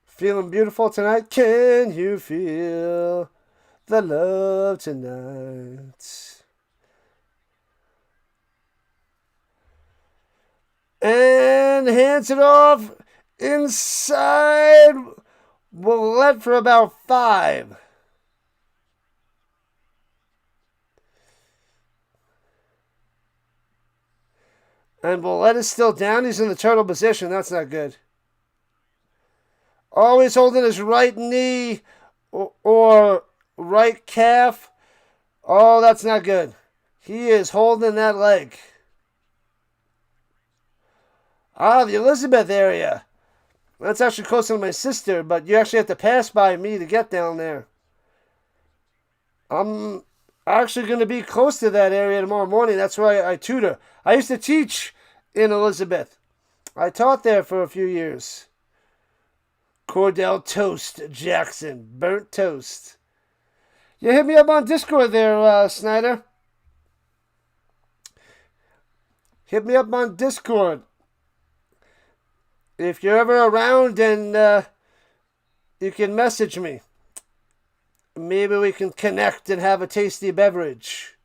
Feeling beautiful tonight? Can you feel the love tonight? And hands it off inside. Willette for about 5. And Willette is still down. He's in the turtle position. That's not good. Always holding his right knee or right calf. Oh, that's not good. He is holding that leg. The Elizabeth area. That's actually closer to my sister, but you actually have to pass by me to get down there. I'm actually going to be close to that area tomorrow morning. That's where I tutor. I used to teach in Elizabeth. I taught there for a few years. Cordell Toast Jackson. Burnt toast. You hit me up on Discord there, Snyder. Hit me up on Discord. If you're ever around and you can message me. Maybe we can connect and have a tasty beverage.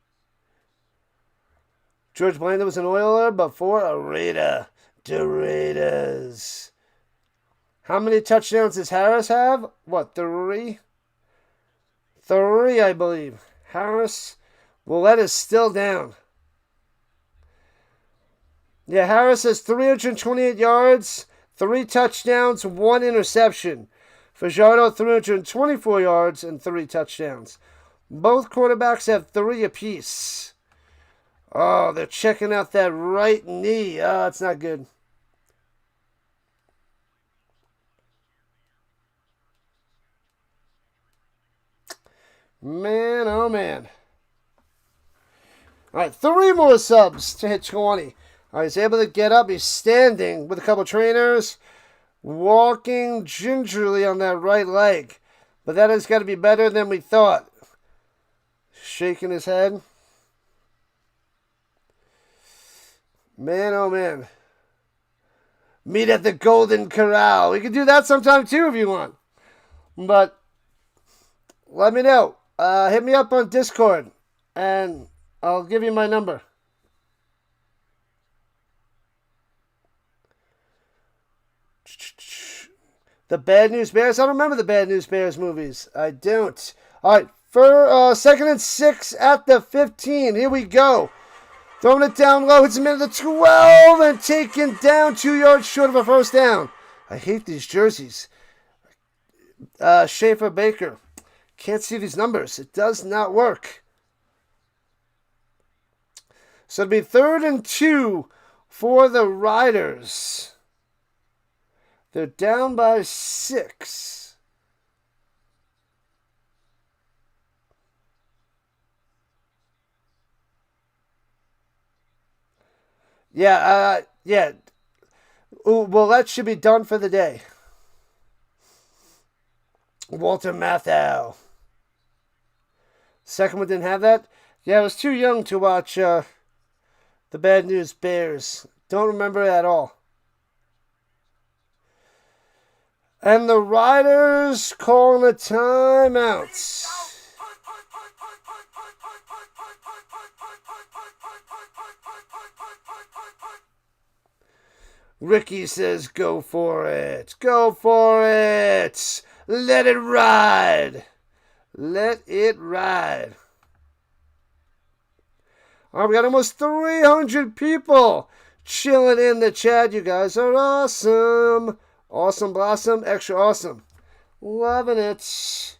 George Blanda was an Oiler before a Raider. The Raiders. How many touchdowns does Harris have? What, 3? 3, I believe. Harris. Willette is still down. Yeah, Harris has 328 yards, 3 touchdowns, 1 interception. Fajardo, 324 yards and 3 touchdowns. Both quarterbacks have 3 apiece. Oh, they're checking out that right knee. Oh, it's not good. Man, oh man. All right, 3 more subs to hit 20. All right, he's able to get up. He's standing with a couple trainers, walking gingerly on that right leg. But that has got to be better than we thought. Shaking his head. Man, oh man. Meet at the Golden Corral. We can do that sometime too if you want. But let me know. Hit me up on Discord and I'll give you my number. The Bad News Bears. I don't remember the Bad News Bears movies. I don't. All right. For 2nd and 6 at the 15. Here we go. Throwing it down low. Hits him into the 12 and taken down 2 yards short of a first down. I hate these jerseys. Schaefer Baker. Can't see these numbers. It does not work. So it'll be 3rd and 2 for the Riders. They're down by 6. Yeah. Ooh, well, that should be done for the day. Walter Matthau. Second one didn't have that. Yeah, I was too young to watch The Bad News Bears. Don't remember it at all. And the Riders calling a timeout. Ricky says, go for it. Go for it. Let it ride. Let it ride. Oh, we got almost 300 people chilling in the chat. You guys are awesome. Awesome blossom. Extra awesome. Loving it.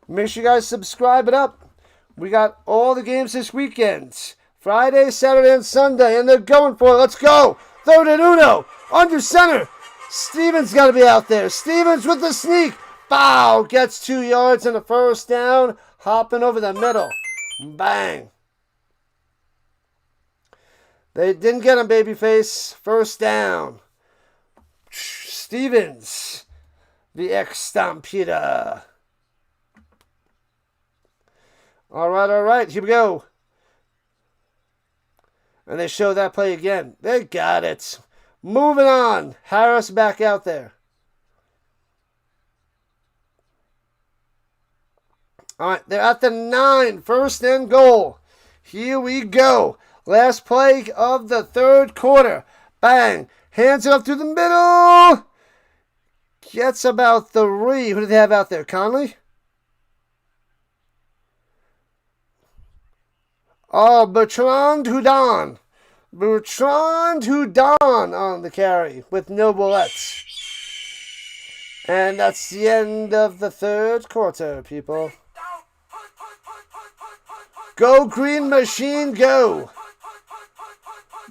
Make sure you guys subscribe it up. We got all the games this weekend. Friday, Saturday, and Sunday. And they're going for it. Let's go. Third and uno. Under center. Stevens got to be out there. Stevens with the sneak. Bow. Gets 2 yards and a first down. Hopping over the middle. Bang. They didn't get him, babyface. First down. Stevens. The ex-Stampeder. All right. Here we go. And they show that play again. They got it. Moving on. Harris back out there. All right, they're at the 9. First and goal. Here we go. Last play of the third quarter. Bang. Hands it up through the middle. Gets about 3. Who do they have out there? Conley? Oh, Bertrand Houdon. Bertrand Houdon on the carry with no bullets. And that's the end of the third quarter, people. Go Green Machine, go.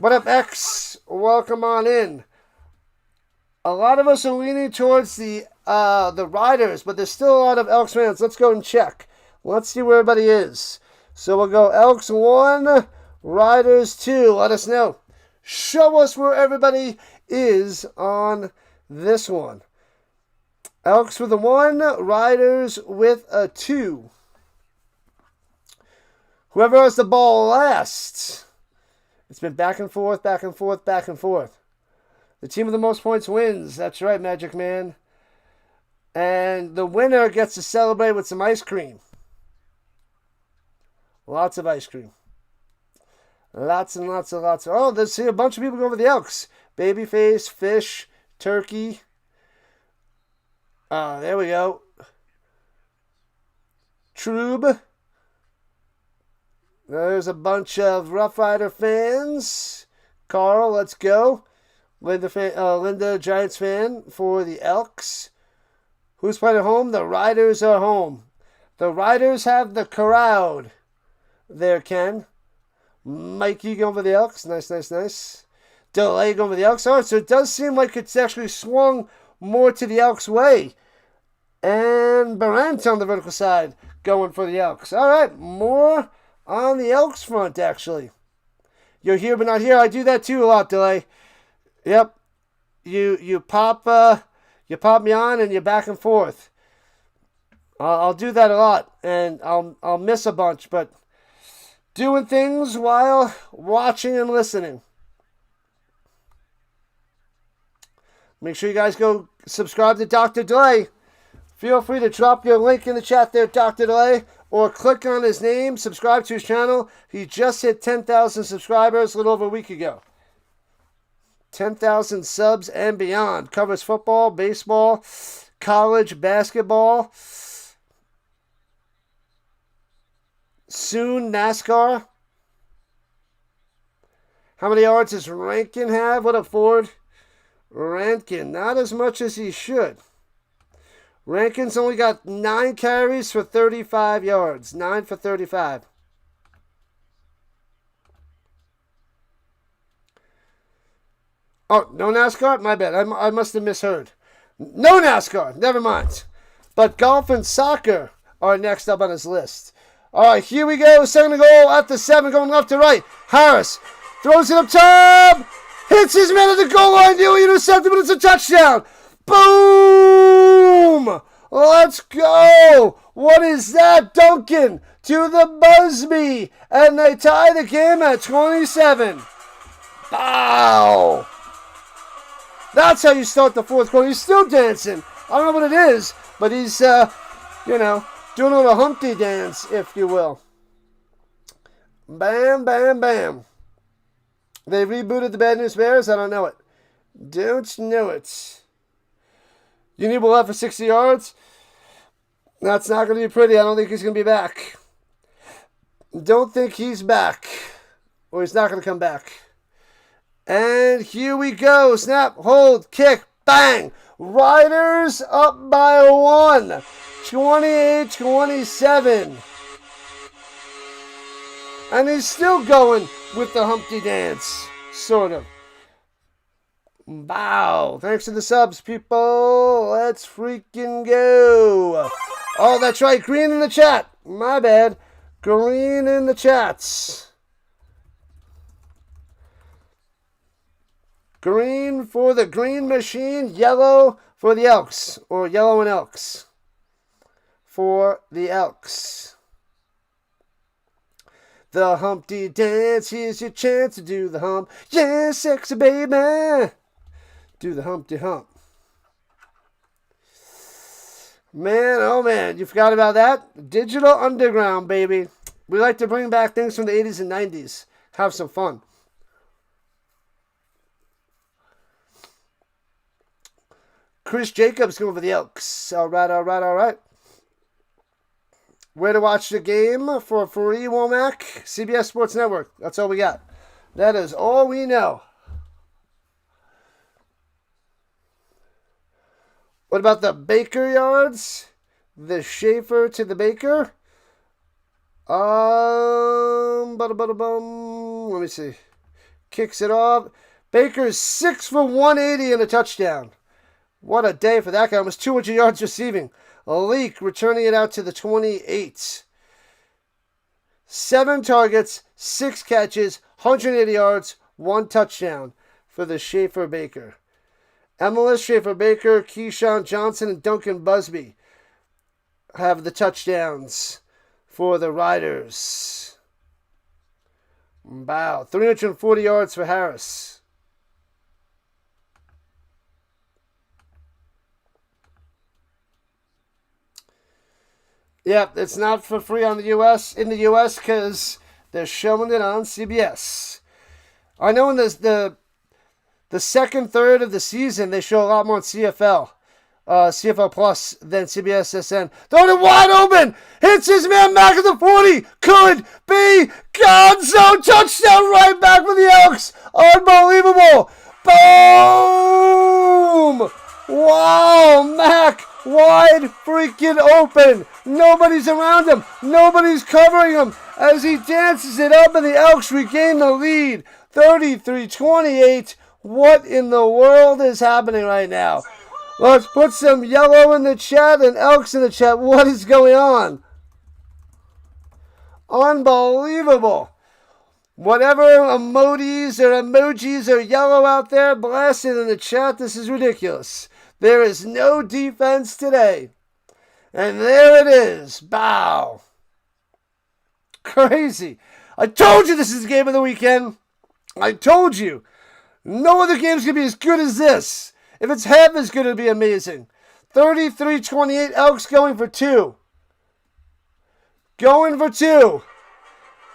What up, X? Welcome on in. A lot of us are leaning towards the Riders, but there's still a lot of Elks fans. Let's go and check. Let's see where everybody is. So we'll go Elks 1, Riders 2. Let us know. Show us where everybody is on this one. Elks with a 1, Riders with a 2. Whoever has the ball last. It's been back and forth, back and forth, back and forth. The team with the most points wins. That's right, Magic Man. And the winner gets to celebrate with some ice cream. Lots of ice cream. Lots and lots and lots. Oh, there's a bunch of people go over the Elks. Babyface, Fish, Turkey. There we go. Trube. There's a bunch of Rough Rider fans. Carl, let's go. Linda, Giants fan for the Elks. Who's playing at home? The Riders are home. The Riders have the crowd. There, Ken. Mikey going for the Elks. Nice. Delay going for the Elks. All right, so it does seem like it's actually swung more to the Elks' way. And Barant on the vertical side going for the Elks. All right, more on the Elks front, actually. You're here but not here. I do that too a lot, Delay. Yep. You pop me on and you're back and forth. I'll do that a lot, and I'll miss a bunch, but doing things while watching and listening. Make sure you guys go subscribe to Dr. Delay. Feel free to drop your link in the chat there, Dr. Delay, or click on his name, subscribe to his channel. He just hit 10,000 subscribers a little over a week ago. 10,000 subs and beyond. Covers football, baseball, college basketball. Soon NASCAR. How many yards does Rankin have? What up, Ford? Rankin, not as much as he should. Rankin's only got 9 carries for 35 yards. 9 for 35. Oh, no NASCAR? My bad. I must have misheard. No NASCAR. Never mind. But golf and soccer are next up on his list. All right, here we go. Second goal at the 7, going left to right. Harris throws it up top. Hits his man at the goal line. Nearly intercepted, but it's a touchdown. Boom! Let's go. What is that? Duncan. to the Busby, and they tie the game at 27. Bow! That's how you start the fourth quarter. He's still dancing. I don't know what it is, but he's, doing a little Humpty dance, if you will. Bam, bam, bam. They rebooted the Bad News Bears? I don't know it. Don't know it. You need left for 60 yards? That's not going to be pretty. I don't think he's going to be back. Don't think he's back. Or he's not going to come back. And here we go. Snap, hold, kick, bang. Riders up by 1. 28-27. And he's still going with the Humpty dance. Sort of. Wow. Thanks for the subs, people. Let's freaking go. Oh, that's right. Green in the chat. My bad. Green in the chats. Green for the Green Machine. Yellow for the Elks. Or Yellow and Elks. For the Elks. The Humpty dance. Here's your chance to do the hump. Yeah, sexy baby. Do the Humpty hump. Man, oh man, you forgot about that? Digital Underground, baby. We like to bring back things from the 80s and 90s. Have some fun. Chris Jacobs going for the Elks. All right. Where to watch the game for free, Womack? CBS Sports Network. That's all we got. That is all we know. What about the Baker yards? The Schaefer to the Baker? Let me see. Kicks it off. Baker's 6 for 180 and a touchdown. What a day for that guy. Almost 200 yards receiving. A leak returning it out to the 28. 7 targets, 6 catches, 180 yards, 1 touchdown for the Schaefer Baker. MLS, Schaefer Baker, Keyshawn Johnson, and Duncan Busby have the touchdowns for the Riders. Wow. 340 yards for Harris. Yep, it's not for free in the U.S. because they're showing it on CBS. I know in the second third of the season, they show a lot more on CFL Plus than CBS SN. Throwing it wide open. Hits his man back at the 40. Could be Gonzo. Touchdown right back for the Elks. Unbelievable. Boom. Wow, Mac. Wide freaking open. Nobody's around him. Nobody's covering him as he dances it up, and the Elks regain the lead. 33-28. What in the world is happening right now? Let's put some yellow in the chat and Elks in the chat. What is going on? Unbelievable. Whatever emojis are yellow out there, blast it in the chat. This is ridiculous. There is no defense today. And there it is. Bow. Crazy. I told you this is the game of the weekend. I told you. No other game's going to be as good as this. If it's half as good, it'll be amazing. 33-28, Elks going for 2. Going for 2.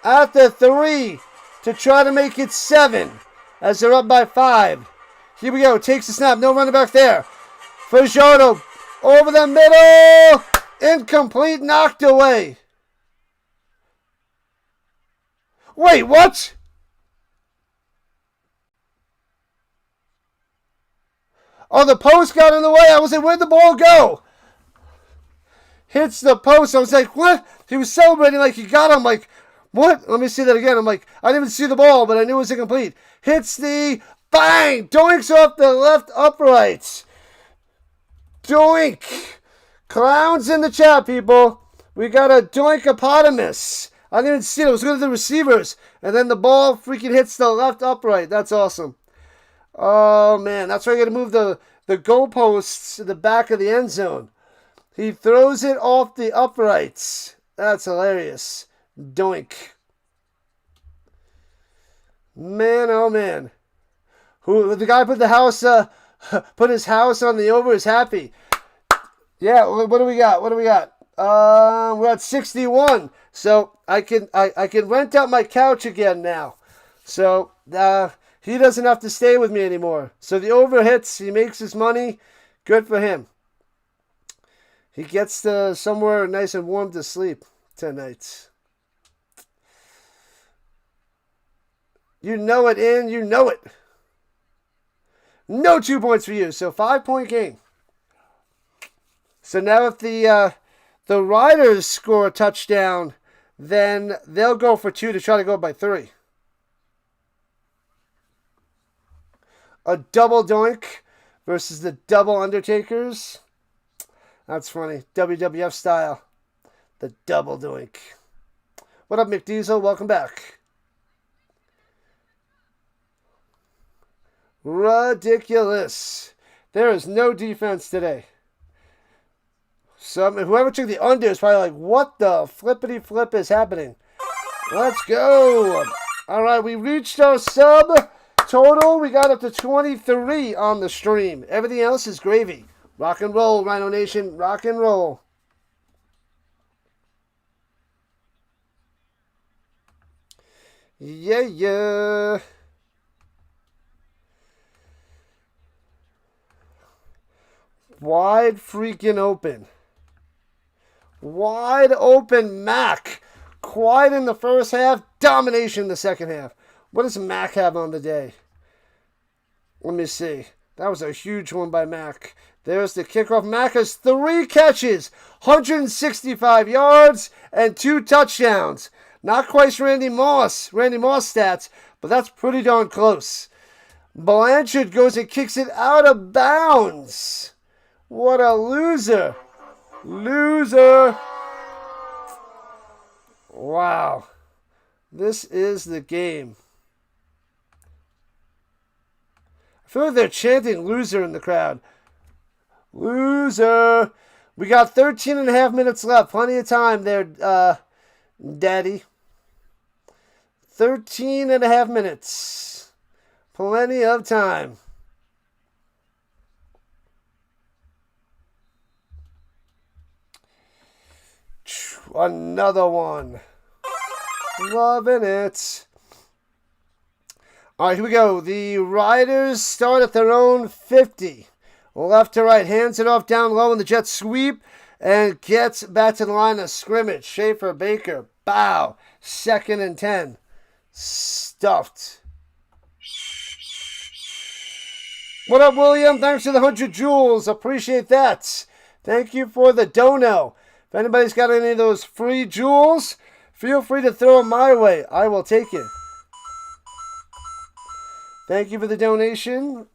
At the 3 to try to make it 7 as they're up by 5. Here we go. Takes the snap. No running back there. Fajardo over the middle. Incomplete. Knocked away. Wait, what? Oh, the post got in the way. I was like, where'd the ball go? Hits the post. I was like, what? He was celebrating like he got him. Like, what? Let me see that again. I'm like, I didn't even see the ball, but I knew it was incomplete. Hits the bang. Doinks off the left upright. Doink. Clowns in the chat, people. We got a doinkopotamus. I didn't even see it. I was looking at the receivers. And then the ball freaking hits the left upright. That's awesome. Oh, man. That's why I got to move the goalposts to the back of the end zone. He throws it off the uprights. That's hilarious. Doink. Man, oh man. Who the guy put the house put his house on the over is happy. Yeah, what do we got? We're at 61. So I can rent out my couch again now. So he doesn't have to stay with me anymore. So the over hits, he makes his money. Good for him. He gets to somewhere nice and warm to sleep tonight. You know it, and you know it. No 2 points for you. So 5-point game. So now if the Riders score a touchdown, then they'll go for 2 to try to go by 3. A double doink versus the double Undertakers. That's funny. WWF style. The double doink. What up, McDiesel? Welcome back. Ridiculous. There is no defense today. So whoever took the under is probably like, what the flippity flip is happening? Let's go. All right, we reached our sub total. We got up to 23 on the stream. Everything else is gravy. Rock and roll, Rhino Nation. Rock and roll. Yeah. Wide freaking open. Wide open Mac. Quiet in the first half. Domination in the second half. What does Mac have on the day? Let me see. That was a huge one by Mac. There's the kickoff. Mac has 3 catches, 165 yards, and 2 touchdowns. Not quite Randy Moss stats, but that's pretty darn close. Blanchard goes and kicks it out of bounds. What a loser. Wow. This is the game. I feel like they're chanting loser in the crowd. Loser. We got 13 and a half minutes left. Plenty of time there, Daddy. 13 and a half minutes. Plenty of time. Another one. Loving it. All right, here we go. The Riders start at their own 50. Left to right. Hands it off down low in the jet sweep. And gets back to the line of scrimmage. Schaefer, Baker, bow. 2nd and 10. Stuffed. What up, William? Thanks for the 100 joules. Appreciate that. Thank you for the dono. If anybody's got any of those free joules, feel free to throw them my way. I will take it. Thank you for the donation.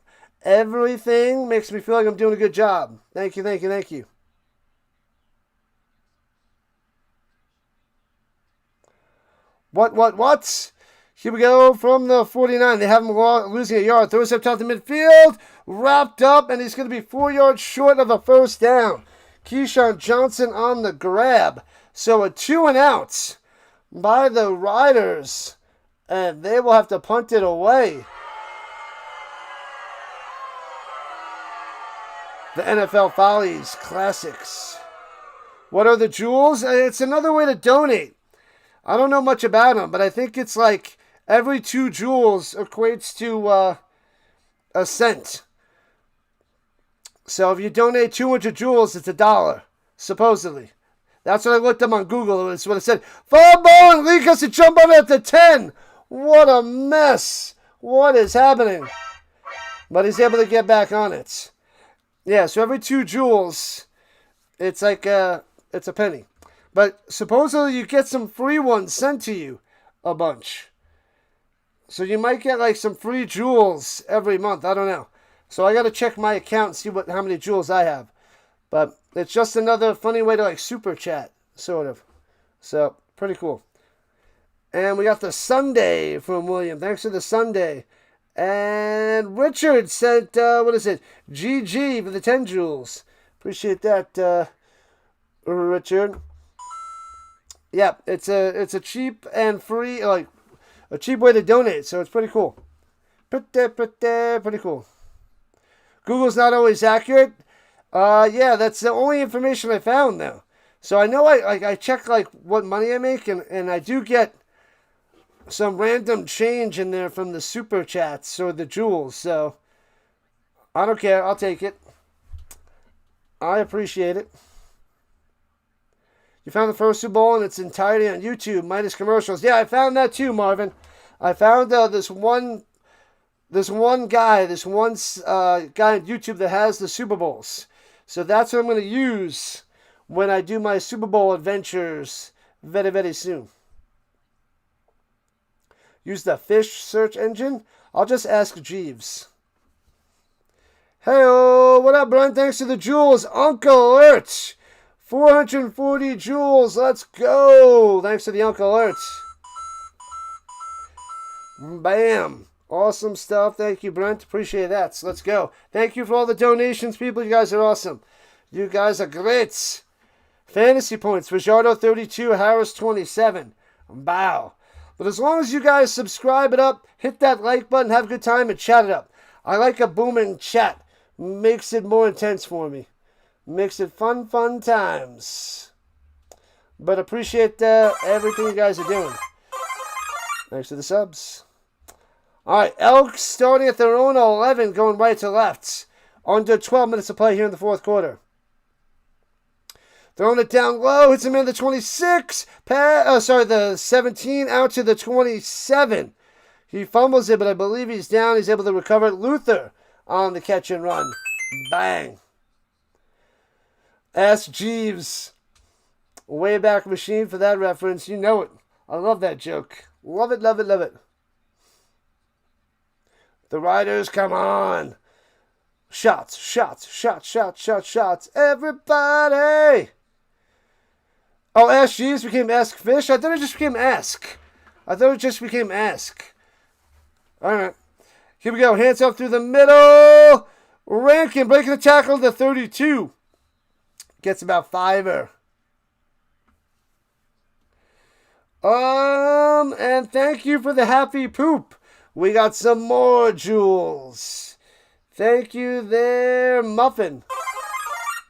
Everything makes me feel like I'm doing a good job. Thank you. What? Here we go from the 49. They have him losing a yard. Throws up top to midfield. Wrapped up, and he's going to be 4 yards short of a first down. Keyshawn Johnson on the grab. So a 2 and out by the Riders. And they will have to punt it away. The NFL Follies Classics. What are the jewels? It's another way to donate. I don't know much about them, but I think it's like every 2 jewels equates to a cent. So if you donate 200 jewels, it's $1, supposedly. That's what I looked up on Google. It's what it said. Fumble and Lee gets to jump on at the 10. What a mess. What is happening? But he's able to get back on it. Yeah, so every 2 jewels, it's like it's a penny. But supposedly you get some free ones sent to you a bunch. So you might get like some free jewels every month. I don't know. So I got to check my account and see how many jewels I have. But it's just another funny way to like super chat, sort of. So pretty cool. And we got the Sunday from William. Thanks for the Sunday. And Richard sent, GG for the 10 jewels. Appreciate that, Richard. Yeah, it's a cheap and free, like a cheap way to donate. So it's pretty cool. Pretty cool. Google's not always accurate. Yeah, that's the only information I found though. So I know I check like what money I make, and I do get some random change in there from the super chats or the jewels. So I don't care. I'll take it. I appreciate it. You found the first Super Bowl in its entirety on YouTube, minus commercials. Yeah, I found that too, Marvin. I found this one guy on YouTube that has the Super Bowls. So that's what I'm going to use when I do my Super Bowl adventures very, very soon. Use the fish search engine. I'll just ask Jeeves. Hey, what up, Brian? Thanks to the jewels. Uncle Ertz. 440 jewels. Let's go. Thanks to the Uncle Ertz. Bam. Awesome stuff. Thank you, Brent. Appreciate that. So let's go. Thank you for all the donations, people. You guys are awesome. You guys are great. Fantasy points. Fajardo 32, Harris 27. Bow. But as long as you guys subscribe it up, hit that like button, have a good time, and chat it up. I like a booming chat. Makes it more intense for me. Makes it fun times. But appreciate everything you guys are doing. Thanks for the subs. All right, Elks starting at their own 11, going right to left. Under 12 minutes to play here in the fourth quarter. Throwing it down low, hits him in the 26. The 17 out to the 27. He fumbles it, but I believe he's down. He's able to recover it. Luther on the catch and run. Bang. Ask Jeeves. Wayback Machine for that reference. You know it. I love that joke. Love it, love it, love it. The Riders, come on. Shots. Everybody. Oh, Ask Jeeves became Ask Fish? I thought it just became Ask. All right. Here we go. Hands up through the middle. Rankin breaking the tackle to 32. Gets about fiver. And thank you for the happy poop. We got some more jewels. Thank you there, Muffin.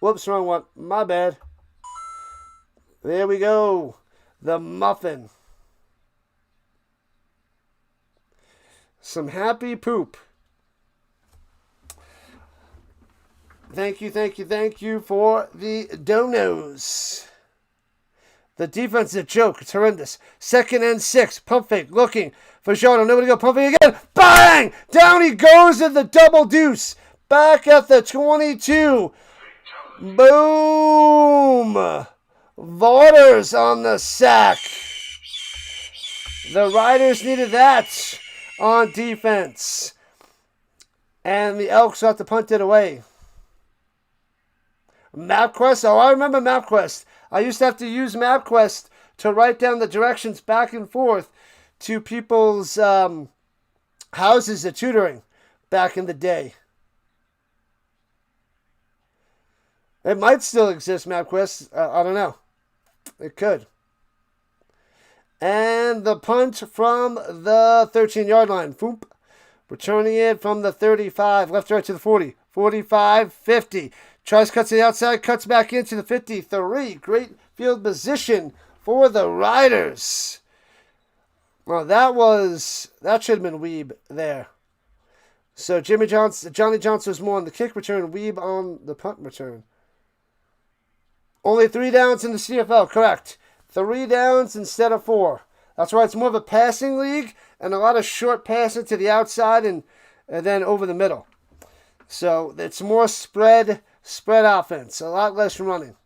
Whoops, wrong one. My bad. There we go. The Muffin. Some happy poop. Thank you for the donos. The defense is a joke. It's horrendous. 2nd and 6. Pump fake. Looking for Jordan. Nobody go. Pump fake again. Bang! Down he goes in the double deuce. Back at the 22. Boom! Waters on the sack. The Riders needed that on defense. And the Elks have to punt it away. MapQuest. Oh, I remember MapQuest. I used to have to use MapQuest to write down the directions back and forth to people's houses at tutoring back in the day. It might still exist, MapQuest. I don't know. It could. And the punt from the 13-yard line. Foop. Returning it from the 35. Left right to the 40. 45, 50. Tries, cuts to the outside, cuts back into the 53. Great field position for the Riders. Well, that should have been Weeb there. So Johnny Johnson was more on the kick return, Weeb on the punt return. Only 3 downs in the CFL, correct. 3 downs instead of 4. That's why it's more of a passing league and a lot of short passing to the outside and then over the middle. So it's more spread offense, a lot less running.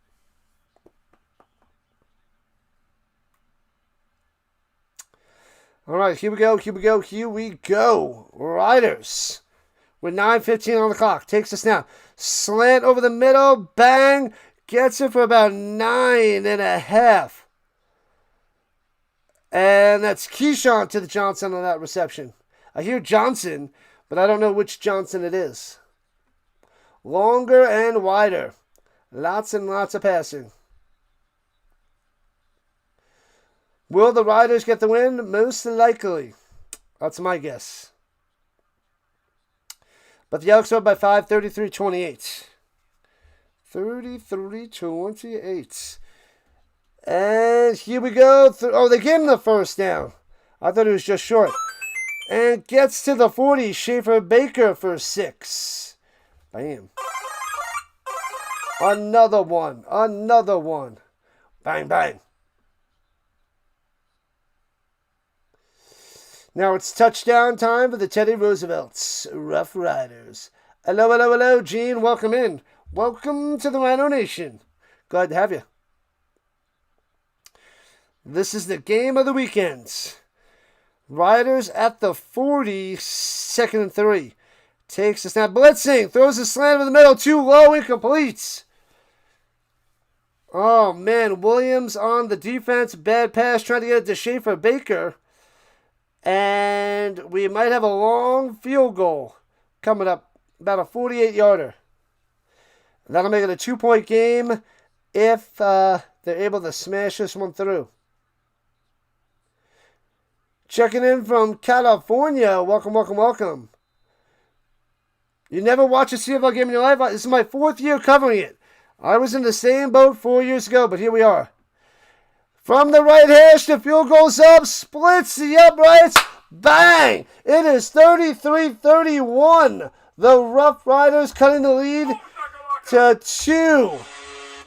All right, here we go. Riders with 9:15 on the clock. Takes the snap. Slant over the middle. Bang. Gets it for about 9.5. And that's Keyshawn to the Johnson on that reception. I hear Johnson, but I don't know which Johnson it is. Longer and wider. Lots and lots of passing. Will the Riders get the win? Most likely. That's my guess. But the Elks are up by 5, 33-28. 33-28. And here we go. Oh, they gave him the first down. I thought it was just short. And gets to the 40. Schaefer Baker for 6. Bam. Another one. Another one. Bang, bang. Now it's touchdown time for the Teddy Roosevelt's Rough Riders. Hello, hello, hello, Gene. Welcome in. Welcome to the Rhino Nation. Glad to have you. This is the game of the weekend. Riders at the 40, 2nd and 3. Takes the snap, blitzing, throws a slant over the middle, too low, incomplete. Oh man, Williams on the defense, bad pass, trying to get it to Schaefer Baker. And we might have a long field goal coming up, about a 48-yarder. That'll make it a 2-point game if they're able to smash this one through. Checking in from California. Welcome, welcome, welcome. You never watched a CFL game in your life? This is my 4th year covering it. I was in the same boat 4 years ago, but here we are. From the right hash, the field goes up, splits the uprights, bang! It is 33-31. The Rough Riders cutting the lead to 2.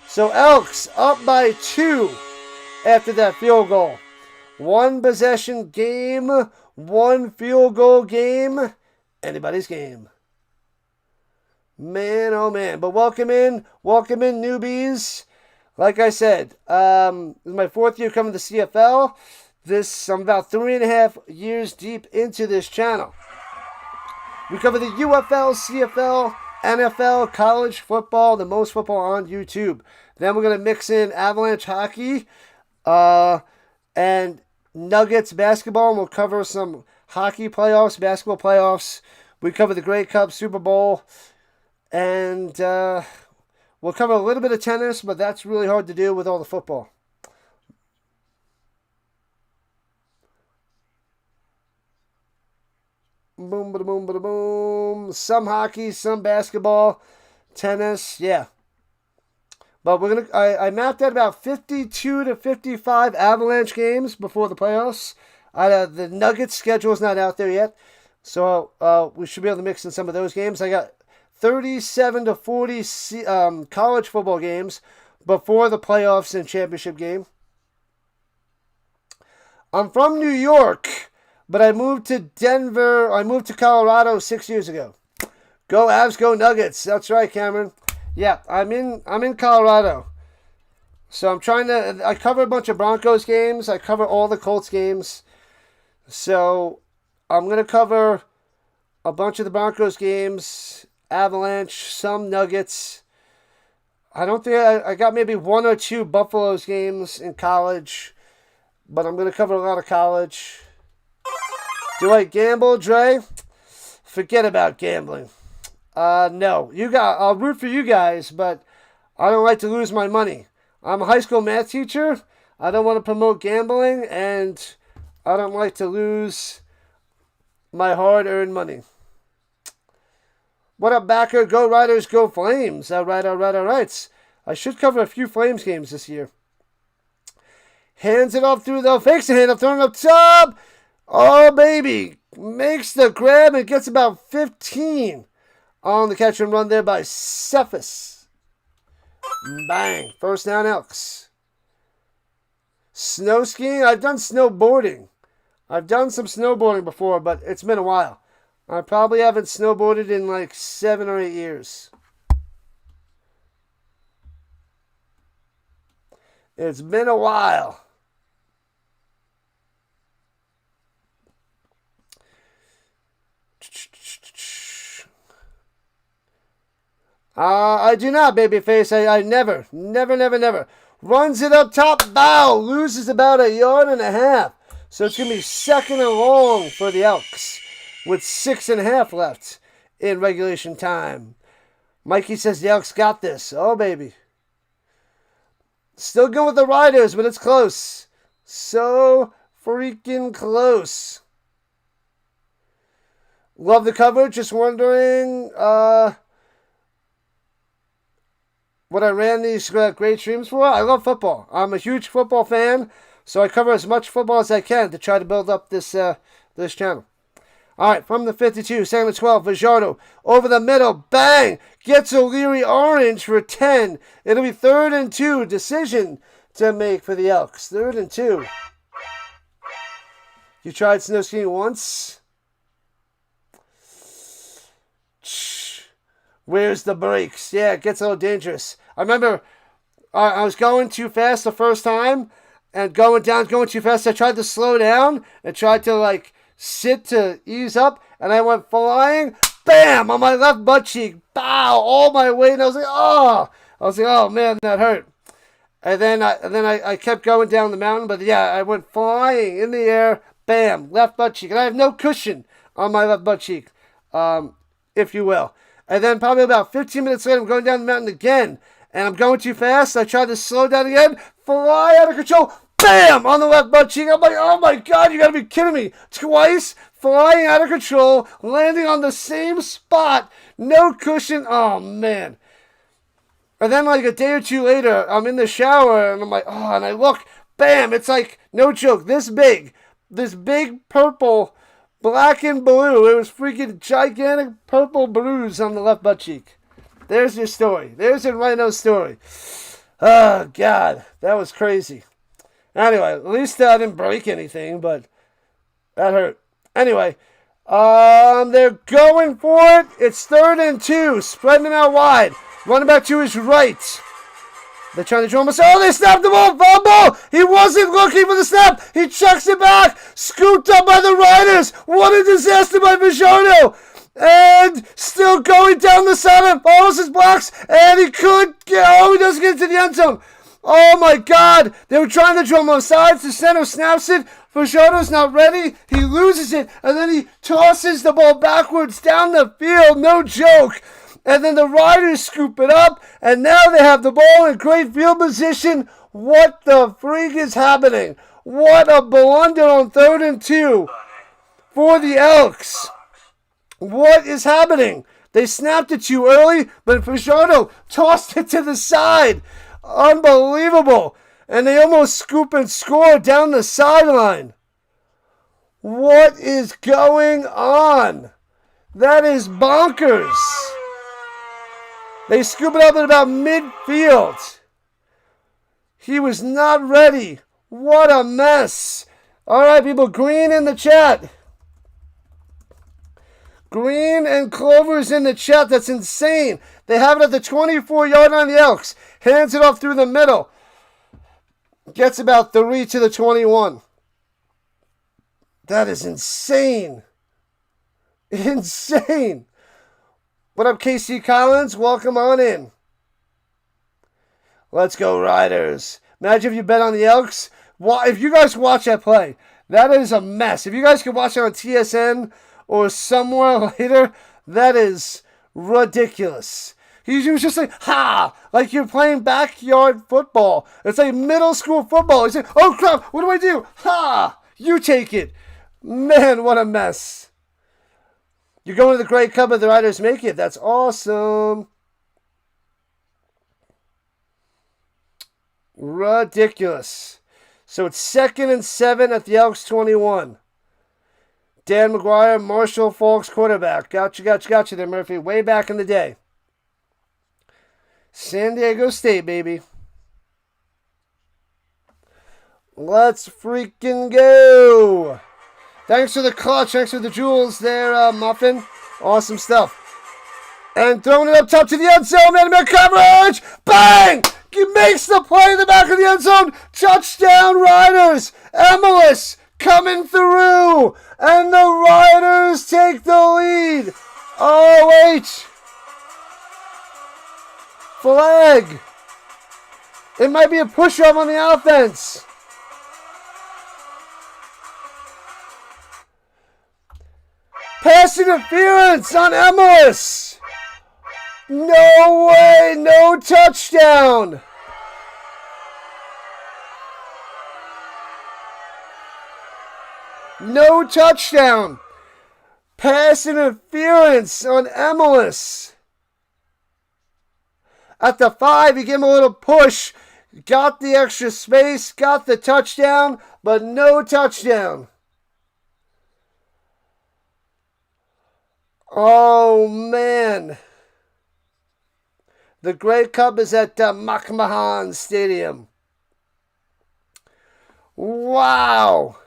So Elks up by 2 after that field goal. 1 possession game, 1 field goal game, anybody's game. Man, oh man. But welcome in, newbies. Like I said, this is my 4th year coming to CFL. I'm about 3.5 years deep into this channel. We cover the UFL, CFL, NFL, college football, the most football on YouTube. Then we're going to mix in Avalanche hockey and Nuggets basketball, and we'll cover some hockey playoffs, basketball playoffs. We cover the Grey Cup, Super Bowl, and we'll cover a little bit of tennis, but that's really hard to do with all the football. Boom, bada, boom, bada, boom. Some hockey, some basketball, tennis, yeah. But I mapped out about 52 to 55 Avalanche games before the playoffs. The Nuggets schedule is not out there yet, so we should be able to mix in some of those games. I got 37 to 40 college football games before the playoffs and championship game. I'm from New York, but I moved to Denver. I moved to Colorado 6 years ago. Go Avs, go Nuggets. That's right, Cameron. Yeah, I'm in Colorado. So I cover a bunch of Broncos games. I cover all the Colts games. So I'm going to cover a bunch of the Broncos games, Avalanche, some Nuggets. I don't think I got maybe 1 or 2 Buffaloes games in college, but I'm going to cover a lot of college. Do I gamble, Dre? Forget about gambling. No. I'll root for you guys, but I don't like to lose my money. I'm a high school math teacher. I don't want to promote gambling, and I don't like to lose my hard-earned money. What up, backer? Go Riders, go Flames. All right. I should cover a few Flames games this year. Hands it off through the fakes the hand up, throwing up top. Oh, baby. Makes the grab and gets about 15 on the catch and run there by Cephas. Bang. First down, Elks. Snow skiing. I've done snowboarding. I've done some snowboarding before, but it's been a while. I probably haven't snowboarded in like 7 or 8 years. It's been a while. I do not, babyface. I never. Runs it up top, bow, loses about 1.5 yards. So it's going to be 2nd and long for the Elks with 6.5 left in regulation time. Mikey says the Elks got this. Oh, baby. Still good with the Riders, but it's close. So freaking close. Love the coverage. Just wondering what I ran these great streams for. I love football. I'm a huge football fan, so I cover as much football as I can to try to build up this channel. All right, from the 52, second and 12, Fajardo over the middle, bang! Gets O'Leary orange for 10. It'll be 3rd and 2. Decision to make for the Elks. 3rd and 2. You tried snow skiing once? Where's the brakes? Yeah, it gets a little dangerous. I remember I was going too fast the first time, and going too fast. I tried to slow down and tried to sit to ease up, and I went flying, bam, on my left butt cheek, bow, all my weight, and I was like, oh man, that hurt. And then I kept going down the mountain, but yeah, I went flying in the air, bam, left butt cheek, and I have no cushion on my left butt cheek, if you will. And then probably about 15 minutes later, I'm going down the mountain again, and I'm going too fast. I tried to slow down again, fly out of control, bam, on the left butt cheek. I'm like, oh my God, you gotta be kidding me. Twice, flying out of control, landing on the same spot, no cushion. Oh man. And then a day or two later, I'm in the shower, and I'm like, oh, and I look, bam, it's no joke, this big purple, black and blue. It was freaking gigantic purple bruise on the left butt cheek. There's your story. There's your Rhino story. Oh, God. That was crazy. Anyway, at least I didn't break anything, but that hurt. Anyway, they're going for it. It's 3rd and 2. Spreading it out wide. Running back to his right. They're trying to draw him. Oh, they snapped the ball. Fumble. He wasn't looking for the snap. He chucks it back. Scooped up by the Riders. What a disaster by Fajardo. And still going down the sideline. Follows his blocks. And he could get. Oh, he doesn't get into the end zone. Oh, my God. They were trying to draw him on sides. The center snaps it. Fajardo's not ready. He loses it. And then he tosses the ball backwards down the field. No joke. And then the Riders scoop it up, and now they have the ball in great field position. What the freak is happening? What a blunder on 3rd and 2 for the Elks. What is happening? They snapped it too early, but Fajardo tossed it to the side. Unbelievable. And they almost scoop and score down the sideline. What is going on? That is bonkers. They scoop it up at about midfield. He was not ready. What a mess. All right, people, green in the chat. Green and Clover's in the chat. That's insane. They have it at the 24-yard line of the Elks. Hands it off through the middle. Gets about 3 to the 21. That is insane. Insane. What up, KC Collins? Welcome on in. Let's go, Riders. Imagine if you bet on the Elks. If you guys watch that play, that is a mess. If you guys could watch it on TSN or somewhere later, that is ridiculous. He was just like you're playing backyard football. It's like middle school football. He's like, oh crap, what do I do? Ha! You take it. Man, what a mess. You're going to the Grey Cup, but the Riders make it. That's awesome. Ridiculous. So it's 2nd and 7 at the Elks 21. Dan McGuire, Marshall Falks quarterback. Gotcha there, Murphy. Way back in the day. San Diego State, baby. Let's freaking go. Thanks for the clutch. Thanks for the jewels there, Muffin. Awesome stuff. And throwing it up top to the end zone. Man-to-man coverage. Bang! He makes the play in the back of the end zone. Touchdown, Riders. Emilus coming through. And the Riders take the lead. Oh, wait. Flag. It might be a push-up on the offense. Pass interference on Emilus. No way, no touchdown. No touchdown. Pass interference on Emilus. At the 5, you give him a little push. Got the extra space, got the touchdown, but no touchdown. Oh, man. The Grey Cup is at McMahon Stadium. Wow.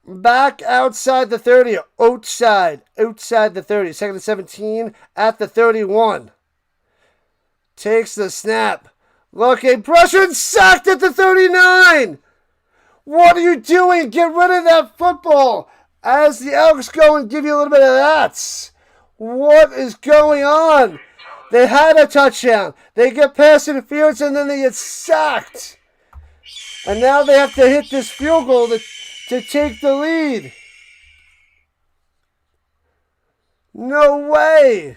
Back outside the 30. Outside the 30. Second and 17 at the 31. Takes the snap. Looking, pressure and sacked at the 39. What are you doing? Get rid of that football. As the Elks go and give you a little bit of that. What is going on? They had a touchdown. They get pass interference and then they get sacked. And now they have to hit this field goal to take the lead. No way.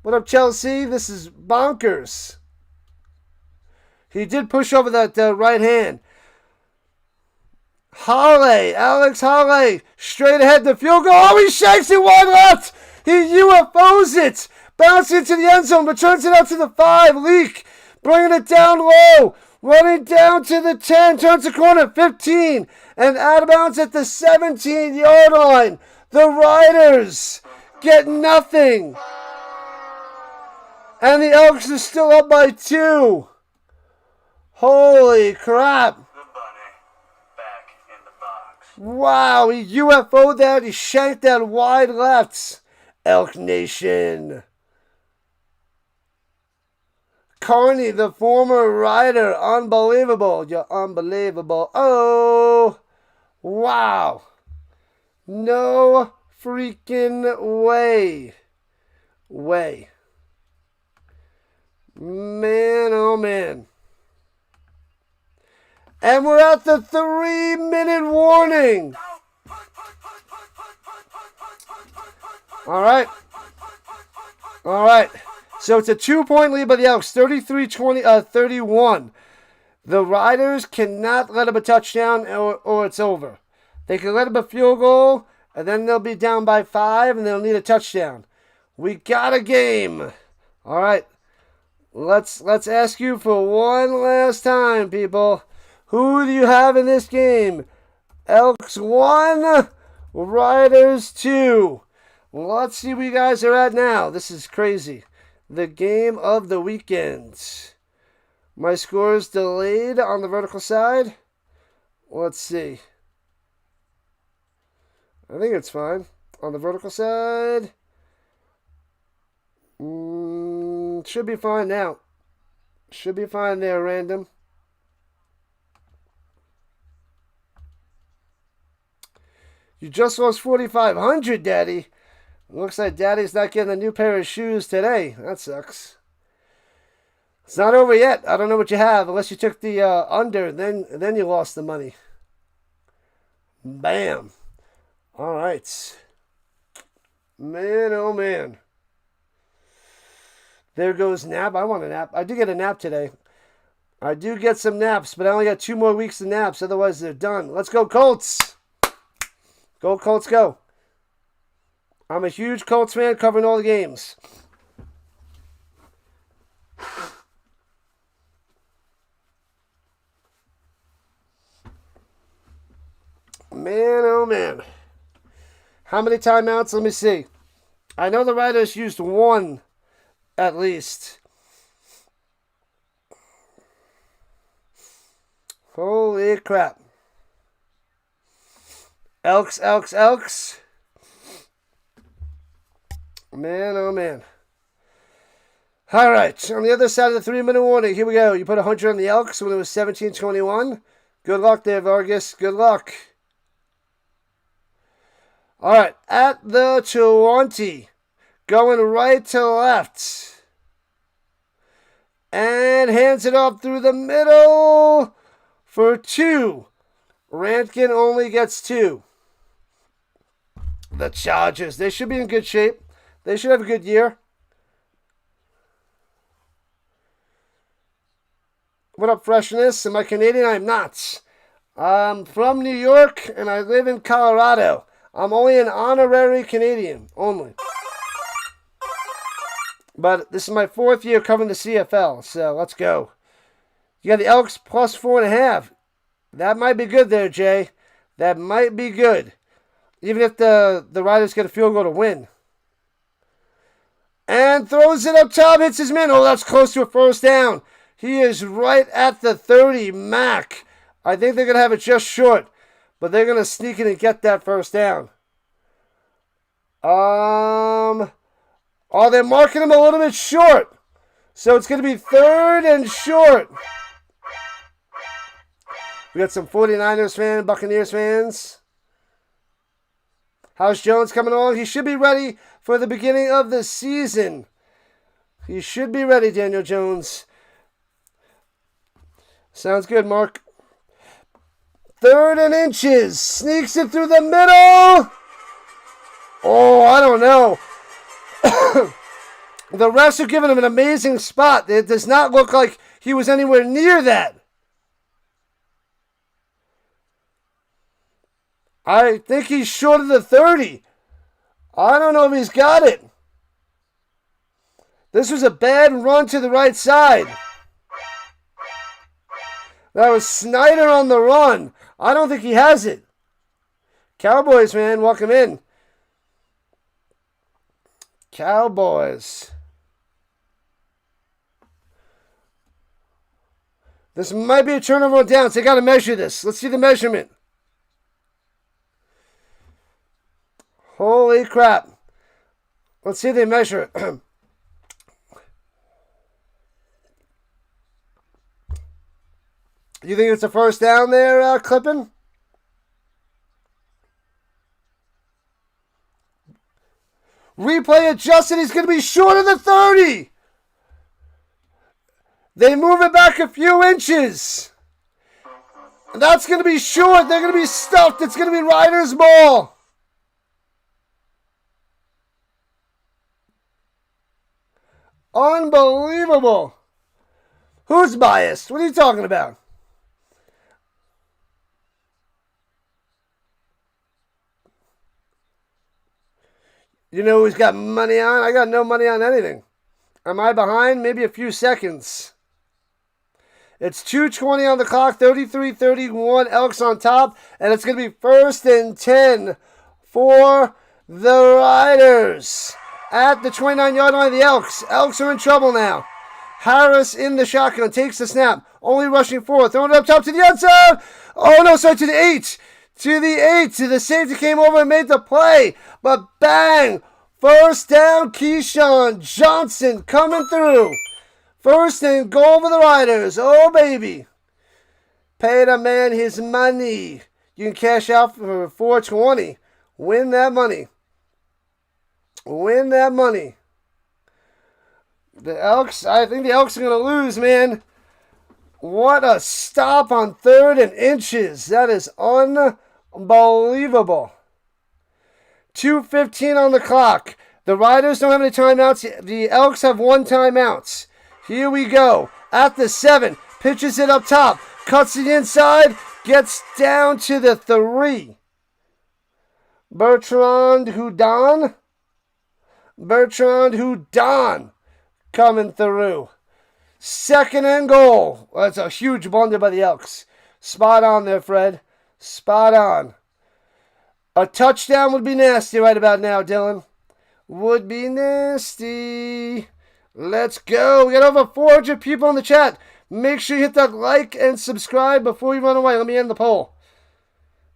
What up, Chelsea? This is bonkers. He did push over that right hand. Halle, Alex Halle, straight ahead the field goal. Oh, he shakes it wide left. He UFOs it. Bounces into the end zone, but turns it out to the 5. Leak, bringing it down low. Running down to the 10, turns the corner, 15. And out of bounds at the 17-yard line. The Riders get nothing. And the Elks are still up by 2. Holy crap. The bunny back in the box. Wow, he UFO'd that. He shanked that wide left. Elk Nation. Carney, the former Rider. Unbelievable. You're unbelievable. Oh, wow. No freaking way. Man, oh man. And we're at the 3-minute warning. All right. So it's a 2-point lead by the Elks, 33-31. The Riders cannot let up a touchdown or it's over. They can let up a field goal, and then they'll be down by 5, and they'll need a touchdown. We got a game. All right. Let's ask you for one last time, people. Who do you have in this game? Elks 1, Riders 2. Let's see where you guys are at now. This is crazy. The game of the weekend. My score is delayed on the vertical side. Let's see. I think it's fine. On the vertical side. Should be fine now. Should be fine there, random. You just lost 4,500, Daddy. Looks like Daddy's not getting a new pair of shoes today. That sucks. It's not over yet. I don't know what you have unless you took the under. Then you lost the money. Bam. All right. Man, oh man. There goes nap. I want a nap. I do get a nap today. I do get some naps, but I only got 2 more weeks of naps. Otherwise, they're done. Let's go, Colts. Go, Colts, go. I'm a huge Colts fan covering all the games. Man, oh man. How many timeouts? Let me see. I know the Riders used 1 at least. Holy crap. Elks. Man, oh man. All right, on the other side of the 3-minute warning, here we go. You put 100 on the Elks when it was 17-21. Good luck there, Vargas. Good luck. All right, at the 20. Going right to left. And hands it off through the middle for 2. Rantkin only gets 2. The Chargers, they should be in good shape. They should have a good year. What up, freshness? Am I Canadian? I am not. I'm from New York, and I live in Colorado. I'm only an honorary Canadian, only. But this is my 4th year covering the CFL, so let's go. You got the Elks plus 4.5. That might be good there, Jay. That might be good. Even if the Riders get a field goal to win. And throws it up top, hits his man. Oh, that's close to a first down. He is right at the 30, Mac. I think they're going to have it just short. But they're going to sneak in and get that first down. Oh, they're marking him a little bit short. So it's going to be 3rd and short. We got some 49ers fans, Buccaneers fans. How's Jones coming along? He should be ready for the beginning of the season. He should be ready, Daniel Jones. Sounds good, Mark. 3rd and inches. Sneaks it through the middle. Oh, I don't know. The refs are giving him an amazing spot. It does not look like he was anywhere near that. I think he's short of the 30. I don't know if he's got it. This was a bad run to the right side. That was Snyder on the run. I don't think he has it. Cowboys, man, welcome in. Cowboys. This might be a turnover on downs. They got to measure this. Let's see the measurement. Holy crap. Let's see if they measure it. You think it's a first down there, Clippin? Replay adjusted. He's going to be short of the 30. They move it back a few inches. And that's going to be short. They're going to be stuffed. It's going to be Riders' ball. Unbelievable. Who's biased? What are you talking about? You know who's got money on? I got no money on anything. Am I behind? Maybe a few seconds. It's 2:20 on the clock, 33-31, Elks on top, and it's going to be 1st and 10 for the Riders. At the 29-yard line of the Elks. Elks are in trouble now. Harris in the shotgun, takes the snap, only rushing forward, throwing it up top to the end zone. Oh no, sorry, to the 8. To the 8. To the safety came over and made the play. But bang! First down, Keyshawn Johnson coming through. 1st and goal for the Riders. Oh, baby. Pay the man his money. You can cash out for $4.20. Win that money. Win that money. The Elks, I think the Elks are going to lose, man. What a stop on 3rd and inches. That is unbelievable. 2:15 on the clock. The Riders don't have any timeouts. The Elks have 1 timeout. Here we go. At the 7. Pitches it up top. Cuts it inside. Gets down to the 3. Bertrand Houdon coming through. 2nd and goal. Well, that's a huge blunder by the Elks. Spot on there, Fred. Spot on. A touchdown would be nasty right about now, Dylan. Would be nasty. Let's go. We got over 400 people in the chat. Make sure you hit that like and subscribe before you run away. Let me end the poll.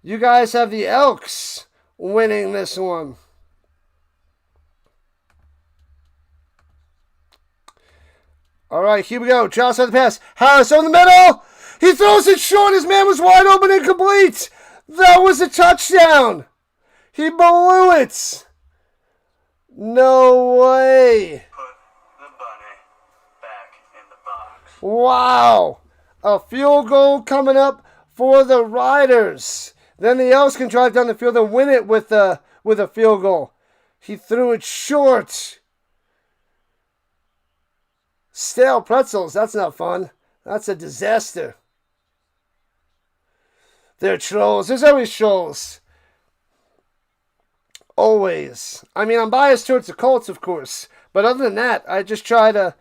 You guys have the Elks winning this one. All right, here we go. Josh on the pass. Harris on the middle. He throws it short. His man was wide open, incomplete. That was a touchdown. He blew it. No way. Put the bunny back in the box. Wow. A field goal coming up for the Riders. Then the Elks can drive down the field and win it with a field goal. He threw it short. Stale pretzels. That's not fun. That's a disaster. They're trolls. There's always trolls. Always. I mean, I'm biased towards the Colts, of course. But other than that, I just try to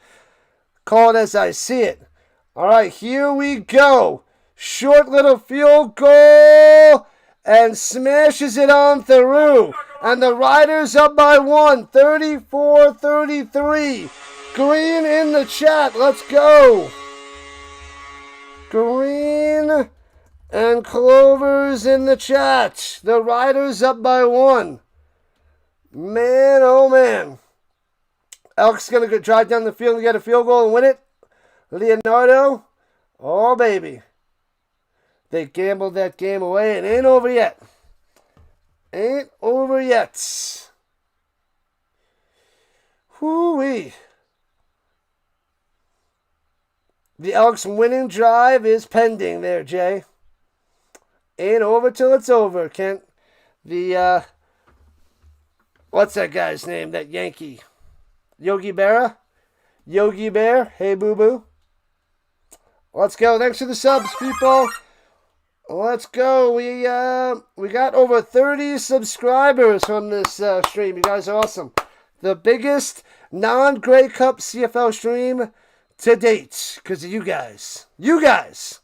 call it as I see it. All right, here we go. Short little field goal. And smashes it on through. And the Riders up by 1. 34-33. Green in the chat. Let's go. Green and Clover's in the chat. The Riders up by 1. Man, oh man. Elks going to drive down the field and get a field goal and win it. Leonardo. Oh, baby. They gambled that game away. It ain't over yet. Ain't over yet. Hoo-wee. The Elks' winning drive is pending there, Jay. Ain't over till it's over, Kent. The, what's that guy's name? That Yankee. Yogi Berra? Yogi Bear? Hey, boo-boo. Let's go. Thanks for the subs, people. Let's go. We got over 30 subscribers from this stream. You guys are awesome. The biggest non-Grey Cup CFL stream to date because of you guys. You guys.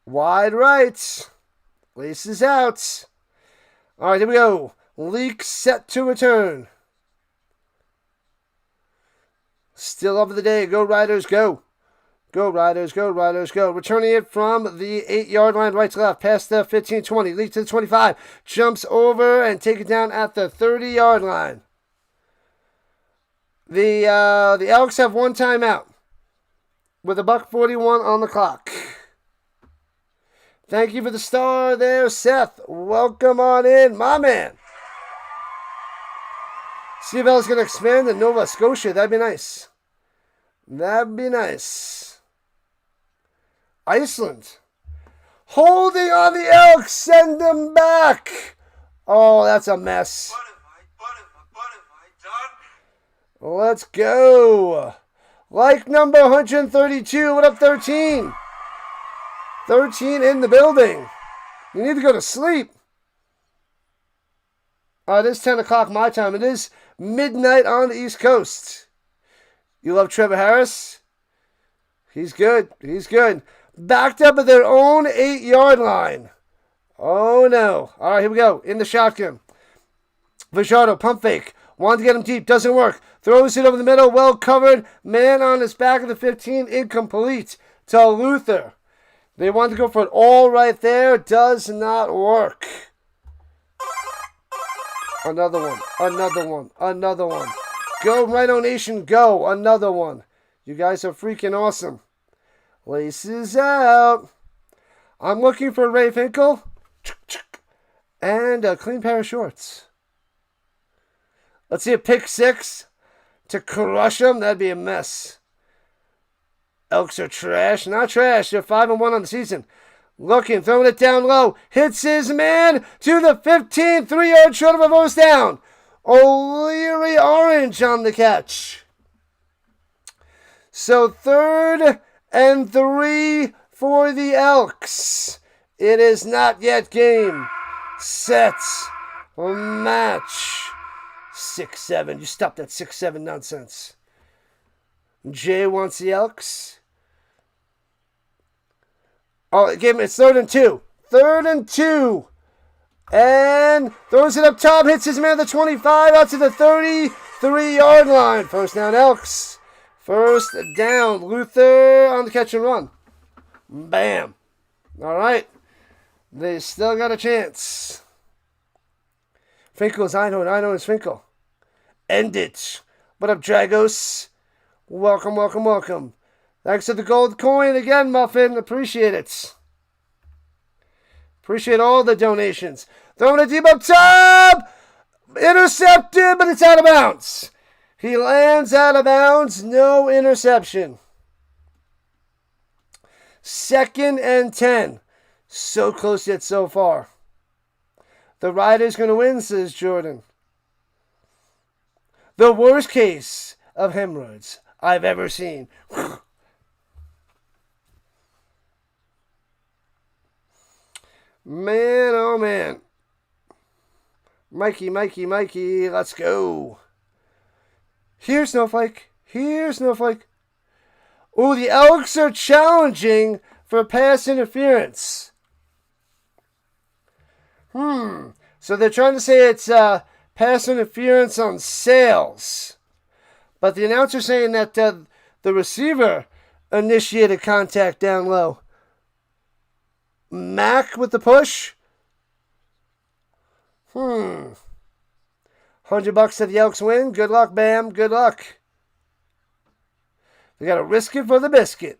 Wide right. Laces out. All right, here we go. Leak set to return. Still over the day. Go Riders, go. Go Riders, go Riders, go. Returning it from the 8-yard line, right to left, past the 15-20. Leak to the 25. Jumps over and take it down at the 30-yard line. The Elks have one timeout with $1:41 on the clock. Thank you for the star there, Seth. Welcome on in, my man. CFL is going to expand to Nova Scotia. That'd be nice. That'd be nice. Iceland. Holding on the Elks. Send them back. Oh, that's a mess. What have I done? Let's go. Like number 132. What up, 13? 13 in the building. You need to go to sleep. It is 10 o'clock my time. It is midnight on the East Coast. You love Trevor Harris? He's good. He's good. Backed up at their own 8-yard line. Oh, no. All right, here we go. In the shotgun. Fajardo, pump fake. Wanted to get him deep. Doesn't work. Throws it over the middle. Well covered. Man on his back of the 15. Incomplete to Luther. They wanted to go for it all right there. Does not work. Another one. Another one. Another one. Go, Rhino Nation. Go. Another one. You guys are freaking awesome. Laces out. I'm looking for Ray Finkel. And a clean pair of shorts. Let's see a pick 6 to crush them. That'd be a mess. Elks are trash. Not trash. They're 5-1 on the season. Looking, throwing it down low. Hits his man to the 15. 3-yard short of a first down. O'Leary Orange on the catch. So 3rd and 3 for the Elks. It is not yet game, set, match. 6-7. You stop that 6-7 nonsense. Jay wants the Elks. Oh, it's 3rd and 2. 3rd and 2. And throws it up top. Hits his man at the 25. Out to the 33-yard line. First down, Elks. First down. Luther on the catch and run. Bam. All right. They still got a chance. Finkel is Einhorn. Einhorn is Finkel. End it. What up, Dragos? Welcome, welcome, welcome. Thanks for the gold coin again, Muffin. Appreciate it. Appreciate all the donations. Throwing it deep up top. Intercepted, but it's out of bounds. He lands out of bounds. No interception. 2nd and 10. So close yet so far. The Riders going to win, says Jordan. The worst case of hemorrhoids I've ever seen. Man, oh man. Mikey, let's go. Here, Snowflake. Oh, the Elks are challenging for pass interference. So they're trying to say it's pass interference on Sales. But the announcer's saying that the receiver initiated contact down low. Mac with the push. $100 that the Elks win. Good luck, Bam. Good luck. They got to risk it for the biscuit.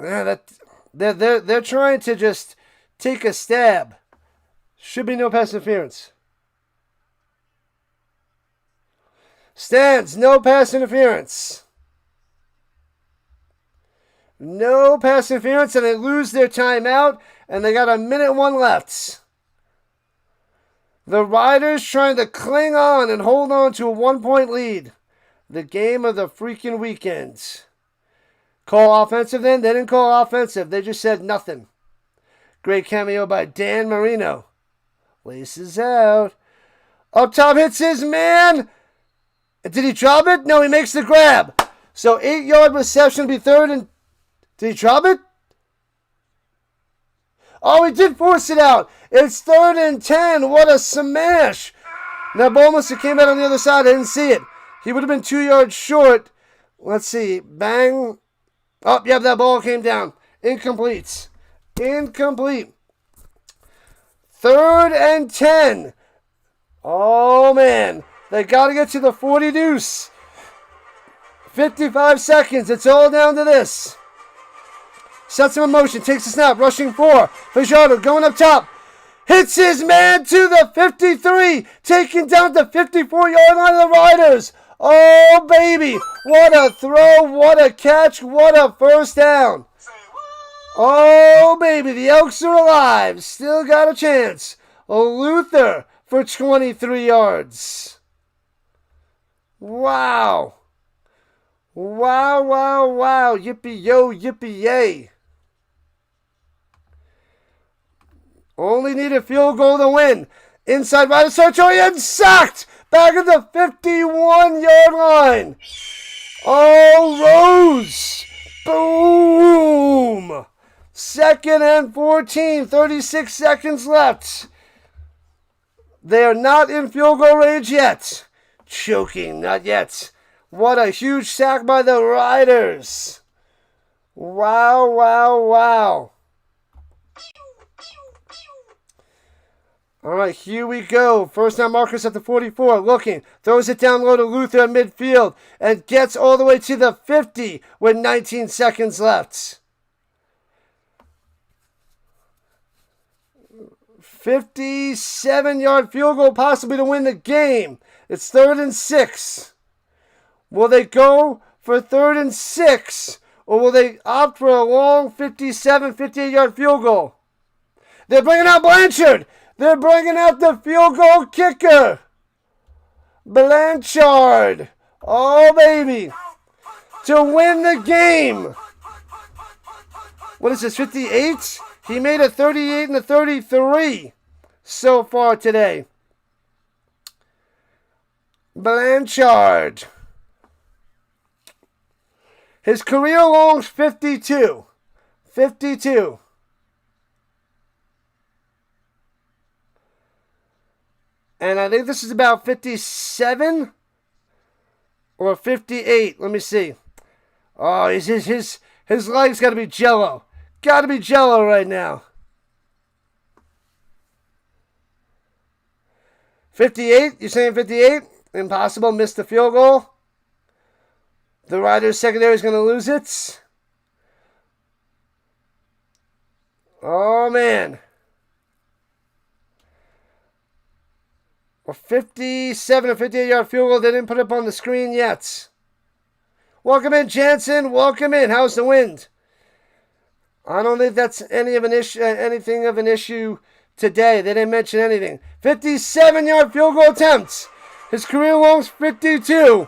Yeah, they're trying to just take a stab. Should be no pass interference. Stands, no pass interference. No pass interference, and they lose their timeout, and they got 1:01 left. The Riders trying to cling on and hold on to a 1-point lead. The game of the freaking weekend. Call offensive then? They didn't call offensive. They just said nothing. Great cameo by Dan Marino. Laces out. Up top hits his man. Did he drop it? No, he makes the grab. So 8-yard reception will be third and... Did he drop it? Oh, he did force it out. It's 3rd and 10. What a smash. That ball must have came out on the other side. I didn't see it. He would have been 2 yards short. Let's see. Bang. Oh, yep, that ball came down. Incomplete. 3rd and 10. Oh, man. They got to get to the 40 deuce. 55 seconds. It's all down to this. Sets him in motion. Takes a snap. Rushing 4. Fajardo going up top. Hits his man to the 53. Taking down the 54-yard line of the Riders. Oh, baby. What a throw. What a catch. What a first down. Oh, baby. The Elks are alive. Still got a chance. Luther for 23 yards. Wow. Wow. Yippee-yo, yippee-yay. Only need a field goal to win. Inside Riders territory and sacked. Back at the 51-yard line. Oh, Rose. Boom. 2nd and 14. 36 seconds left. They are not in field goal range yet. Choking, not yet. What a huge sack by the Riders. Wow. All right, here we go. First down markers at the 44. Looking. Throws it down low to Luther at midfield. And gets all the way to the 50 with 19 seconds left. 57-yard field goal possibly to win the game. It's 3rd and 6. Will they go for 3rd and 6? Or will they opt for a long 57, 58-yard field goal? They're bringing out Blanchard. They're bringing out the field goal kicker. Blanchard. Oh, baby. To win the game. What is this, 58? He made a 38 and a 33 so far today. Blanchard. His career long's 52. 52. And I think this is about 57 or 58. Let me see. Oh, his legs got to be jello. Got to be jello right now. 58? You're saying 58? Impossible. Missed the field goal. The Riders secondary is going to lose it. Oh, man. A 57 or 58-yard field goal. They didn't put up on the screen yet. Welcome in, Jansen. Welcome in. How's the wind? I don't think that's anything of an issue today. They didn't mention anything. 57-yard field goal attempt. His career long's 52.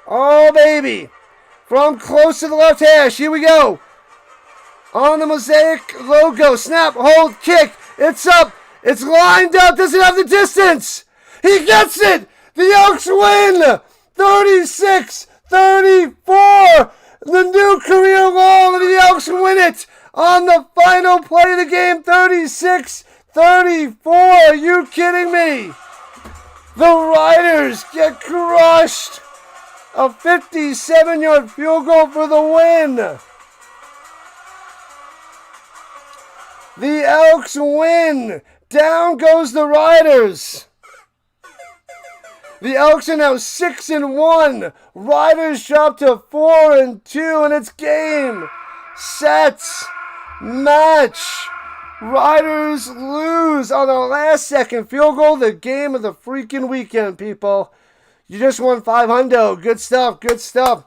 Oh, baby. from close to the left hash. Here we go. On the Mosaic logo. Snap, hold, kick. It's up. It's lined up. Does it have the distance? He gets it. The Elks win. 36-34. The new career low. And the Elks win it on the final play of the game. 36-34. Are you kidding me? The Riders get crushed. A 57-yard field goal for the win. The Elks win. Down goes the Riders. The Elks are now 6-1. Riders drop to 4-2, and it's game, set, match. Riders lose on a last-second field goal. The game of the freaking weekend, people. You just won $500. Good stuff, good stuff.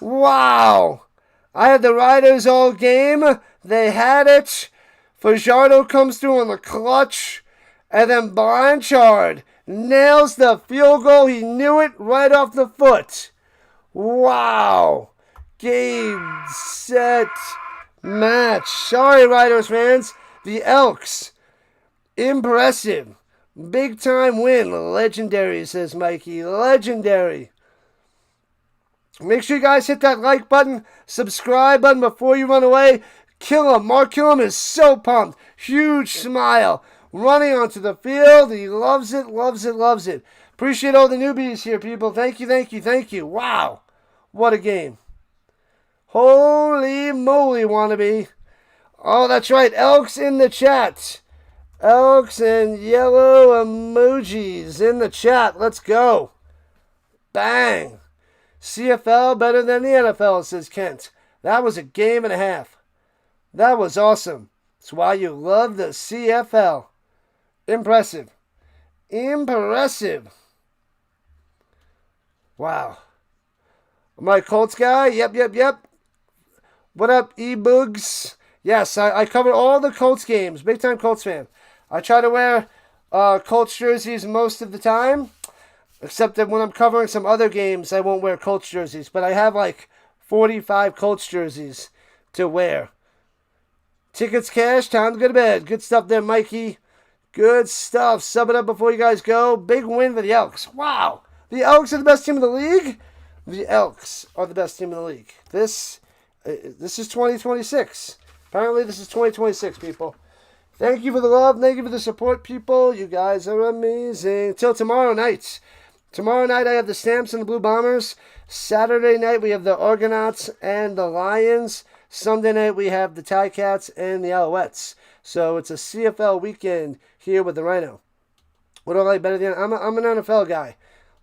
Wow. I had the Riders all game. They had it. Fajardo comes through on the clutch. And then Blanchard nails the field goal. He knew it right off the foot. Wow. Game, set, match. Sorry, Riders fans. The Elks. Impressive. Big time win. Legendary, says Mikey. Legendary. Make sure you guys hit that like button, subscribe button before you run away. Killam. Mark Killam is so pumped. Huge smile. Running onto the field. He loves it, loves it, loves it. Appreciate all the newbies here, people. Thank you, thank you, thank you. Wow. What a game. Holy moly, wannabe. Oh, that's right. Elks in the chat. Elks and yellow emojis in the chat. Let's go. Bang. CFL better than the NFL, says Kent. That was a game and a half. That was awesome. That's why you love the CFL. Impressive. Impressive. Wow. Am I a Colts guy? Yep. What up, E-Boogs? Yes, I cover all the Colts games. Big time Colts fan. I try to wear Colts jerseys most of the time. Except that when I'm covering some other games, I won't wear Colts jerseys. But I have like 45 Colts jerseys to wear. Tickets cash, time to go to bed. Good stuff there, Mikey. Good stuff. Sub it up before you guys go. Big win for the Elks. Wow. The Elks are the best team in the league? The Elks are the best team in the league. This is 2026. Apparently this is 2026, people. Thank you for the love. Thank you for the support, people. You guys are amazing. Till tomorrow night. Tomorrow night I have the Stamps and the Blue Bombers. Saturday night we have the Argonauts and the Lions. Sunday night we have the Ticats and the Alouettes. So it's a CFL weekend here with the Rhino. What do I like better than... I'm an NFL guy.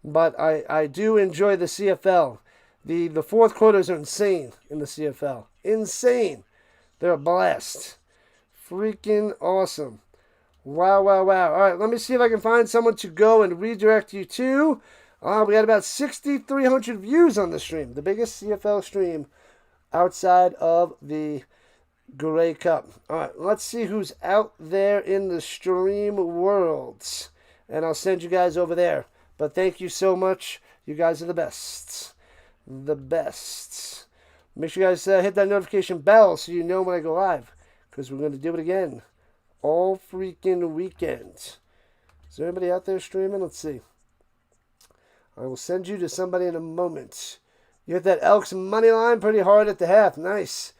But I do enjoy the CFL. The fourth quarters are insane in the CFL. Insane. They're a blast. Freaking awesome. Wow. All right, let me see if I can find someone to go and redirect you to. We got about 6,300 views on the stream. The biggest CFL stream outside of the Grey Cup. All right, let's see who's out there in the stream worlds. And I'll send you guys over there. But thank you so much. You guys are the best. The best. Make sure you guys hit that notification bell so you know when I go live. Because we're going to do it again. All freaking weekend. Is there anybody out there streaming? Let's see. I will send you to somebody in a moment. You hit that Elks money line pretty hard at the half. Nice.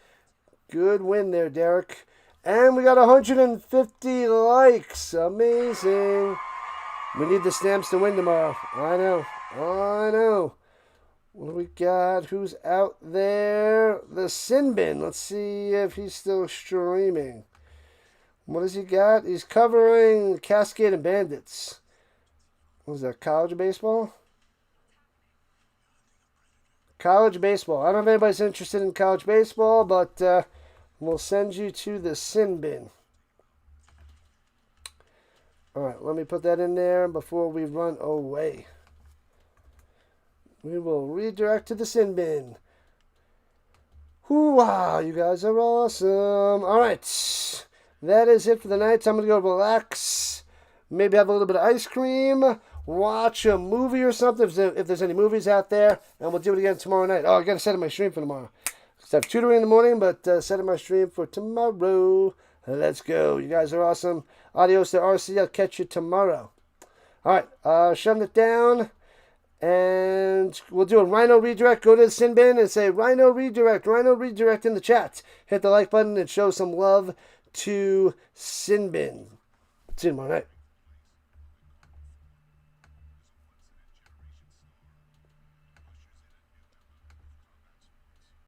Good win there, Derek. And we got 150 likes. Amazing. We need the Stamps to win tomorrow. I know. What do we got? Who's out there? The Sinbin. Let's see if he's still streaming. What does he got? He's covering Cascade and Bandits. What is that, college baseball? College baseball. I don't know if anybody's interested in college baseball, but we'll send you to the Sinbin. Alright, let me put that in there before we run away. We will redirect to the sin bin. Wow, you guys are awesome. Alright, that is it for the night. I'm going to go relax. Maybe have a little bit of ice cream. watch a movie or something, if there's any movies out there, and we'll do it again tomorrow night. Oh, I got to set up my stream for tomorrow. So I have tutoring in the morning, but set up my stream for tomorrow. Let's go. You guys are awesome. Adios to RC. I'll catch you tomorrow. All right, shoving it down, and we'll do a Rhino redirect. Go to the sin bin and say Rhino redirect in the chat. Hit the like button and show some love to sin bin. See you tomorrow night.